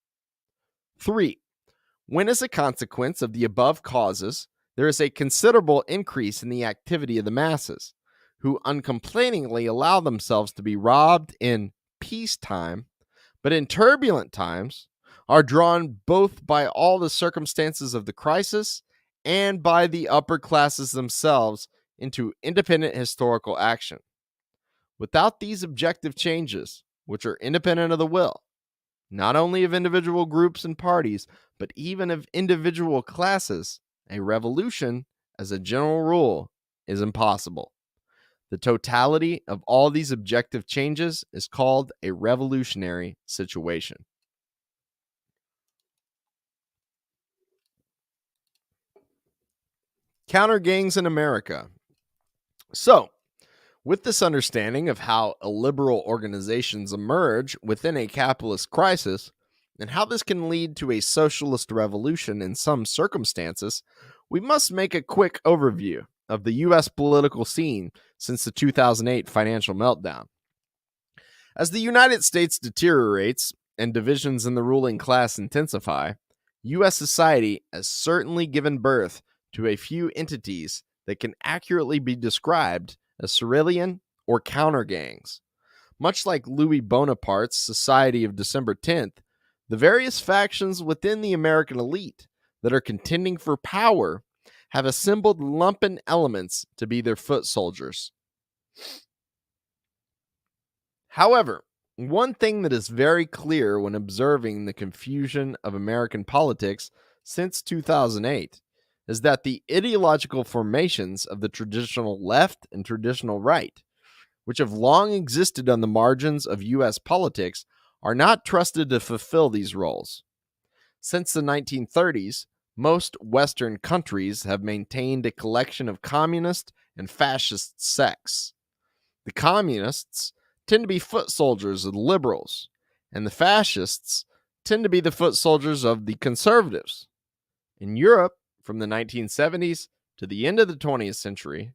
3. When, as a consequence of the above causes, there is a considerable increase in the activity of the masses, who uncomplainingly allow themselves to be robbed in peacetime, but in turbulent times are drawn both by all the circumstances of the crisis and by the upper classes themselves into independent historical action. Without these objective changes, which are independent of the will, not only of individual groups and parties, but even of individual classes, a revolution, as a general rule, is impossible. The totality of all these objective changes is called a revolutionary situation. Counter gangs in America. So, with this understanding of how illiberal organizations emerge within a capitalist crisis, and how this can lead to a socialist revolution in some circumstances, we must make a quick overview of the U.S. political scene since the 2008 financial meltdown. As the United States deteriorates and divisions in the ruling class intensify, U.S. society has certainly given birth to a few entities that can accurately be described as Cyrillian or counter gangs. Much like Louis Bonaparte's Society of December 10th, the various factions within the American elite that are contending for power have assembled lumpen elements to be their foot soldiers. However, one thing that is very clear when observing the confusion of American politics since 2008 is that the ideological formations of the traditional left and traditional right, which have long existed on the margins of U.S. politics, are not trusted to fulfill these roles. Since the 1930s, most Western countries have maintained a collection of communist and fascist sects. The communists tend to be foot soldiers of the liberals, and the fascists tend to be the foot soldiers of the conservatives. In Europe, from the 1970s to the end of the 20th century,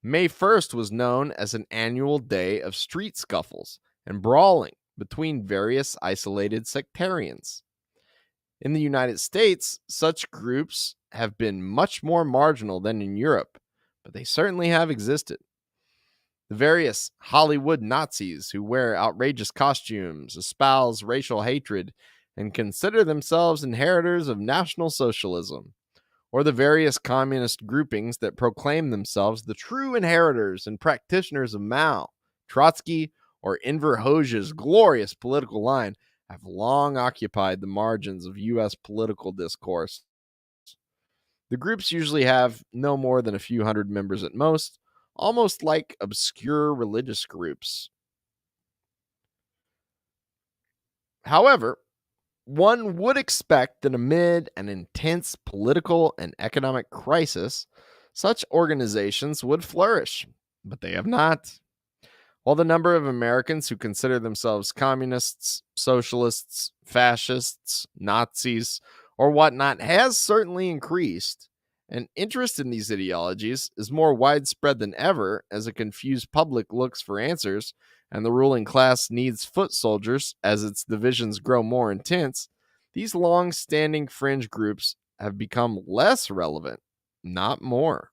May 1st was known as an annual day of street scuffles and brawling between various isolated sectarians. In the United States, such groups have been much more marginal than in Europe, but they certainly have existed. The various Hollywood Nazis who wear outrageous costumes, espouse racial hatred, and consider themselves inheritors of National Socialism, or the various communist groupings that proclaim themselves the true inheritors and practitioners of Mao, Trotsky, or Enver Hoxha's glorious political line, have long occupied the margins of U.S. political discourse. The groups usually have no more than a few hundred members at most, almost like obscure religious groups. However, one would expect that amid an intense political and economic crisis, such organizations would flourish, but they have not. While the number of Americans who consider themselves communists, socialists, fascists, Nazis, or whatnot has certainly increased, and interest in these ideologies is more widespread than ever as a confused public looks for answers and the ruling class needs foot soldiers as its divisions grow more intense. These long standing fringe groups have become less relevant, not more.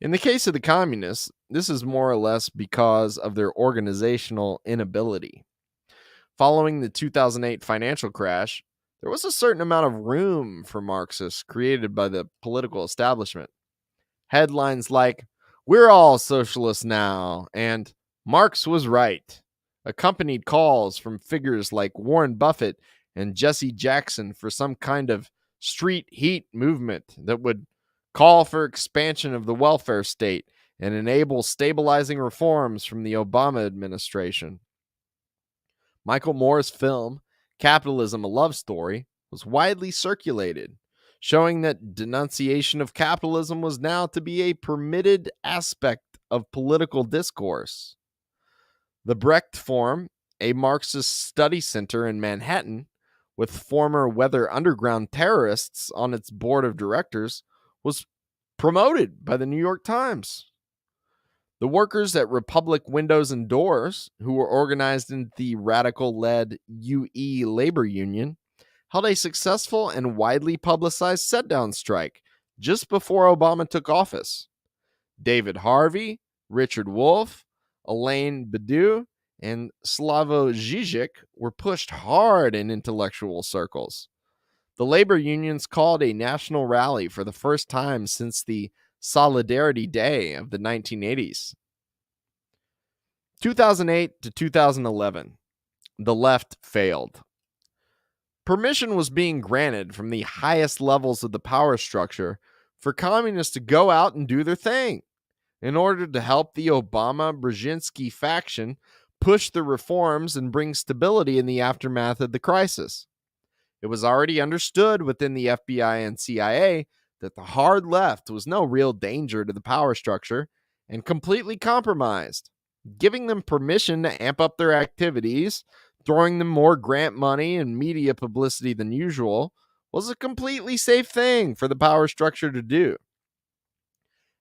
In the case of the communists, this is more or less because of their organizational inability. Following the 2008 financial crash, there was a certain amount of room for Marxists created by the political establishment. Headlines like, "We're all socialists now," and "Marx was right," accompanied calls from figures like Warren Buffett and Jesse Jackson for some kind of street heat movement that would call for expansion of the welfare state and enable stabilizing reforms from the Obama administration. Michael Moore's film, Capitalism: A Love Story, was widely circulated, showing that denunciation of capitalism was now to be a permitted aspect of political discourse. The Brecht Forum, a Marxist study center in Manhattan, with former Weather Underground terrorists on its board of directors, was promoted by the New York Times. The workers at Republic Windows and Doors, who were organized into the radical-led UE labor union, held a successful and widely publicized set-down strike just before Obama took office. David Harvey, Richard Wolff, Elaine Badiou, and Slavoj Žižek were pushed hard in intellectual circles. The labor unions called a national rally for the first time since the Solidarity Day of the 1980s. 2008 to 2011, the left failed. Permission was being granted from the highest levels of the power structure for communists to go out and do their thing in order to help the Obama-Brzezinski faction push the reforms and bring stability in the aftermath of the crisis. It was already understood within the FBI and CIA that the hard left was no real danger to the power structure and completely compromised. Giving them permission to amp up their activities, throwing them more grant money and media publicity than usual, was a completely safe thing for the power structure to do.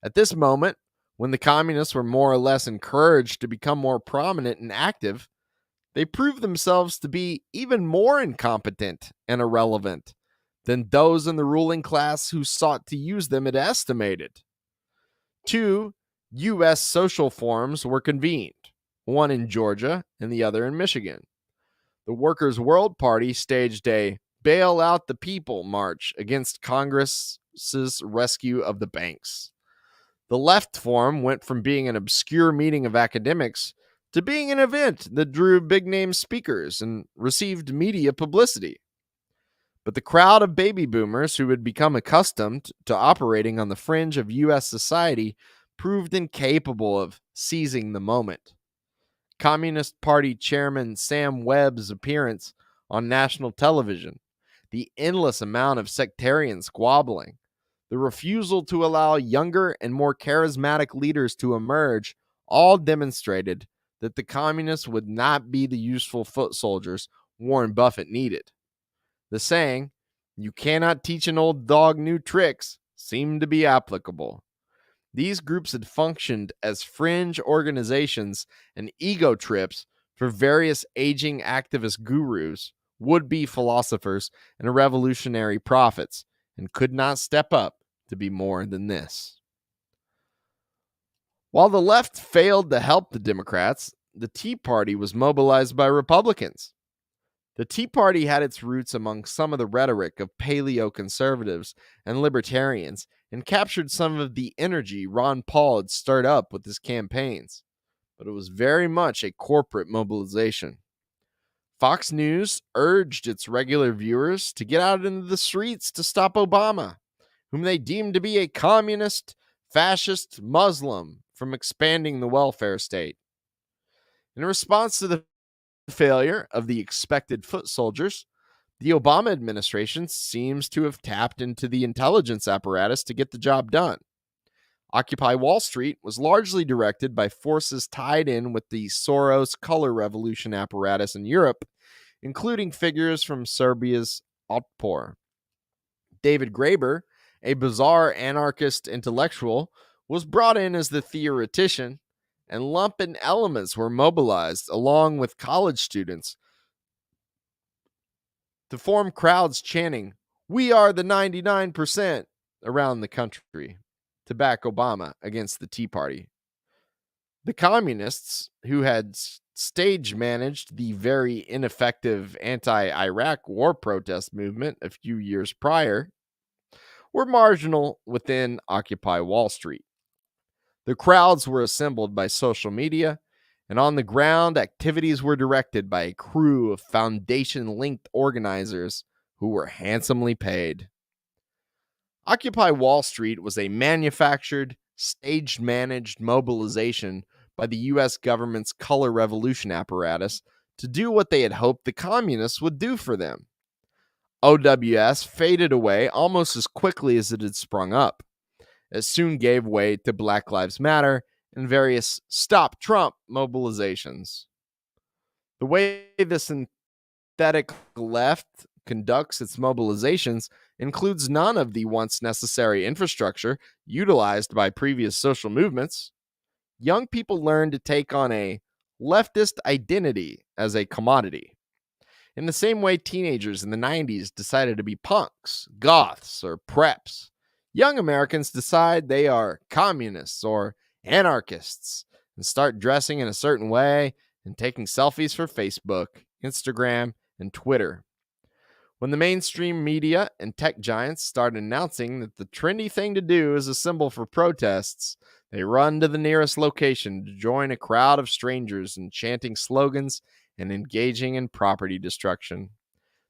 At this moment, when the communists were more or less encouraged to become more prominent and active, they proved themselves to be even more incompetent and irrelevant than those in the ruling class who sought to use them had estimated. 2 U.S. social forums were convened, one in Georgia and the other in Michigan. The Workers' World Party staged a "Bail Out the People" march against Congress's rescue of the banks. The Left Forum went from being an obscure meeting of academics to being an event that drew big-name speakers and received media publicity. But the crowd of baby boomers who had become accustomed to operating on the fringe of U.S. society proved incapable of seizing the moment. Communist Party Chairman Sam Webb's appearance on national television, the endless amount of sectarian squabbling, the refusal to allow younger and more charismatic leaders to emerge all demonstrated that the communists would not be the useful foot soldiers Warren Buffett needed. The saying, "You cannot teach an old dog new tricks," seemed to be applicable. These groups had functioned as fringe organizations and ego trips for various aging activist gurus, would-be philosophers, and revolutionary prophets, and could not step up to be more than this. While the left failed to help the Democrats, the Tea Party was mobilized by Republicans. The Tea Party had its roots among some of the rhetoric of paleo-conservatives and libertarians and captured some of the energy Ron Paul had stirred up with his campaigns, but it was very much a corporate mobilization. Fox News urged its regular viewers to get out into the streets to stop Obama, whom they deemed to be a communist, fascist Muslim, from expanding the welfare state. In response to the failure of the expected foot soldiers, the Obama administration seems to have tapped into the intelligence apparatus to get the job done. Occupy Wall Street was largely directed by forces tied in with the Soros color revolution apparatus in Europe, including figures from Serbia's Otpor. David Graeber, a bizarre anarchist intellectual, was brought in as the theoretician, and lumpen elements were mobilized along with college students to form crowds chanting, "We are the 99%" around the country to back Obama against the Tea Party. The communists, who had stage managed the very ineffective anti-Iraq war protest movement a few years prior, were marginal within Occupy Wall Street. The crowds were assembled by social media, and on the ground, activities were directed by a crew of foundation-linked organizers who were handsomely paid. Occupy Wall Street was a manufactured, stage-managed mobilization by the U.S. government's color revolution apparatus to do what they had hoped the communists would do for them. OWS faded away almost as quickly as it had sprung up. It soon gave way to Black Lives Matter and various Stop Trump mobilizations. The way the synthetic left conducts its mobilizations includes none of the once necessary infrastructure utilized by previous social movements. Young people learn to take on a leftist identity as a commodity. In the same way teenagers in the 90s decided to be punks, goths, or preps, young Americans decide they are communists or anarchists and start dressing in a certain way and taking selfies for Facebook, Instagram, and Twitter. When the mainstream media and tech giants start announcing that the trendy thing to do is a symbol for protests, they run to the nearest location to join a crowd of strangers in chanting slogans and engaging in property destruction.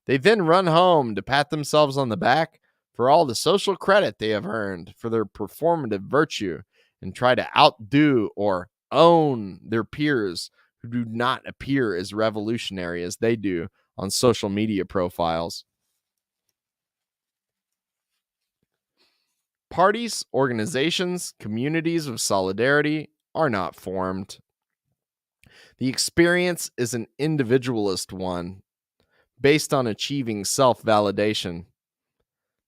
They then run home to pat themselves on the back for all the social credit they have earned for their performative virtue and try to outdo or own their peers who do not appear as revolutionary as they do on social media profiles. Parties, organizations, communities of solidarity are not formed. The experience is an individualist one, based on achieving self-validation.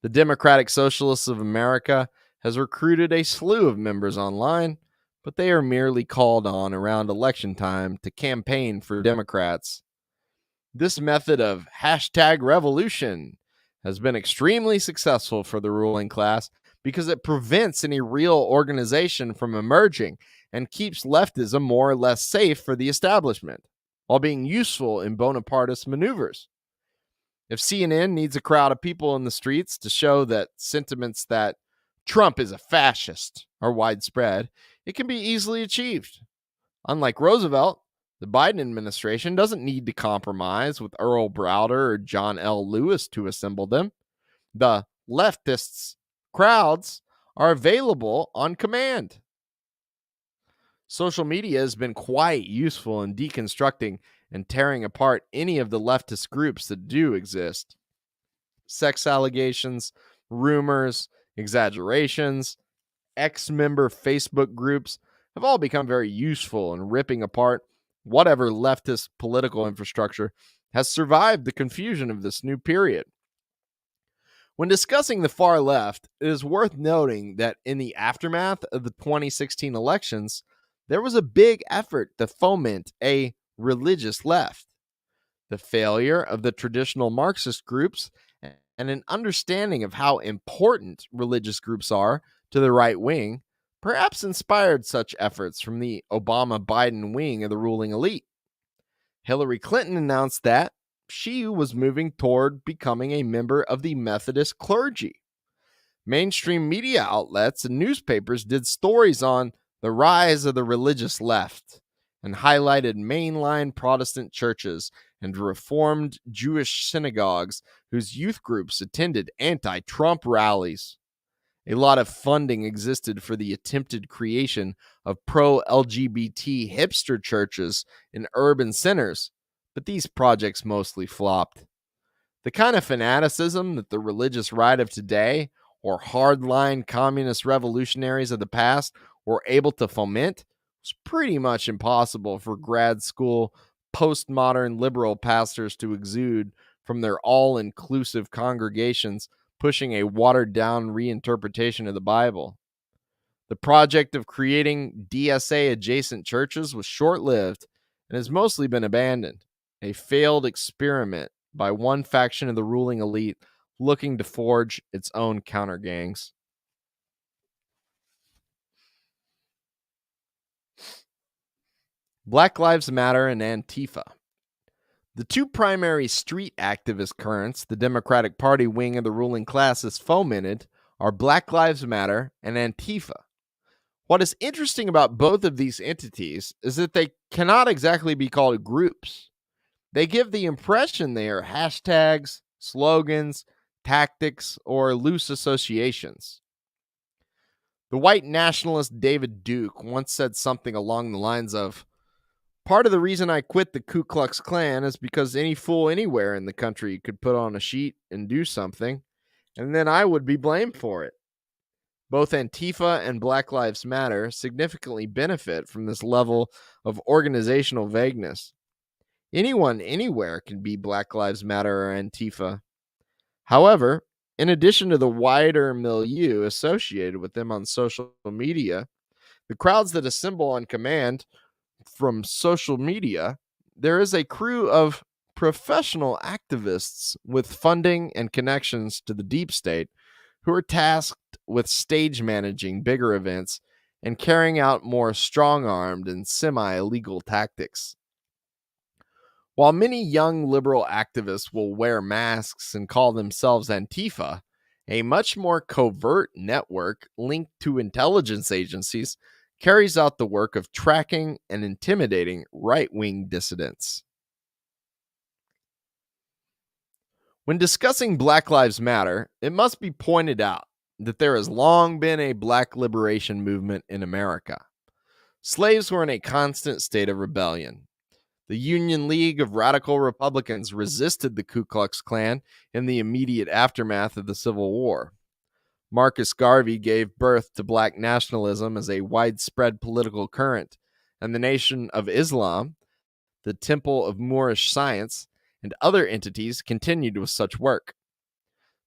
The Democratic Socialists of America has recruited a slew of members online, but they are merely called on around election time to campaign for Democrats. This method of #revolution has been extremely successful for the ruling class because it prevents any real organization from emerging and keeps leftism more or less safe for the establishment, while being useful in Bonapartist maneuvers. If CNN needs a crowd of people in the streets to show that sentiments that Trump is a fascist are widespread, it can be easily achieved. Unlike Roosevelt, the Biden administration doesn't need to compromise with Earl Browder or John L. Lewis to assemble them. The leftists' crowds are available on command. Social media has been quite useful in deconstructing and tearing apart any of the leftist groups that do exist. Sex allegations, rumors, exaggerations, ex-member Facebook groups have all become very useful in ripping apart whatever leftist political infrastructure has survived the confusion of this new period. When discussing the far left, it is worth noting that in the aftermath of the 2016 elections, there was a big effort to foment a religious left. The failure of the traditional Marxist groups and an understanding of how important religious groups are to the right wing perhaps inspired such efforts from the Obama-Biden wing of the ruling elite. Hillary Clinton announced that she was moving toward becoming a member of the Methodist clergy. Mainstream media outlets and newspapers did stories on the rise of the religious left and highlighted mainline Protestant churches and Reformed Jewish synagogues whose youth groups attended anti-Trump rallies. A lot of funding existed for the attempted creation of pro-LGBT hipster churches in urban centers, but these projects mostly flopped. The kind of fanaticism that the religious right of today or hardline communist revolutionaries of the past were able to foment was pretty much impossible for grad school postmodern liberal pastors to exude from their all-inclusive congregations pushing a watered-down reinterpretation of the Bible. The project of creating DSA-adjacent churches was short-lived and has mostly been abandoned, a failed experiment by one faction of the ruling elite looking to forge its own counter-gangs. Black Lives Matter and Antifa. The two primary street activist currents the Democratic Party wing of the ruling class has fomented are Black Lives Matter and Antifa. What is interesting about both of these entities is that they cannot exactly be called groups. They give the impression they are hashtags, slogans, tactics, or loose associations. The white nationalist David Duke once said something along the lines of, "Part of the reason I quit the Ku Klux Klan is because any fool anywhere in the country could put on a sheet and do something, and then I would be blamed for it." Both Antifa and Black Lives Matter significantly benefit from this level of organizational vagueness. Anyone anywhere can be Black Lives Matter or Antifa. However, in addition to the wider milieu associated with them on social media, the crowds that assemble on command from social media, there is a crew of professional activists with funding and connections to the deep state who are tasked with stage managing bigger events and carrying out more strong-armed and semi-illegal tactics. While many young liberal activists will wear masks and call themselves Antifa, a much more covert network linked to intelligence agencies carries out the work of tracking and intimidating right-wing dissidents. When discussing Black Lives Matter, it must be pointed out that there has long been a black liberation movement in America. Slaves were in a constant state of rebellion. The Union League of Radical Republicans resisted the Ku Klux Klan in the immediate aftermath of the Civil War. Marcus Garvey gave birth to black nationalism as a widespread political current, and the Nation of Islam, the Temple of Moorish Science, and other entities continued with such work.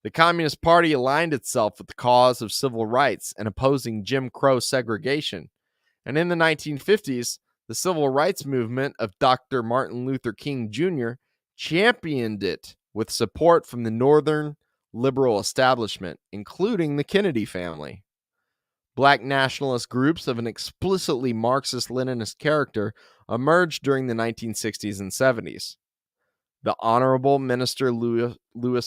The Communist Party aligned itself with the cause of civil rights and opposing Jim Crow segregation, and in the 1950s, the civil rights movement of Dr. Martin Luther King Jr. championed it with support from the Northern liberal establishment, including the Kennedy family. Black nationalist groups of an explicitly Marxist-Leninist character emerged during the 1960s and 70s. The Honorable Minister Louis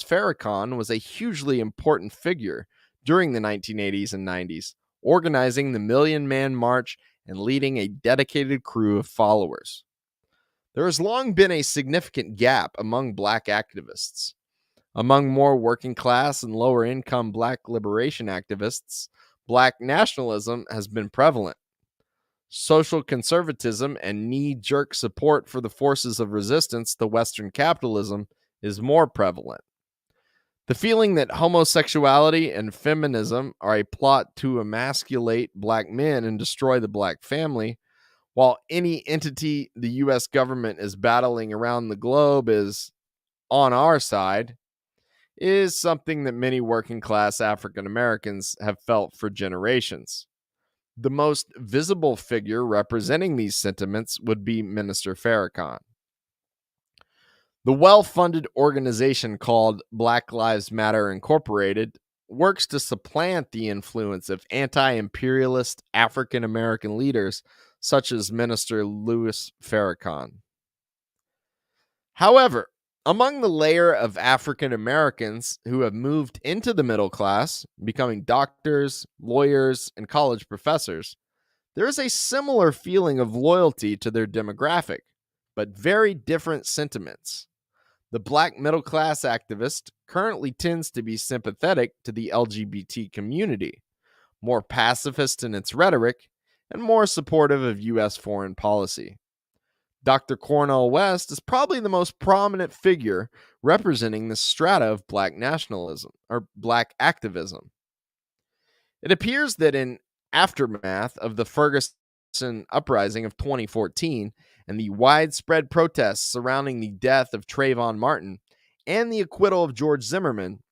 Farrakhan was a hugely important figure during the 1980s and 90s, organizing the Million Man March and leading a dedicated crew of followers. There has long been a significant gap among black activists. Among more working class and lower income black liberation activists, black nationalism has been prevalent. Social conservatism and knee-jerk support for the forces of resistance to Western capitalism is more prevalent. The feeling that homosexuality and feminism are a plot to emasculate black men and destroy the black family, while any entity the U.S. government is battling around the globe is on our side, is something that many working-class African Americans have felt for generations. The most visible figure representing these sentiments would be Minister Farrakhan. The well-funded organization called Black Lives Matter Incorporated works to supplant the influence of anti-imperialist African American leaders such as Minister Louis Farrakhan. However, among the layer of African Americans who have moved into the middle class, becoming doctors, lawyers, and college professors, there is a similar feeling of loyalty to their demographic, but very different sentiments. The black middle class activist currently tends to be sympathetic to the LGBT community, more pacifist in its rhetoric, and more supportive of U.S. foreign policy. Dr. Cornel West is probably the most prominent figure representing the strata of black nationalism or black activism. It appears that in aftermath of the Ferguson uprising of 2014 and the widespread protests surrounding the death of Trayvon Martin and the acquittal of George Zimmerman,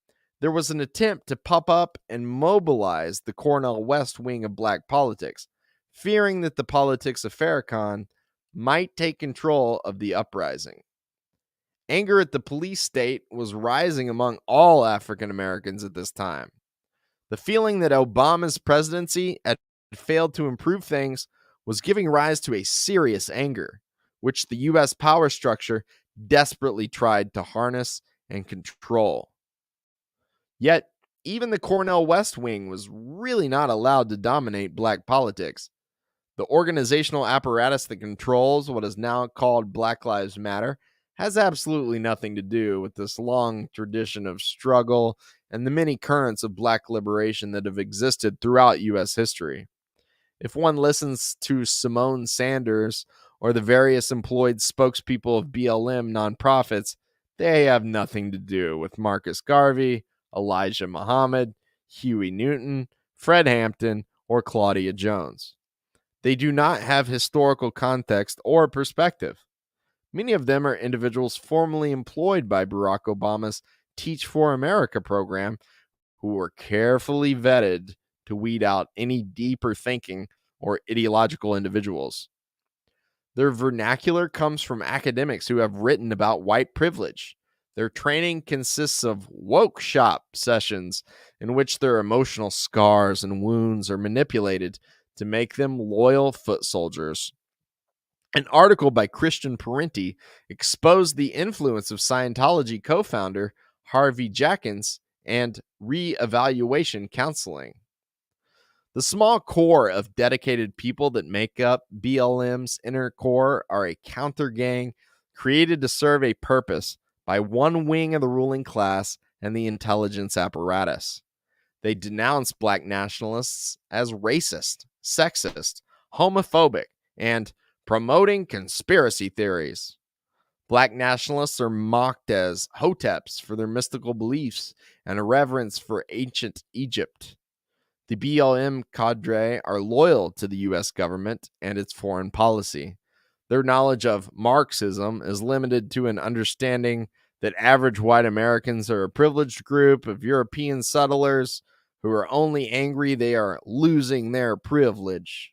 there was an attempt to pop up and mobilize the Cornel West wing of black politics, fearing that the politics of Farrakhan might take control of the uprising. Anger at the police state was rising among all African Americans at this time. The feeling that Obama's presidency had failed to improve things was giving rise to a serious anger, which the U.S. power structure desperately tried to harness and control. Yet, even the Cornel West wing was really not allowed to dominate black politics. The organizational apparatus that controls what is now called Black Lives Matter has absolutely nothing to do with this long tradition of struggle and the many currents of black liberation that have existed throughout U.S. history. If one listens to Simone Sanders or the various employed spokespeople of BLM nonprofits, they have nothing to do with Marcus Garvey, Elijah Muhammad, Huey Newton, Fred Hampton, or Claudia Jones. They do not have historical context or perspective. Many of them are individuals formerly employed by Barack Obama's Teach for America program who were carefully vetted to weed out any deeper thinking or ideological individuals. Their vernacular comes from academics who have written about white privilege. Their training consists of woke shop sessions in which their emotional scars and wounds are manipulated to make them loyal foot soldiers. An article by Christian Parenti exposed the influence of Scientology co-founder Harvey Jackins and re-evaluation counseling. The small core of dedicated people that make up BLM's inner core are a counter gang created to serve a purpose by one wing of the ruling class and the intelligence apparatus. They denounce black nationalists as racist, sexist, homophobic, and promoting conspiracy theories. Black nationalists are mocked as hoteps for their mystical beliefs and a reverence for ancient Egypt. The BLM cadre are loyal to the U.S. government and its foreign policy. Their knowledge of Marxism is limited to an understanding that average white Americans are a privileged group of European settlers who are only angry they are losing their privilege.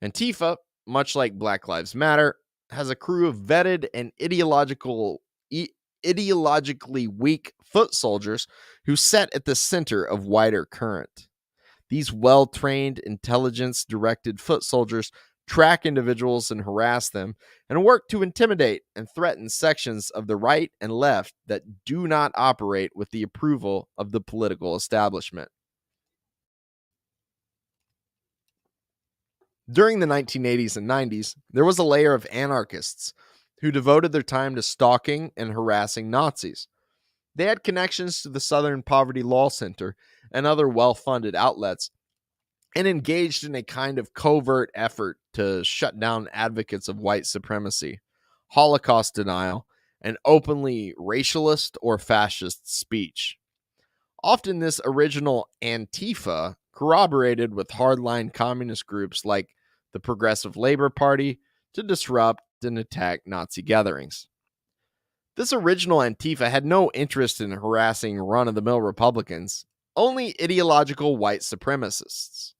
Antifa, much like Black Lives Matter, has a crew of vetted and ideologically weak foot soldiers who sit at the center of wider current. These well-trained, intelligence-directed foot soldiers track individuals and harass them, and work to intimidate and threaten sections of the right and left that do not operate with the approval of the political establishment. During the 1980s and 90s, there was a layer of anarchists who devoted their time to stalking and harassing Nazis. They had connections to the Southern Poverty Law Center and other well-funded outlets, and engaged in a kind of covert effort to shut down advocates of white supremacy, Holocaust denial, and openly racialist or fascist speech. Often this original Antifa corroborated with hardline communist groups like the Progressive Labor Party to disrupt and attack Nazi gatherings. This original Antifa had no interest in harassing run-of-the-mill Republicans, only ideological white supremacists.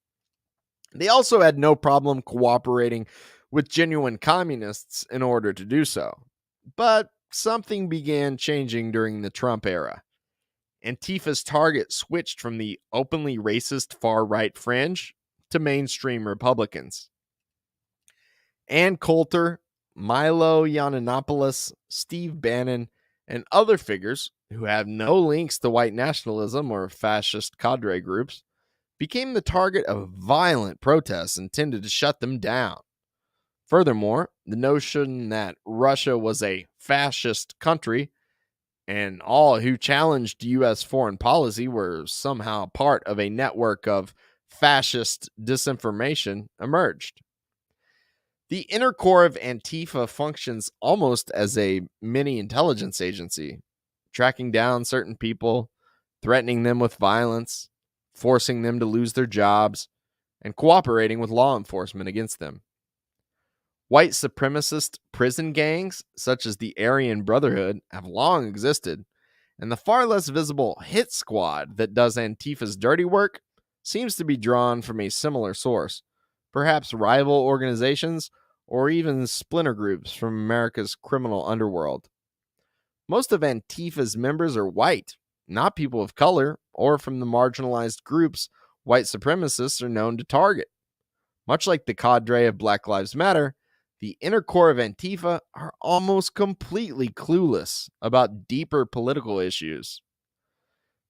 They also had no problem cooperating with genuine communists in order to do so. But something began changing during the Trump era. Antifa's target switched from the openly racist far-right fringe to mainstream Republicans. Ann Coulter, Milo Yiannopoulos, Steve Bannon, and other figures who have no links to white nationalism or fascist cadre groups became the target of violent protests intended to shut them down. Furthermore, the notion that Russia was a fascist country and all who challenged U.S. foreign policy were somehow part of a network of fascist disinformation emerged. The inner core of Antifa functions almost as a mini intelligence agency, tracking down certain people, threatening them with violence, forcing them to lose their jobs, and cooperating with law enforcement against them. White supremacist prison gangs, such as the Aryan Brotherhood, have long existed, and the far less visible hit squad that does Antifa's dirty work seems to be drawn from a similar source, perhaps rival organizations or even splinter groups from America's criminal underworld. Most of Antifa's members are white, not people of color or from the marginalized groups white supremacists are known to target. Much like the cadre of Black Lives Matter, the inner core of Antifa are almost completely clueless about deeper political issues.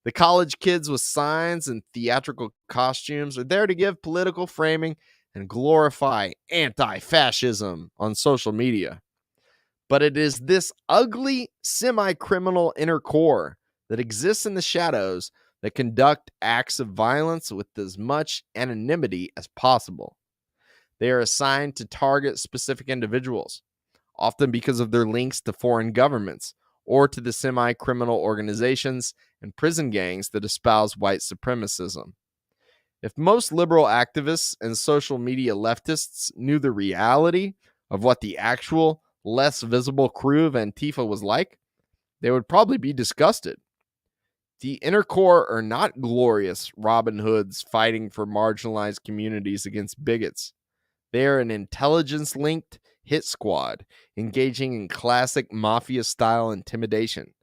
The college kids with signs and theatrical costumes are there to give political framing and glorify anti-fascism on social media. But it is this ugly, semi-criminal inner core that exists in the shadows that conduct acts of violence with as much anonymity as possible. They are assigned to target specific individuals, often because of their links to foreign governments or to the semi-criminal organizations and prison gangs that espouse white supremacism. If most liberal activists and social media leftists knew the reality of what the actual, less visible crew of Antifa was like, they would probably be disgusted. The inner core are not glorious Robin Hoods fighting for marginalized communities against bigots. They are an intelligence-linked hit squad engaging in classic mafia-style intimidation,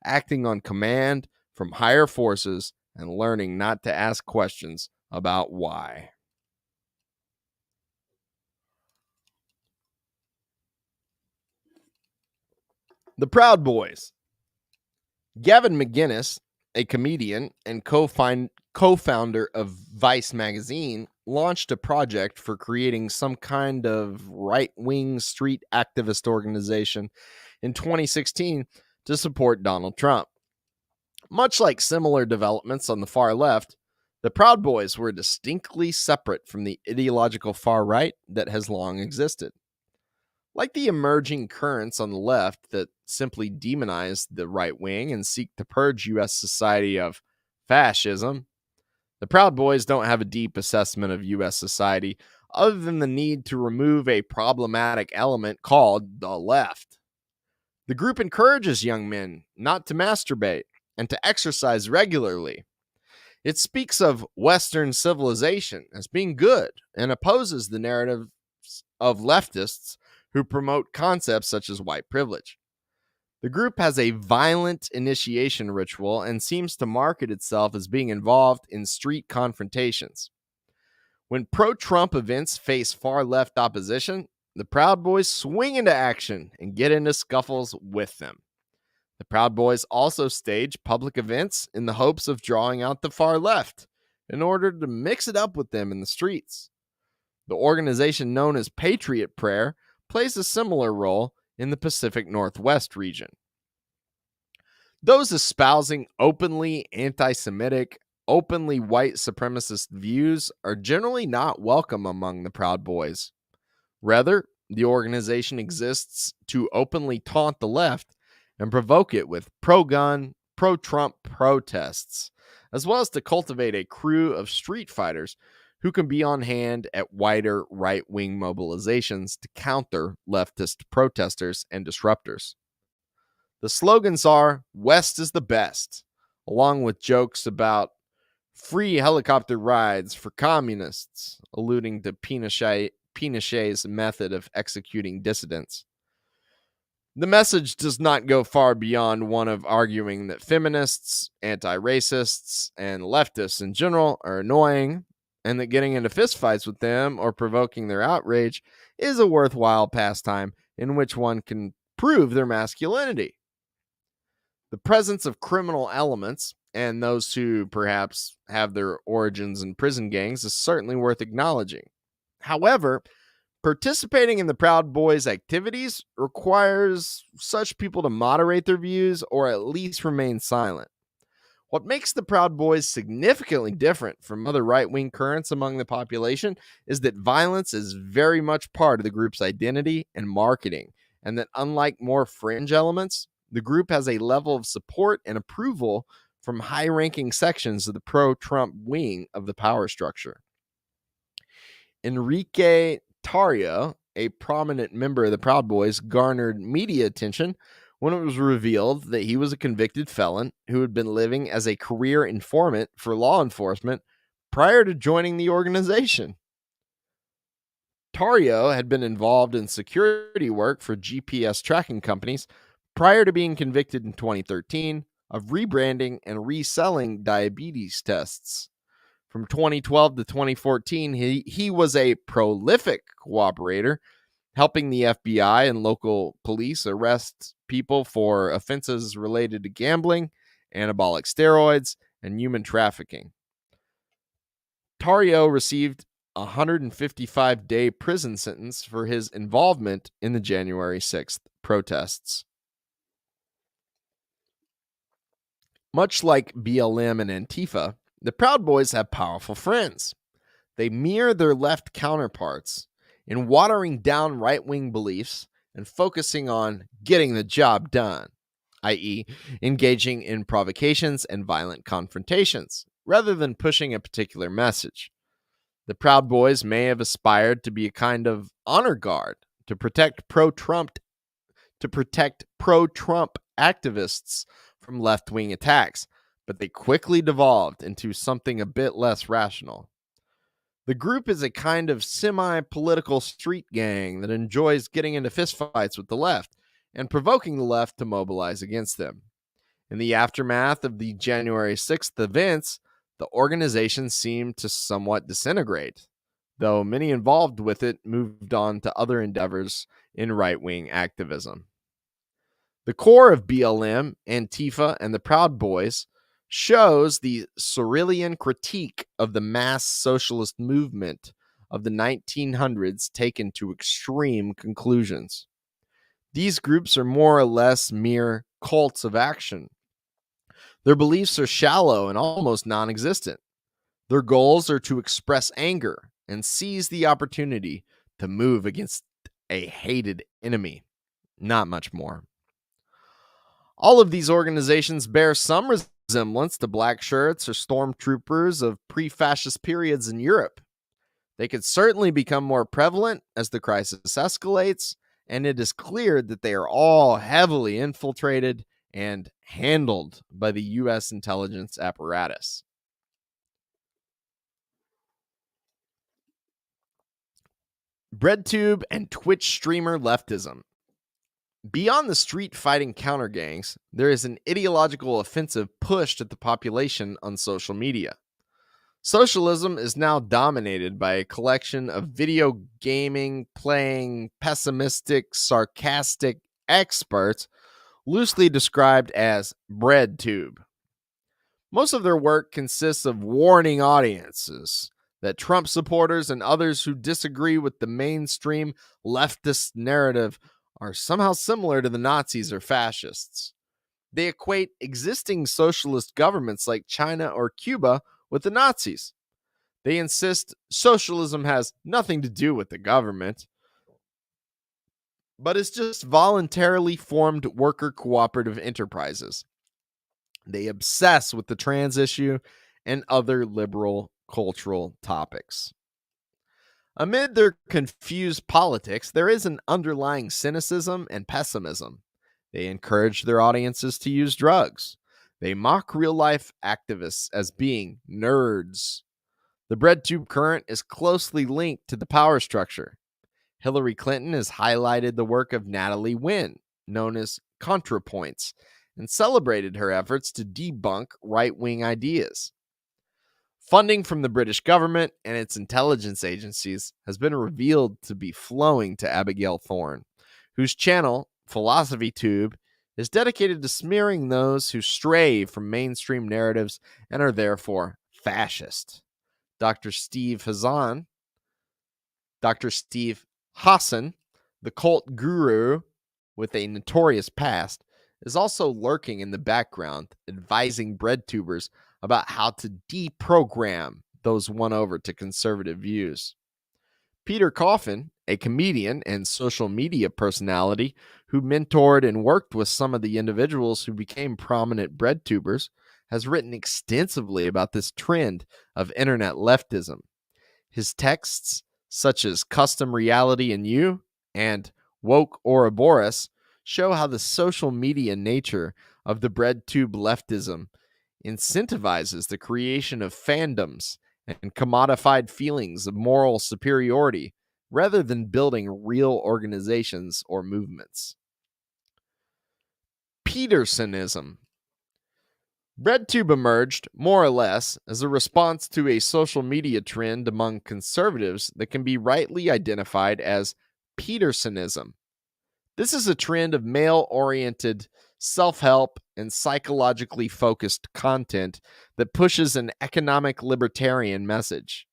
acting on command from higher forces and learning not to ask questions about why. The Proud Boys. Gavin McInnes, a comedian and co-founder of Vice magazine, launched a project for creating some kind of right-wing street activist organization in 2016 to support Donald Trump. Much like similar developments on the far left, the Proud Boys were distinctly separate from the ideological far right that has long existed. Like the emerging currents on the left that simply demonize the right wing and seek to purge U.S. society of fascism, the Proud Boys don't have a deep assessment of U.S. society other than the need to remove a problematic element called the left. The group encourages young men not to masturbate and to exercise regularly. It speaks of Western civilization as being good and opposes the narrative of leftists who promote concepts such as white privilege. The group has a violent initiation ritual and seems to market itself as being involved in street confrontations. When pro-Trump events face far-left opposition, the Proud Boys swing into action and get into scuffles with them. The Proud Boys also stage public events in the hopes of drawing out the far left in order to mix it up with them in the streets. The organization known as Patriot Prayer plays a similar role in the Pacific Northwest region. Those espousing openly anti-Semitic, openly white supremacist views are generally not welcome among the Proud Boys. Rather, the organization exists to openly taunt the left and provoke it with pro-gun, pro-Trump protests, as well as to cultivate a crew of street fighters who can be on hand at wider right-wing mobilizations to counter leftist protesters and disruptors. The slogans are, "West is the best," along with jokes about free helicopter rides for communists, alluding to Pinochet's method of executing dissidents. The message does not go far beyond one of arguing that feminists, anti-racists, and leftists in general are annoying, and that getting into fistfights with them or provoking their outrage is a worthwhile pastime in which one can prove their masculinity. The presence of criminal elements, and those who perhaps have their origins in prison gangs, is certainly worth acknowledging. However, Participating in the Proud Boys' activities requires such people to moderate their views or at least remain silent. What makes the Proud Boys significantly different from other right-wing currents among the population is that violence is very much part of the group's identity and marketing, and that unlike more fringe elements, the group has a level of support and approval from high-ranking sections of the pro-Trump wing of the power structure. Enrique Tarrio, a prominent member of the Proud Boys, garnered media attention when it was revealed that he was a convicted felon who had been living as a career informant for law enforcement prior to joining the organization. Tarrio had been involved in security work for GPS tracking companies prior to being convicted in 2013 of rebranding and reselling diabetes tests. From 2012 to 2014, he was a prolific cooperator, helping the FBI and local police arrest people for offenses related to gambling, anabolic steroids, and human trafficking. Tarrio received a 155-day prison sentence for his involvement in the January 6th protests. Much like BLM and Antifa, the Proud Boys have powerful friends. They mirror their left counterparts in watering down right-wing beliefs and focusing on getting the job done, i.e., engaging in provocations and violent confrontations, rather than pushing a particular message. The Proud Boys may have aspired to be a kind of honor guard to protect pro-Trump activists from left-wing attacks, but they quickly devolved into something a bit less rational. The group is a kind of semi-political street gang that enjoys getting into fistfights with the left and provoking the left to mobilize against them. In the aftermath of the January 6th events, the organization seemed to somewhat disintegrate, though many involved with it moved on to other endeavors in right-wing activism. The core of BLM, Antifa, and the Proud Boys shows the Sorelian critique of the mass socialist movement of the 1900s taken to extreme conclusions. These groups are more or less mere cults of action. Their beliefs are shallow and almost non-existent. Their goals are to express anger and seize the opportunity to move against a hated enemy. Not much more. All of these organizations bear some resemblance to black shirts or stormtroopers of pre-fascist periods in Europe. They could certainly become more prevalent as the crisis escalates, and it is clear that they are all heavily infiltrated and handled by the U.S. intelligence apparatus. BreadTube and Twitch streamer leftism. Beyond the street-fighting counter-gangs, there is an ideological offensive pushed at the population on social media. Socialism is now dominated by a collection of video gaming playing, pessimistic, sarcastic experts, loosely described as BreadTube. Most of their work consists of warning audiences that Trump supporters and others who disagree with the mainstream leftist narrative are somehow similar to the Nazis or fascists. They equate existing socialist governments like China or Cuba with the Nazis. They insist socialism has nothing to do with the government, but is just voluntarily formed worker cooperative enterprises. They obsess with the trans issue and other liberal cultural topics. Amid their confused politics, there is an underlying cynicism and pessimism. They encourage their audiences to use drugs. They mock real-life activists as being nerds. The BreadTube current is closely linked to the power structure. Hillary Clinton has highlighted the work of Natalie Wynn, known as ContraPoints, and celebrated her efforts to debunk right-wing ideas. Funding from the British government and its intelligence agencies has been revealed to be flowing to Abigail Thorne, whose channel, PhilosophyTube, is dedicated to smearing those who stray from mainstream narratives and are therefore fascist. Dr. Steve Hassan, the cult guru with a notorious past, is also lurking in the background, advising breadtubers about how to deprogram those won over to conservative views. Peter Coffin, a comedian and social media personality who mentored and worked with some of the individuals who became prominent breadtubers, has written extensively about this trend of internet leftism. His texts, such as Custom Reality in You and Woke Ouroboros, show how the social media nature of the breadtube leftism incentivizes the creation of fandoms and commodified feelings of moral superiority rather than building real organizations or movements. Petersonism. BreadTube emerged, more or less, as a response to a social media trend among conservatives that can be rightly identified as Petersonism. This is a trend of male-oriented, self-help, and psychologically focused content that pushes an economic libertarian message.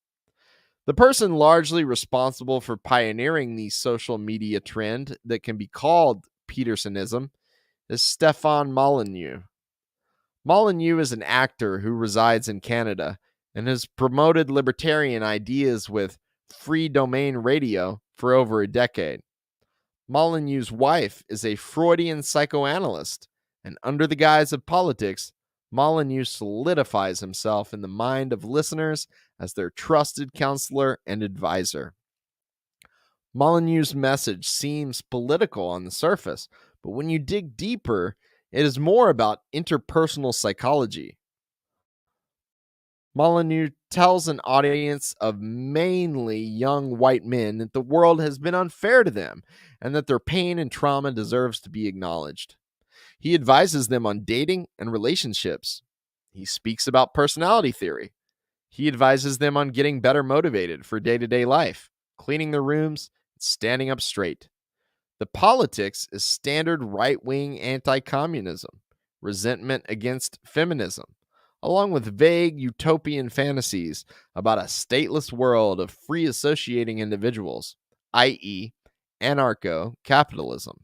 The person largely responsible for pioneering the social media trend that can be called Petersonism is Stefan Molyneux. Molyneux is an actor who resides in Canada and has promoted libertarian ideas with Free Domain Radio for over a decade. Molyneux's wife is a Freudian psychoanalyst, and under the guise of politics, Molyneux solidifies himself in the mind of listeners as their trusted counselor and advisor. Molyneux's message seems political on the surface, but when you dig deeper, it is more about interpersonal psychology. Molyneux tells an audience of mainly young white men that the world has been unfair to them and that their pain and trauma deserves to be acknowledged. He advises them on dating and relationships. He speaks about personality theory. He advises them on getting better motivated for day-to-day life, cleaning their rooms, and standing up straight. The politics is standard right-wing anti-communism, resentment against feminism, along with vague utopian fantasies about a stateless world of free associating individuals, i.e., anarcho-capitalism.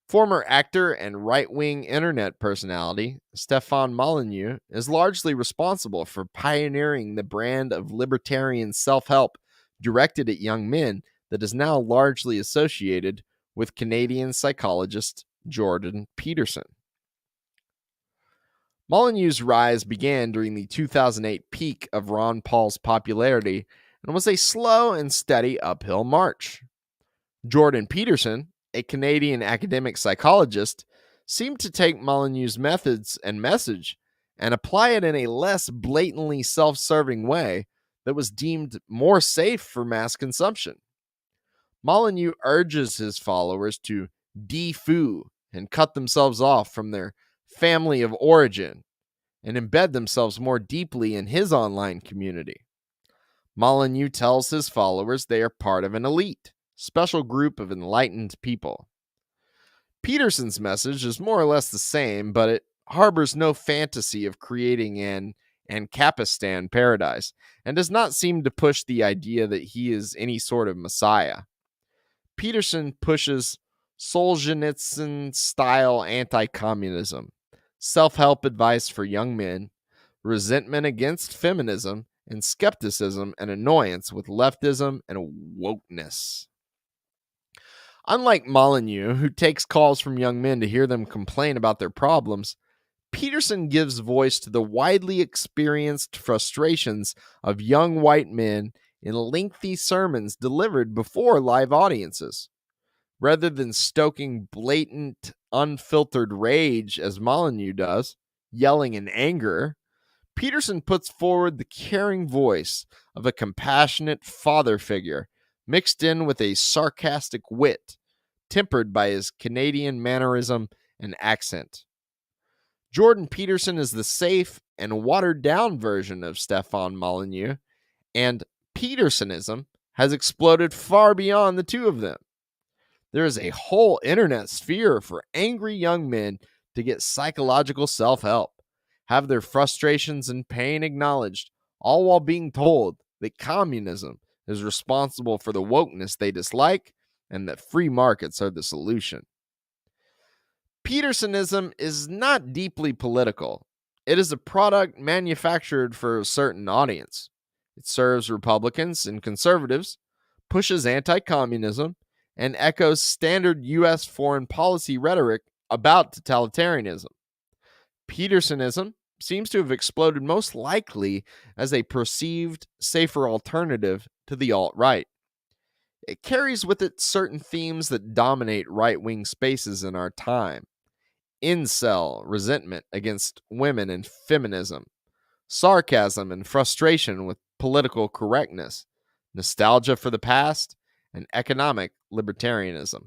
Former actor and right-wing internet personality Stefan Molyneux is largely responsible for pioneering the brand of libertarian self-help directed at young men that is now largely associated with Canadian psychologist Jordan Peterson. Molyneux's rise began during the 2008 peak of Ron Paul's popularity and was a slow and steady uphill march. Jordan Peterson, a Canadian academic psychologist, seemed to take Molyneux's methods and message and apply it in a less blatantly self-serving way that was deemed more safe for mass consumption. Molyneux urges his followers to defoo and cut themselves off from their family of origin and embed themselves more deeply in his online community. Molyneux tells his followers they are part of an elite, special group of enlightened people. Peterson's message is more or less the same, but it harbors no fantasy of creating an Ancapistan paradise and does not seem to push the idea that he is any sort of messiah. Peterson pushes Solzhenitsyn-style anti-communism, self-help advice for young men, resentment against feminism, and skepticism and annoyance with leftism and wokeness. Unlike Molyneux, who takes calls from young men to hear them complain about their problems, Peterson gives voice to the widely experienced frustrations of young white men in lengthy sermons delivered before live audiences. Rather than stoking blatant, unfiltered rage as Molyneux does, yelling in anger, Peterson puts forward the caring voice of a compassionate father figure mixed in with a sarcastic wit, tempered by his Canadian mannerism and accent. Jordan Peterson is the safe and watered-down version of Stefan Molyneux, and Petersonism has exploded far beyond the two of them. There is a whole internet sphere for angry young men to get psychological self-help, have their frustrations and pain acknowledged, all while being told that communism is responsible for the wokeness they dislike and that free markets are the solution. Petersonism is not deeply political. It is a product manufactured for a certain audience. It serves Republicans and conservatives, pushes anti communism, and echoes standard U.S. foreign policy rhetoric about totalitarianism. Petersonism seems to have exploded most likely as a perceived, safer alternative to the alt right. It carries with it certain themes that dominate right wing spaces in our time: incel resentment against women and feminism, sarcasm and frustration with political correctness, nostalgia for the past, and economic libertarianism.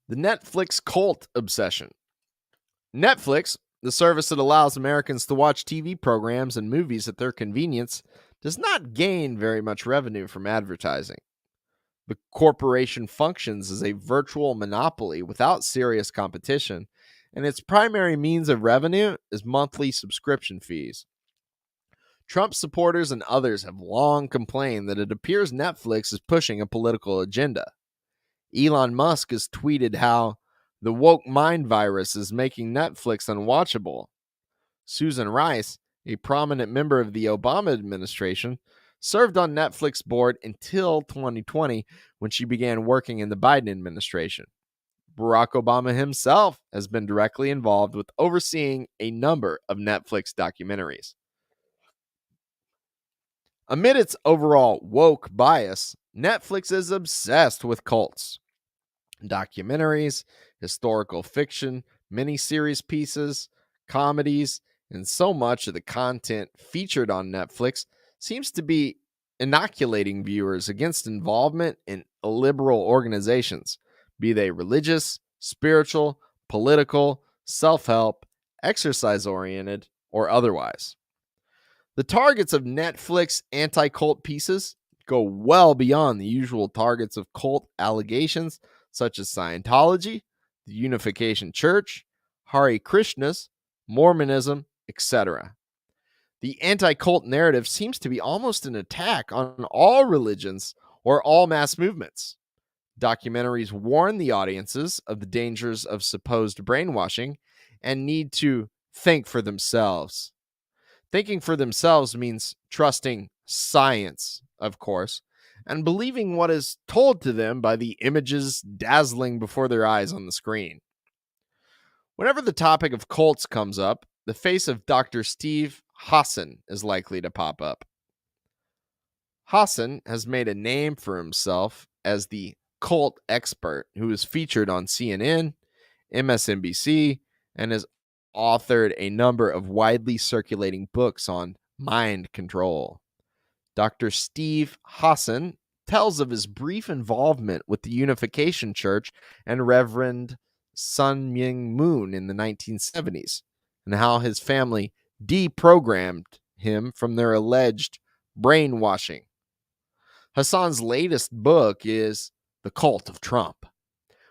The Netflix cult obsession. Netflix, the service that allows Americans to watch TV programs and movies at their convenience, does not gain very much revenue from advertising. The corporation functions as a virtual monopoly without serious competition, and its primary means of revenue is monthly subscription fees. Trump supporters and others have long complained that it appears Netflix is pushing a political agenda. Elon Musk has tweeted how the woke mind virus is making Netflix unwatchable. Susan Rice, a prominent member of the Obama administration, served on Netflix board until 2020 when she began working in the Biden administration. Barack Obama himself has been directly involved with overseeing a number of Netflix documentaries. Amid its overall woke bias, Netflix is obsessed with cults. Documentaries, historical fiction, miniseries pieces, comedies, and so much of the content featured on Netflix seems to be inoculating viewers against involvement in liberal organizations, be they religious, spiritual, political, self-help, exercise-oriented, or otherwise. The targets of Netflix anti-cult pieces go well beyond the usual targets of cult allegations such as Scientology, the Unification Church, Hare Krishnas, Mormonism, etc. The anti-cult narrative seems to be almost an attack on all religions or all mass movements. Documentaries warn the audiences of the dangers of supposed brainwashing and need to think for themselves. Thinking for themselves means trusting science, of course, and believing what is told to them by the images dazzling before their eyes on the screen. Whenever the topic of cults comes up, the face of Dr. Steve Hassan is likely to pop up. Hassan has made a name for himself as the cult expert who is featured on CNN, MSNBC, and has authored a number of widely circulating books on mind control. Dr. Steve Hassan tells of his brief involvement with the Unification Church and Reverend Sun Myung Moon in the 1970s, and how his family deprogrammed him from their alleged brainwashing. Hassan's latest book is The Cult of Trump,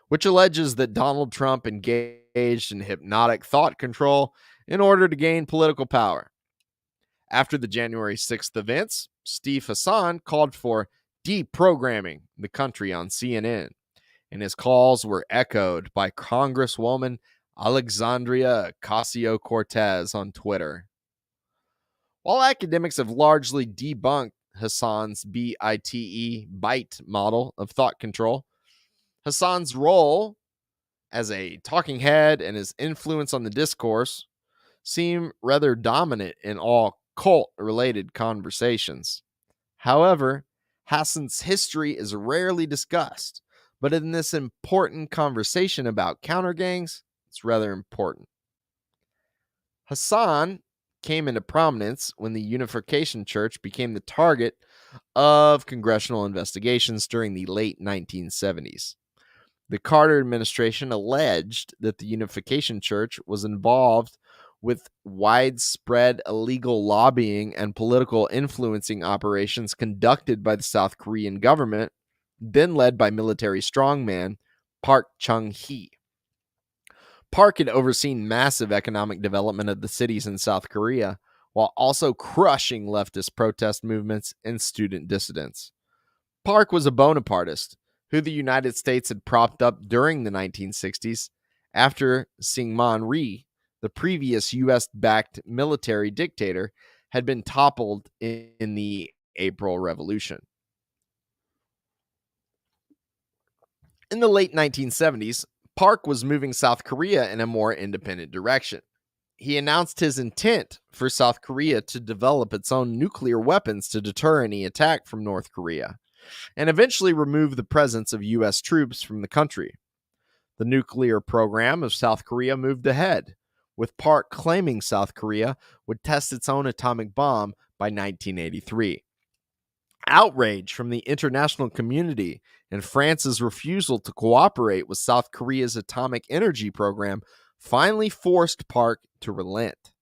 which alleges that Donald Trump engaged in hypnotic thought control in order to gain political power. After the January 6th events, Steve Hassan called for deprogramming the country on CNN, and his calls were echoed by Congresswoman Alexandria Ocasio-Cortez on Twitter. While academics have largely debunked Hassan's BITE model of thought control, Hassan's role as a talking head and his influence on the discourse seem rather dominant in all cult-related conversations. However, Hassan's history is rarely discussed, but in this important conversation about counter-gangs, it's rather important. Hassan came into prominence when the Unification Church became the target of congressional investigations during the late 1970s. The Carter administration alleged that the Unification Church was involved with widespread illegal lobbying and political influencing operations conducted by the South Korean government, then led by military strongman Park Chung-hee. Park had overseen massive economic development of the cities in South Korea, while also crushing leftist protest movements and student dissidents. Park was a Bonapartist who the United States had propped up during the 1960s after Syngman Rhee, the previous U.S.-backed military dictator, had been toppled in the April Revolution. In the late 1970s, Park was moving South Korea in a more independent direction. He announced his intent for South Korea to develop its own nuclear weapons to deter any attack from North Korea, and eventually remove the presence of U.S. troops from the country. The nuclear program of South Korea moved ahead, with Park claiming South Korea would test its own atomic bomb by 1983. Outrage from the international community and France's refusal to cooperate with South Korea's atomic energy program finally forced Park to relent.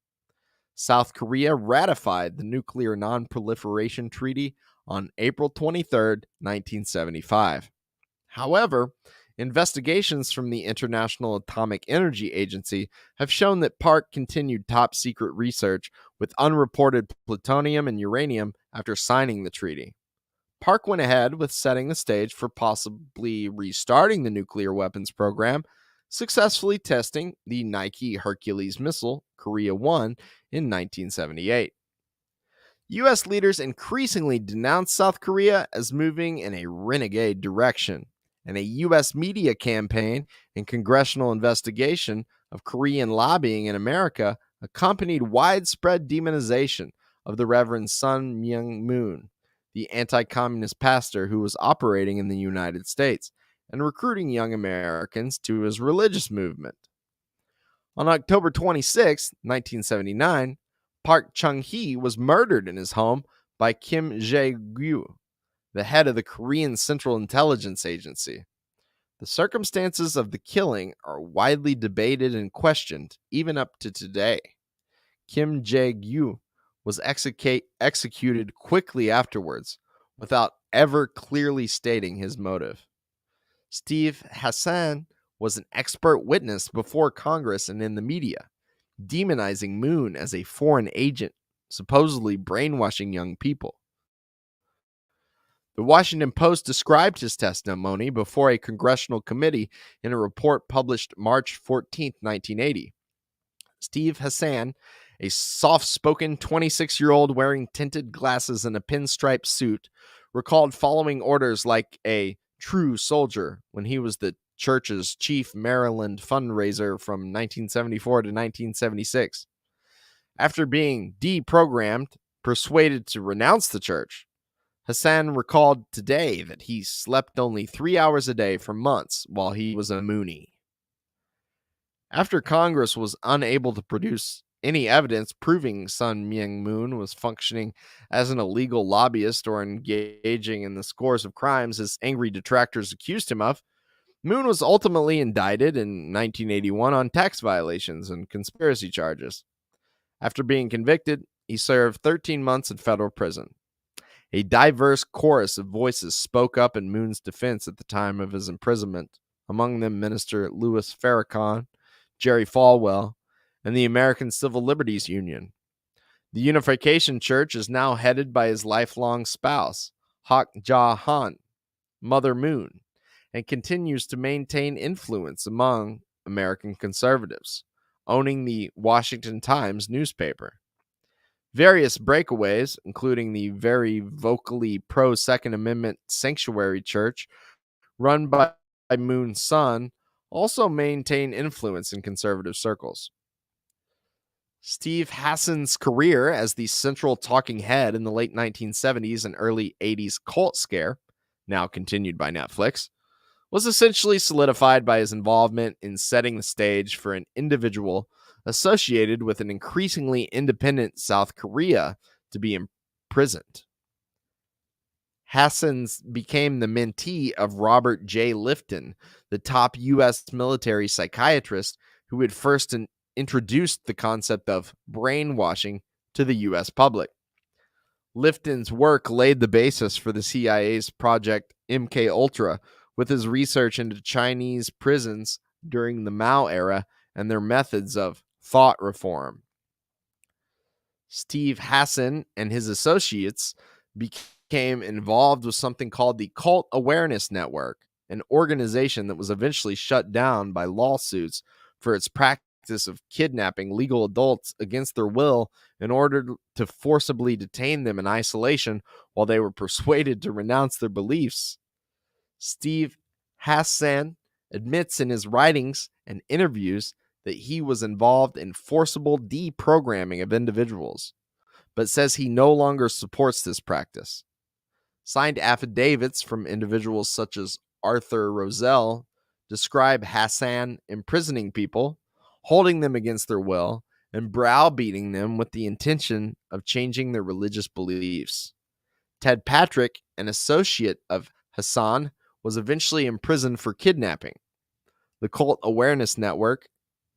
South Korea ratified the Nuclear Non-Proliferation Treaty on April 23, 1975. However, investigations from the International Atomic Energy Agency have shown that Park continued top-secret research with unreported plutonium and uranium after signing the treaty. Park went ahead with setting the stage for possibly restarting the nuclear weapons program, successfully testing the Nike Hercules missile, Korea 1, in 1978. U.S. leaders increasingly denounced South Korea as moving in a renegade direction, and a U.S. media campaign and congressional investigation of Korean lobbying in America accompanied widespread demonization of the Reverend Sun Myung-moon, the anti-communist pastor who was operating in the United States and recruiting young Americans to his religious movement. On October 26, 1979, Park Chung-hee was murdered in his home by Kim Jae-gyu, the head of the Korean Central Intelligence Agency. The circumstances of the killing are widely debated and questioned, even up to today. Kim Jae-gyu was executed quickly afterwards, without ever clearly stating his motive. Steve Hassan was an expert witness before Congress and in the media, demonizing Moon as a foreign agent, supposedly brainwashing young people. The Washington Post described his testimony before a congressional committee in a report published March 14, 1980. Steve Hassan, a soft-spoken 26-year-old wearing tinted glasses and a pinstripe suit, recalled following orders like a true soldier when he was the church's chief Maryland fundraiser from 1974 to 1976. After being deprogrammed, persuaded to renounce the church, Hassan recalled today that he slept only 3 hours a day for months while he was a Moonie. After Congress was unable to produce any evidence proving Sun Myung-moon was functioning as an illegal lobbyist or engaging in the scores of crimes his angry detractors accused him of, Moon was ultimately indicted in 1981 on tax violations and conspiracy charges. After being convicted, he served 13 months in federal prison. A diverse chorus of voices spoke up in Moon's defense at the time of his imprisonment, among them Minister Louis Farrakhan, Jerry Falwell, and the American Civil Liberties Union. The Unification Church is now headed by his lifelong spouse, Hak Ja Han, Mother Moon, and continues to maintain influence among American conservatives, owning the Washington Times newspaper. Various breakaways, including the very vocally pro-Second Amendment Sanctuary Church, run by Moon's son, also maintain influence in conservative circles. Steve Hassan's career as the central talking head in the late 1970s and early 80s cult scare, now continued by Netflix, was essentially solidified by his involvement in setting the stage for an individual associated with an increasingly independent South Korea to be imprisoned. Hassan became the mentee of Robert J. Lifton, the top U.S. military psychiatrist who had first introduced the concept of brainwashing to the U.S. public. Lifton's work laid the basis for the CIA's Project MKUltra, with his research into Chinese prisons during the Mao era and their methods of thought reform. Steve Hassan and his associates became involved with something called the Cult Awareness Network, an organization that was eventually shut down by lawsuits for its practice of kidnapping legal adults against their will in order to forcibly detain them in isolation while they were persuaded to renounce their beliefs. Steve Hassan admits in his writings and interviews that he was involved in forcible deprogramming of individuals, but says he no longer supports this practice. Signed affidavits from individuals such as Arthur Roselle describe Hassan imprisoning people, holding them against their will, and browbeating them with the intention of changing their religious beliefs. Ted Patrick, an associate of Hassan, was eventually imprisoned for kidnapping. The Cult Awareness Network,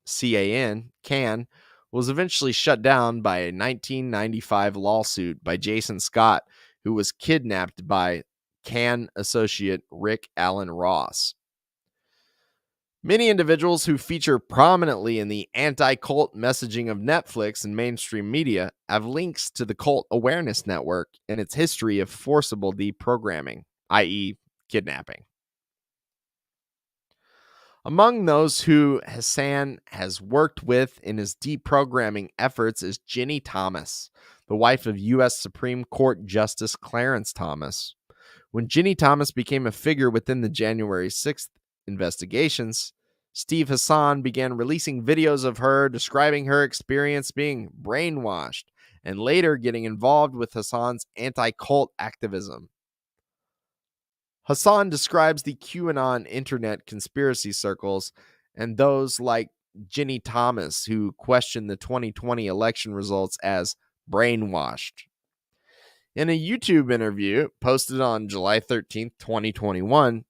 CAN, was eventually shut down by a 1995 lawsuit by Jason Scott, who was kidnapped by CAN associate Rick Allen Ross. Many individuals who feature prominently in the anti-cult messaging of Netflix and mainstream media have links to the Cult Awareness Network and its history of forcible deprogramming, i.e., kidnapping. Among those who Hassan has worked with in his deprogramming efforts is Ginny Thomas, the wife of U.S. Supreme Court Justice Clarence Thomas. When Ginny Thomas became a figure within the January 6th investigations, Steve Hassan began releasing videos of her describing her experience being brainwashed and later getting involved with Hassan's anti-cult activism. Hassan describes the QAnon internet conspiracy circles and those like Ginny Thomas who questioned the 2020 election results as brainwashed. In a YouTube interview posted on July 13th, 2021,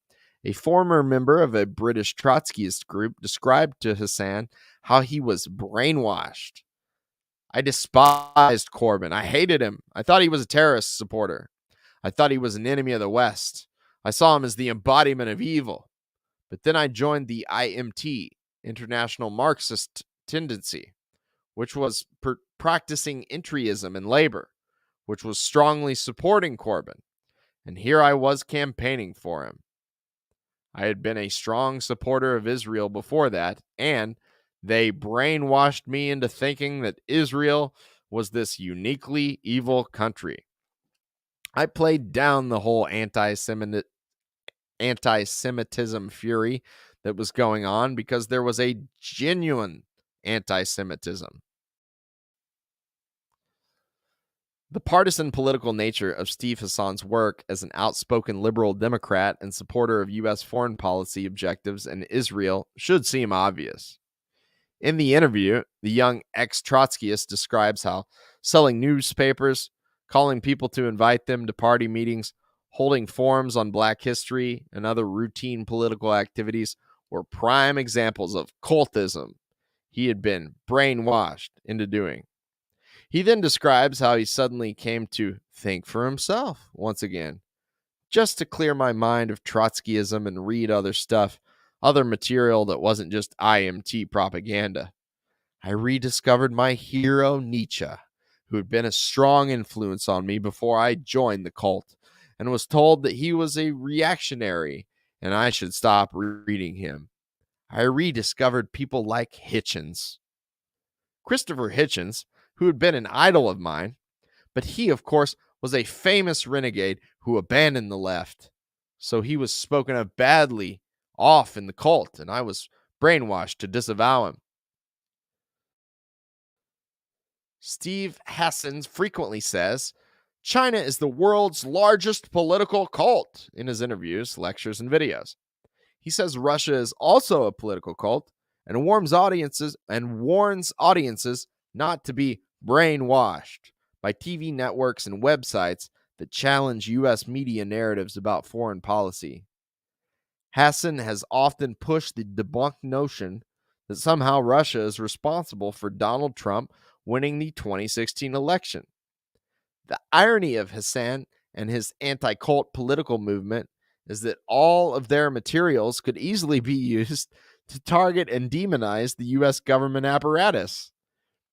a former member of a British Trotskyist group described to Hassan how he was brainwashed. I despised Corbyn. I hated him. I thought he was a terrorist supporter. I thought he was an enemy of the West. I saw him as the embodiment of evil. But then I joined the IMT, International Marxist Tendency, which was practicing entryism and labor, which was strongly supporting Corbyn. And here I was campaigning for him. I had been a strong supporter of Israel before that, and they brainwashed me into thinking that Israel was this uniquely evil country. I played down the whole anti-Semitism fury that was going on because there was a genuine anti-Semitism. The partisan political nature of Steve Hassan's work as an outspoken liberal Democrat and supporter of U.S. foreign policy objectives in Israel should seem obvious. In the interview, the young ex-Trotskyist describes how selling newspapers, calling people to invite them to party meetings, holding forums on Black history, and other routine political activities were prime examples of cultism he had been brainwashed into doing. He then describes how he suddenly came to think for himself once again, just to clear my mind of Trotskyism and read other stuff, other material that wasn't just IMT propaganda. I rediscovered my hero Nietzsche, who had been a strong influence on me before I joined the cult, and was told that he was a reactionary and I should stop reading him. I rediscovered people like Hitchens. Christopher Hitchens, who had been an idol of mine, but he, of course, was a famous renegade who abandoned the left. So he was spoken of badly off in the cult, and I was brainwashed to disavow him. Steve Hassan frequently says China is the world's largest political cult in his interviews, lectures, and videos. He says Russia is also a political cult and warns audiences not to be brainwashed by TV networks and websites that challenge U.S. media narratives about foreign policy. Hassan has often pushed the debunked notion that somehow Russia is responsible for Donald Trump winning the 2016 election. The irony of Hassan and his anti-cult political movement is that all of their materials could easily be used to target and demonize the U.S. government apparatus.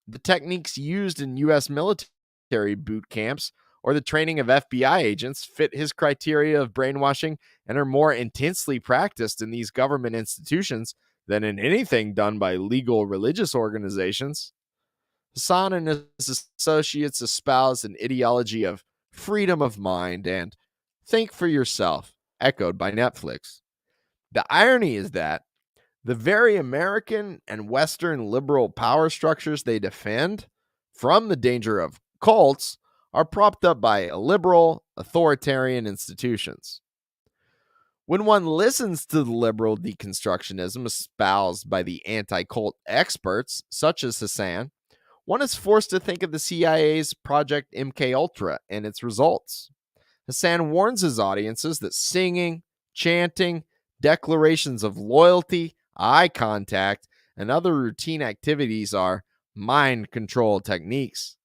The techniques used in U.S. military boot camps or the training of FBI agents fit his criteria of brainwashing and are more intensely practiced in these government institutions than in anything done by legal religious organizations. Hassan and his associates espouse an ideology of freedom of mind and think for yourself, echoed by Netflix. The irony is that the very American and Western liberal power structures they defend from the danger of cults are propped up by liberal, authoritarian institutions. When one listens to the liberal deconstructionism espoused by the anti-cult experts, such as Hassan, one is forced to think of the CIA's Project MKUltra and its results. Hassan warns his audiences that singing, chanting, declarations of loyalty, eye contact, and other routine activities are mind control techniques.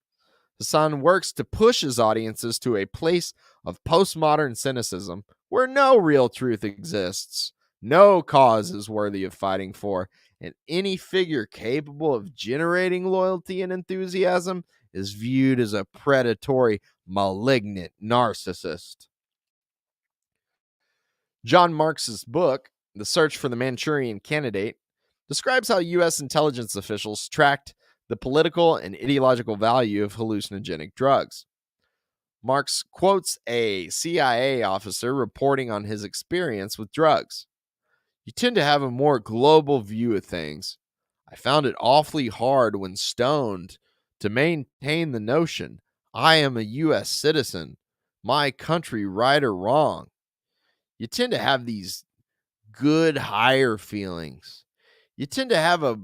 Hassan works to push his audiences to a place of postmodern cynicism where no real truth exists, no cause is worthy of fighting for, and any figure capable of generating loyalty and enthusiasm is viewed as a predatory, malignant narcissist. John Marks's book, The Search for the Manchurian Candidate, describes how U.S. intelligence officials tracked the political and ideological value of hallucinogenic drugs. Marks quotes a CIA officer reporting on his experience with drugs. You tend to have a more global view of things. I found it awfully hard when stoned to maintain the notion I am a U.S. citizen, my country right or wrong. You tend to have these good higher feelings. You tend to have a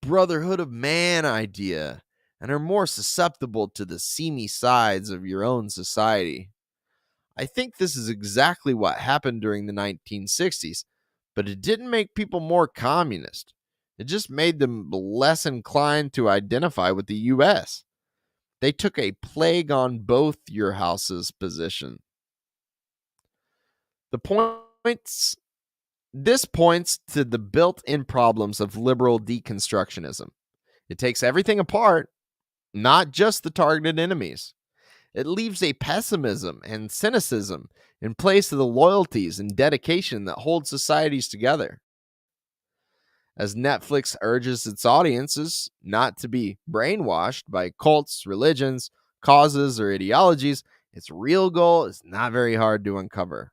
brotherhood of man idea and are more susceptible to the seamy sides of your own society. I think this is exactly what happened during the 1960s, but it didn't make people more communist. It just made them less inclined to identify with the U.S. They took a plague on both your houses position. This points to the built-in problems of liberal deconstructionism. It takes everything apart, not just the targeted enemies. It leaves a pessimism and cynicism in place of the loyalties and dedication that hold societies together. As Netflix urges its audiences not to be brainwashed by cults, religions, causes, or ideologies, its real goal is not very hard to uncover.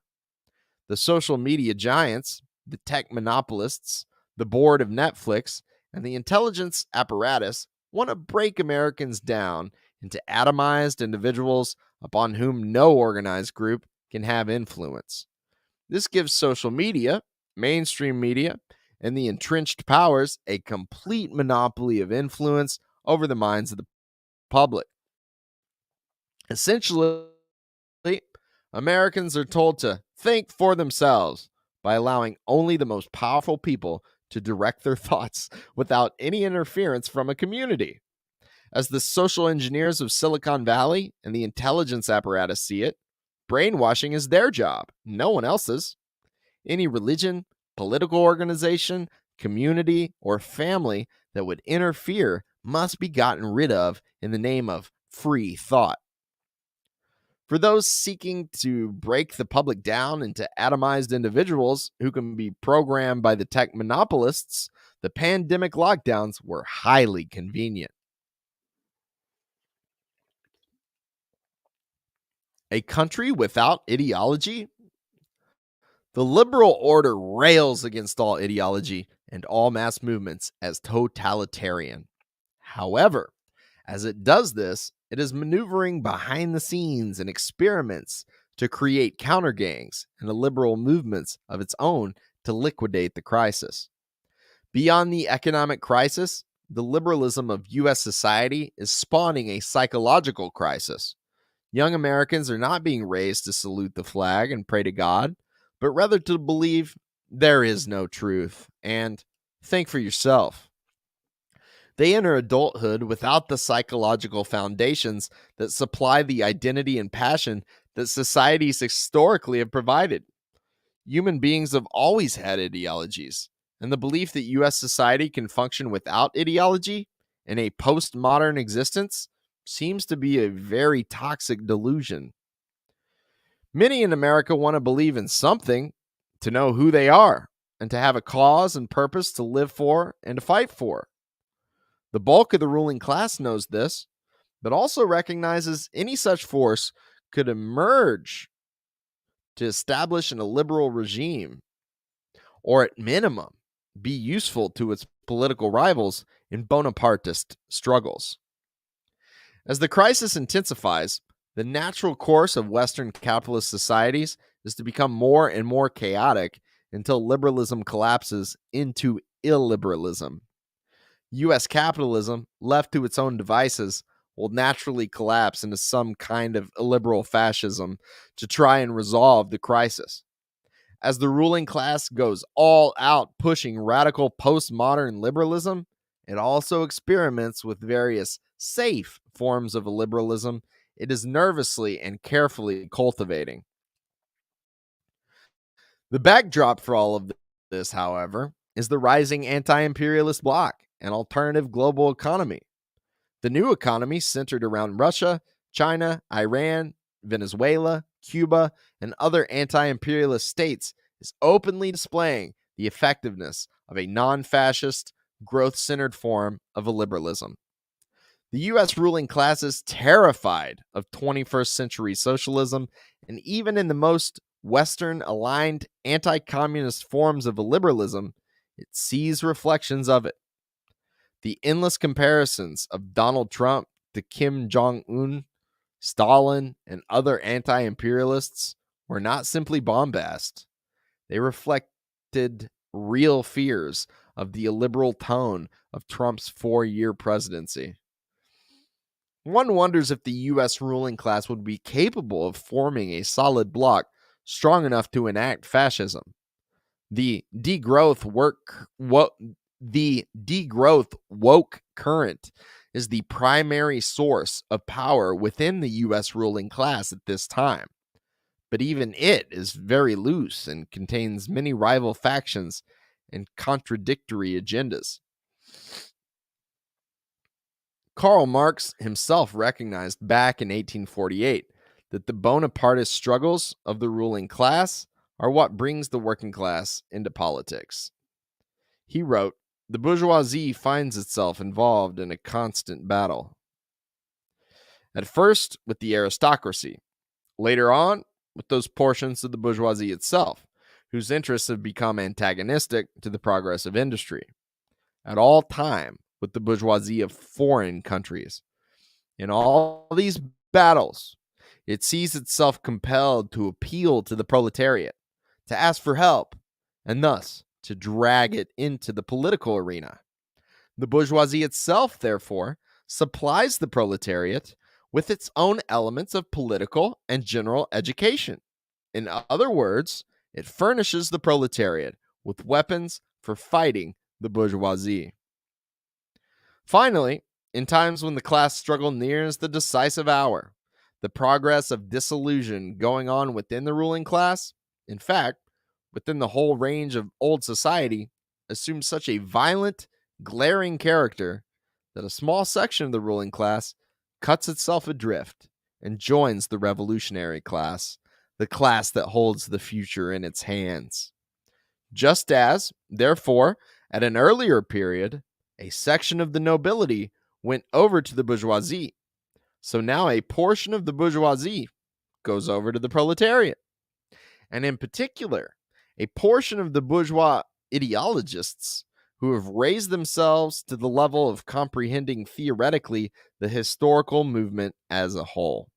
The social media giants, the tech monopolists, the board of Netflix, and the intelligence apparatus want to break Americans down into atomized individuals upon whom no organized group can have influence. This gives social media, mainstream media, and the entrenched powers a complete monopoly of influence over the minds of the public. Essentially, Americans are told to think for themselves by allowing only the most powerful people to direct their thoughts without any interference from a community. As the social engineers of Silicon Valley and the intelligence apparatus see it, brainwashing is their job, no one else's. Any religion, political organization, community, or family that would interfere must be gotten rid of in the name of free thought. For those seeking to break the public down into atomized individuals who can be programmed by the tech monopolists, the pandemic lockdowns were highly convenient. A country without ideology? The liberal order rails against all ideology and all mass movements as totalitarian. However, as it does this, it is maneuvering behind the scenes and experiments to create counter gangs and liberal movements of its own to liquidate the crisis. Beyond the economic crisis, the liberalism of U.S. society is spawning a psychological crisis. Young Americans are not being raised to salute the flag and pray to God, but rather to believe there is no truth and think for yourself. They enter adulthood without the psychological foundations that supply the identity and passion that societies historically have provided. Human beings have always had ideologies. and the belief that U.S. society can function without ideology in a postmodern existence seems to be a very toxic delusion. Many in America want to believe in something, to know who they are, and to have a cause and purpose to live for and to fight for. The bulk of the ruling class knows this, but also recognizes any such force could emerge to establish an illiberal regime, or at minimum, be useful to its political rivals in Bonapartist struggles. As the crisis intensifies, the natural course of Western capitalist societies is to become more and more chaotic until liberalism collapses into illiberalism. U.S. capitalism, left to its own devices, will naturally collapse into some kind of illiberal fascism to try and resolve the crisis. As the ruling class goes all out pushing radical postmodern liberalism, it also experiments with various safe forms of illiberalism it is nervously and carefully cultivating. The backdrop for all of this, however, is the rising anti-imperialist bloc and alternative global economy. The new economy, centered around Russia, China, Iran, Venezuela, Cuba, and other anti-imperialist states, is openly displaying the effectiveness of a non-fascist, growth-centered form of illiberalism. The U.S. ruling class is terrified of 21st century socialism, and even in the most Western-aligned anti-communist forms of illiberalism, it sees reflections of it. The endless comparisons of Donald Trump to Kim Jong-un, Stalin, and other anti-imperialists were not simply bombast. They reflected real fears of the illiberal tone of Trump's 4-year presidency. One wonders if the U.S. ruling class would be capable of forming a solid bloc strong enough to enact fascism. The degrowth woke current is the primary source of power within the U.S. ruling class at this time. But even it is very loose and contains many rival factions and contradictory agendas. Karl Marx himself recognized back in 1848 that the Bonapartist struggles of the ruling class are what brings the working class into politics. He wrote, "The bourgeoisie finds itself involved in a constant battle. At first with the aristocracy, later on with those portions of the bourgeoisie itself, whose interests have become antagonistic to the progress of industry. At all time with the bourgeoisie of foreign countries. In all these battles, it sees itself compelled to appeal to the proletariat, to ask for help, and thus to drag it into the political arena. The bourgeoisie itself, therefore, supplies the proletariat with its own elements of political and general education. In other words, it furnishes the proletariat with weapons for fighting the bourgeoisie. Finally, in times when the class struggle nears the decisive hour, the progress of disillusion going on within the ruling class, in fact, within the whole range of old society, assumes such a violent, glaring character that a small section of the ruling class cuts itself adrift and joins the revolutionary class, the class that holds the future in its hands. Just as, therefore, at an earlier period, a section of the nobility went over to the bourgeoisie, so now a portion of the bourgeoisie goes over to the proletariat. And in particular, a portion of the bourgeois ideologists who have raised themselves to the level of comprehending theoretically the historical movement as a whole.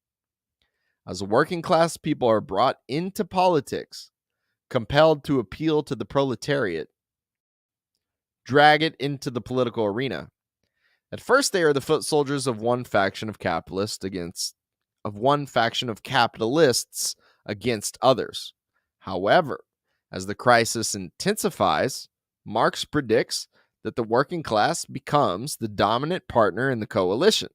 As working class people are brought into politics, compelled to appeal to the proletariat, drag it into the political arena. At first, they are the foot soldiers of one faction of capitalists against others. However, as the crisis intensifies, Marx predicts that the working class becomes the dominant partner in the coalition.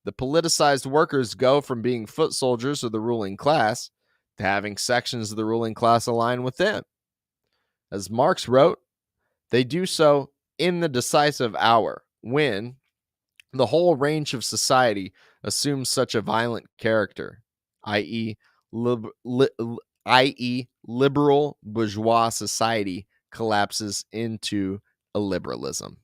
The politicized workers go from being foot soldiers of the ruling class to having sections of the ruling class align with them. As Marx wrote, They do so in the decisive hour when the whole range of society assumes such a violent character, i.e., i.e., liberal bourgeois society collapses into illiberalism.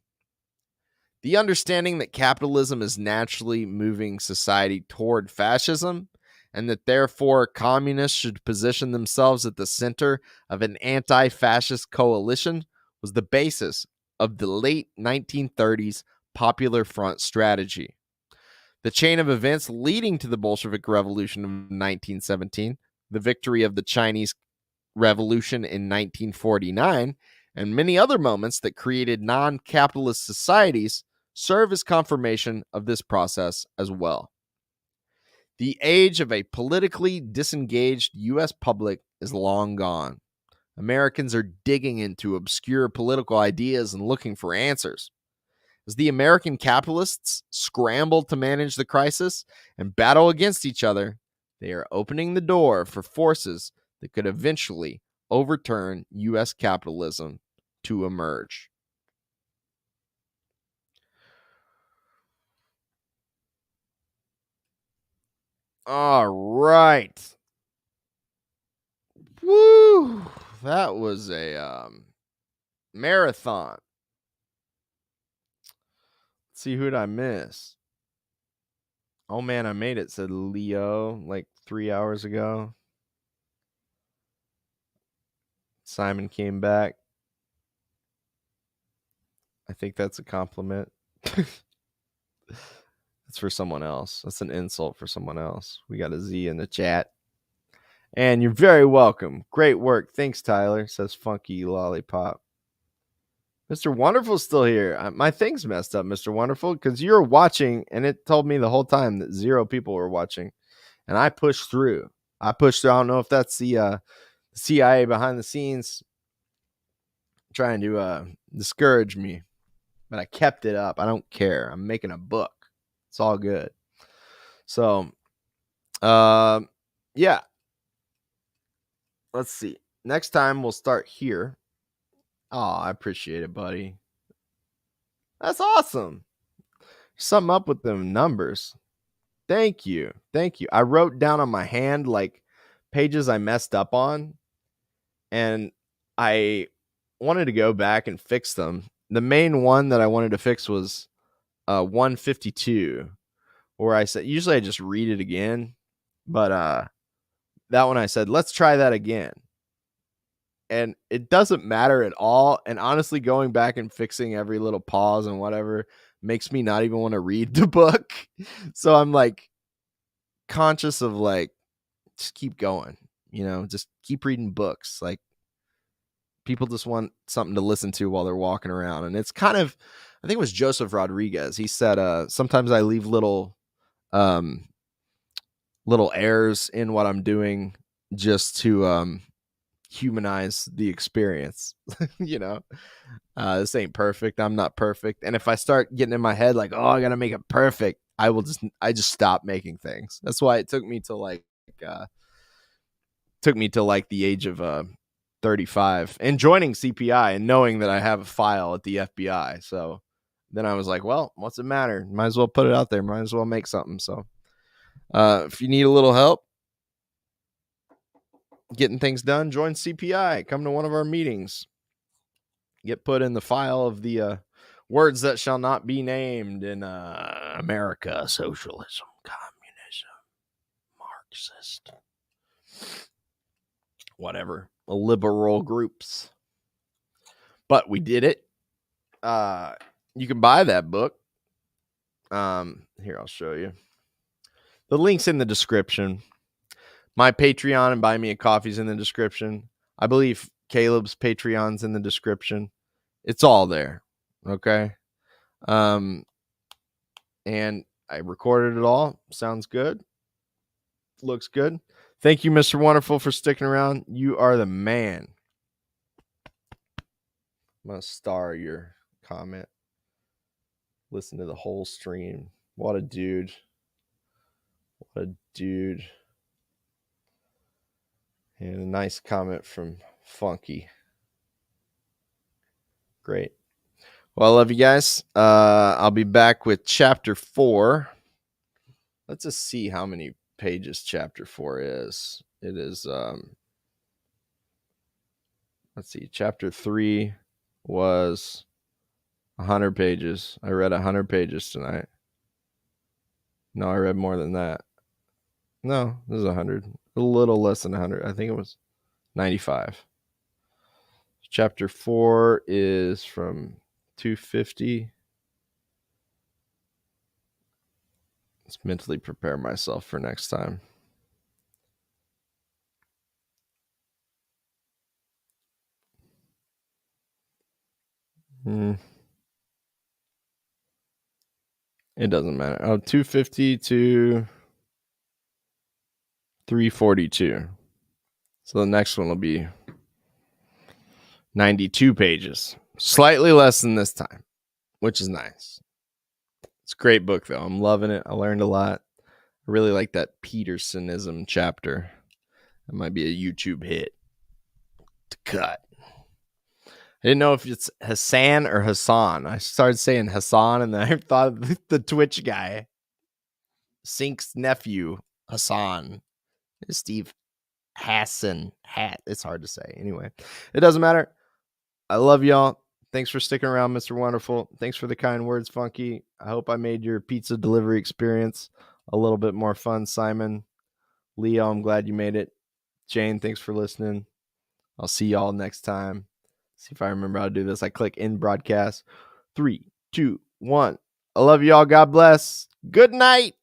The understanding that capitalism is naturally moving society toward fascism, and that therefore communists should position themselves at the center of an anti fascist coalition, was the basis of the late 1930s Popular Front strategy. The chain of events leading to the Bolshevik Revolution of 1917, the victory of the Chinese Revolution in 1949, and many other moments that created non capitalist societies serve as confirmation of this process as well. The age of a politically disengaged U.S. public is long gone. Americans are digging into obscure political ideas and looking for answers. As the American capitalists scramble to manage the crisis and battle against each other, they are opening the door for forces that could eventually overturn U.S. capitalism to emerge. All right. Woo! That was a marathon. Let's see, who'd I miss? Oh man, I made it, said Leo like 3 hours ago. Simon came back. I think that's a compliment. That's for someone else. That's an insult for someone else. We got a Z in the chat. And you're very welcome. Great work. Thanks, Tyler, says Funky Lollipop. Mr. Wonderful's still here. My thing's messed up, Mr. Wonderful, because you're watching, and it told me the whole time that 0 people were watching. And I pushed through. I don't know if that's the CIA behind the scenes trying to discourage me. But I kept it up. I don't care. I'm making a book. It's all good. So, yeah. Let's see. Next time we'll start here. Oh, I appreciate it, buddy. That's awesome. Something up with them numbers. Thank you. Thank you. I wrote down on my hand like pages I messed up on, and I wanted to go back and fix them. The main one that I wanted to fix was 152, where I said, usually I just read it again, but that one I said, let's try that again. And it doesn't matter at all. And honestly, going back and fixing every little pause and whatever makes me not even want to read the book. So I'm like conscious of like, just keep going, just keep reading books. Like, people just want something to listen to while they're walking around. And it's kind of, I think it was Joseph Rodriguez. He said, sometimes I leave little errors in what I'm doing just to humanize the experience. This ain't perfect. I'm not perfect. And if I start getting in my head like, oh, I gotta make it perfect, I just stop making things. That's why it took me to the age of 35 and joining CPI and knowing that I have a file at the FBI. So then I was like, well, what's it matter? Might as well put it out there. Might as well make something. So if you need a little help getting things done, join CPI. Come to one of our meetings. Get put in the file of the words that shall not be named in America: socialism, communism, Marxist, whatever, liberal groups. But we did it. You can buy that book. Here, I'll show you. The link's in the description. My Patreon and Buy Me a Coffee's in the description. I believe Caleb's Patreon's in the description. It's all there. Okay. And I recorded it all. Sounds good. Looks good. Thank you, Mr. Wonderful, for sticking around. You are the man. I'm going to star your comment. Listen to the whole stream. What a dude. What a dude. And a nice comment from Funky. Great. Well, I love you guys. I'll be back with chapter 4. Let's just see how many pages chapter 4 is. It is, let's see, chapter 3 was 100 pages. I read 100 pages tonight. No, I read more than that. No, this is 100. A little less than 100. I think it was 95. Chapter 4 is from 250. Let's mentally prepare myself for next time. It doesn't matter. Oh, 250 to 342. So the next one will be 92 pages. Slightly less than this time, which is nice. It's a great book, though. I'm loving it. I learned a lot. I really like that Petersonism chapter. That might be a YouTube hit to cut. I didn't know if it's Hassan or Hassan. I started saying Hassan, and then I thought of the Twitch guy. Sink's nephew, Hassan. Steve Hassan. It's hard to say. Anyway, it doesn't matter. I love y'all. Thanks for sticking around, Mr. Wonderful. Thanks for the kind words, Funky. I hope I made your pizza delivery experience a little bit more fun, Simon. Leo, I'm glad you made it. Jane, thanks for listening. I'll see y'all next time. See if I remember how to do this. I click in broadcast. 3, 2, 1. I love y'all. God bless. Good night.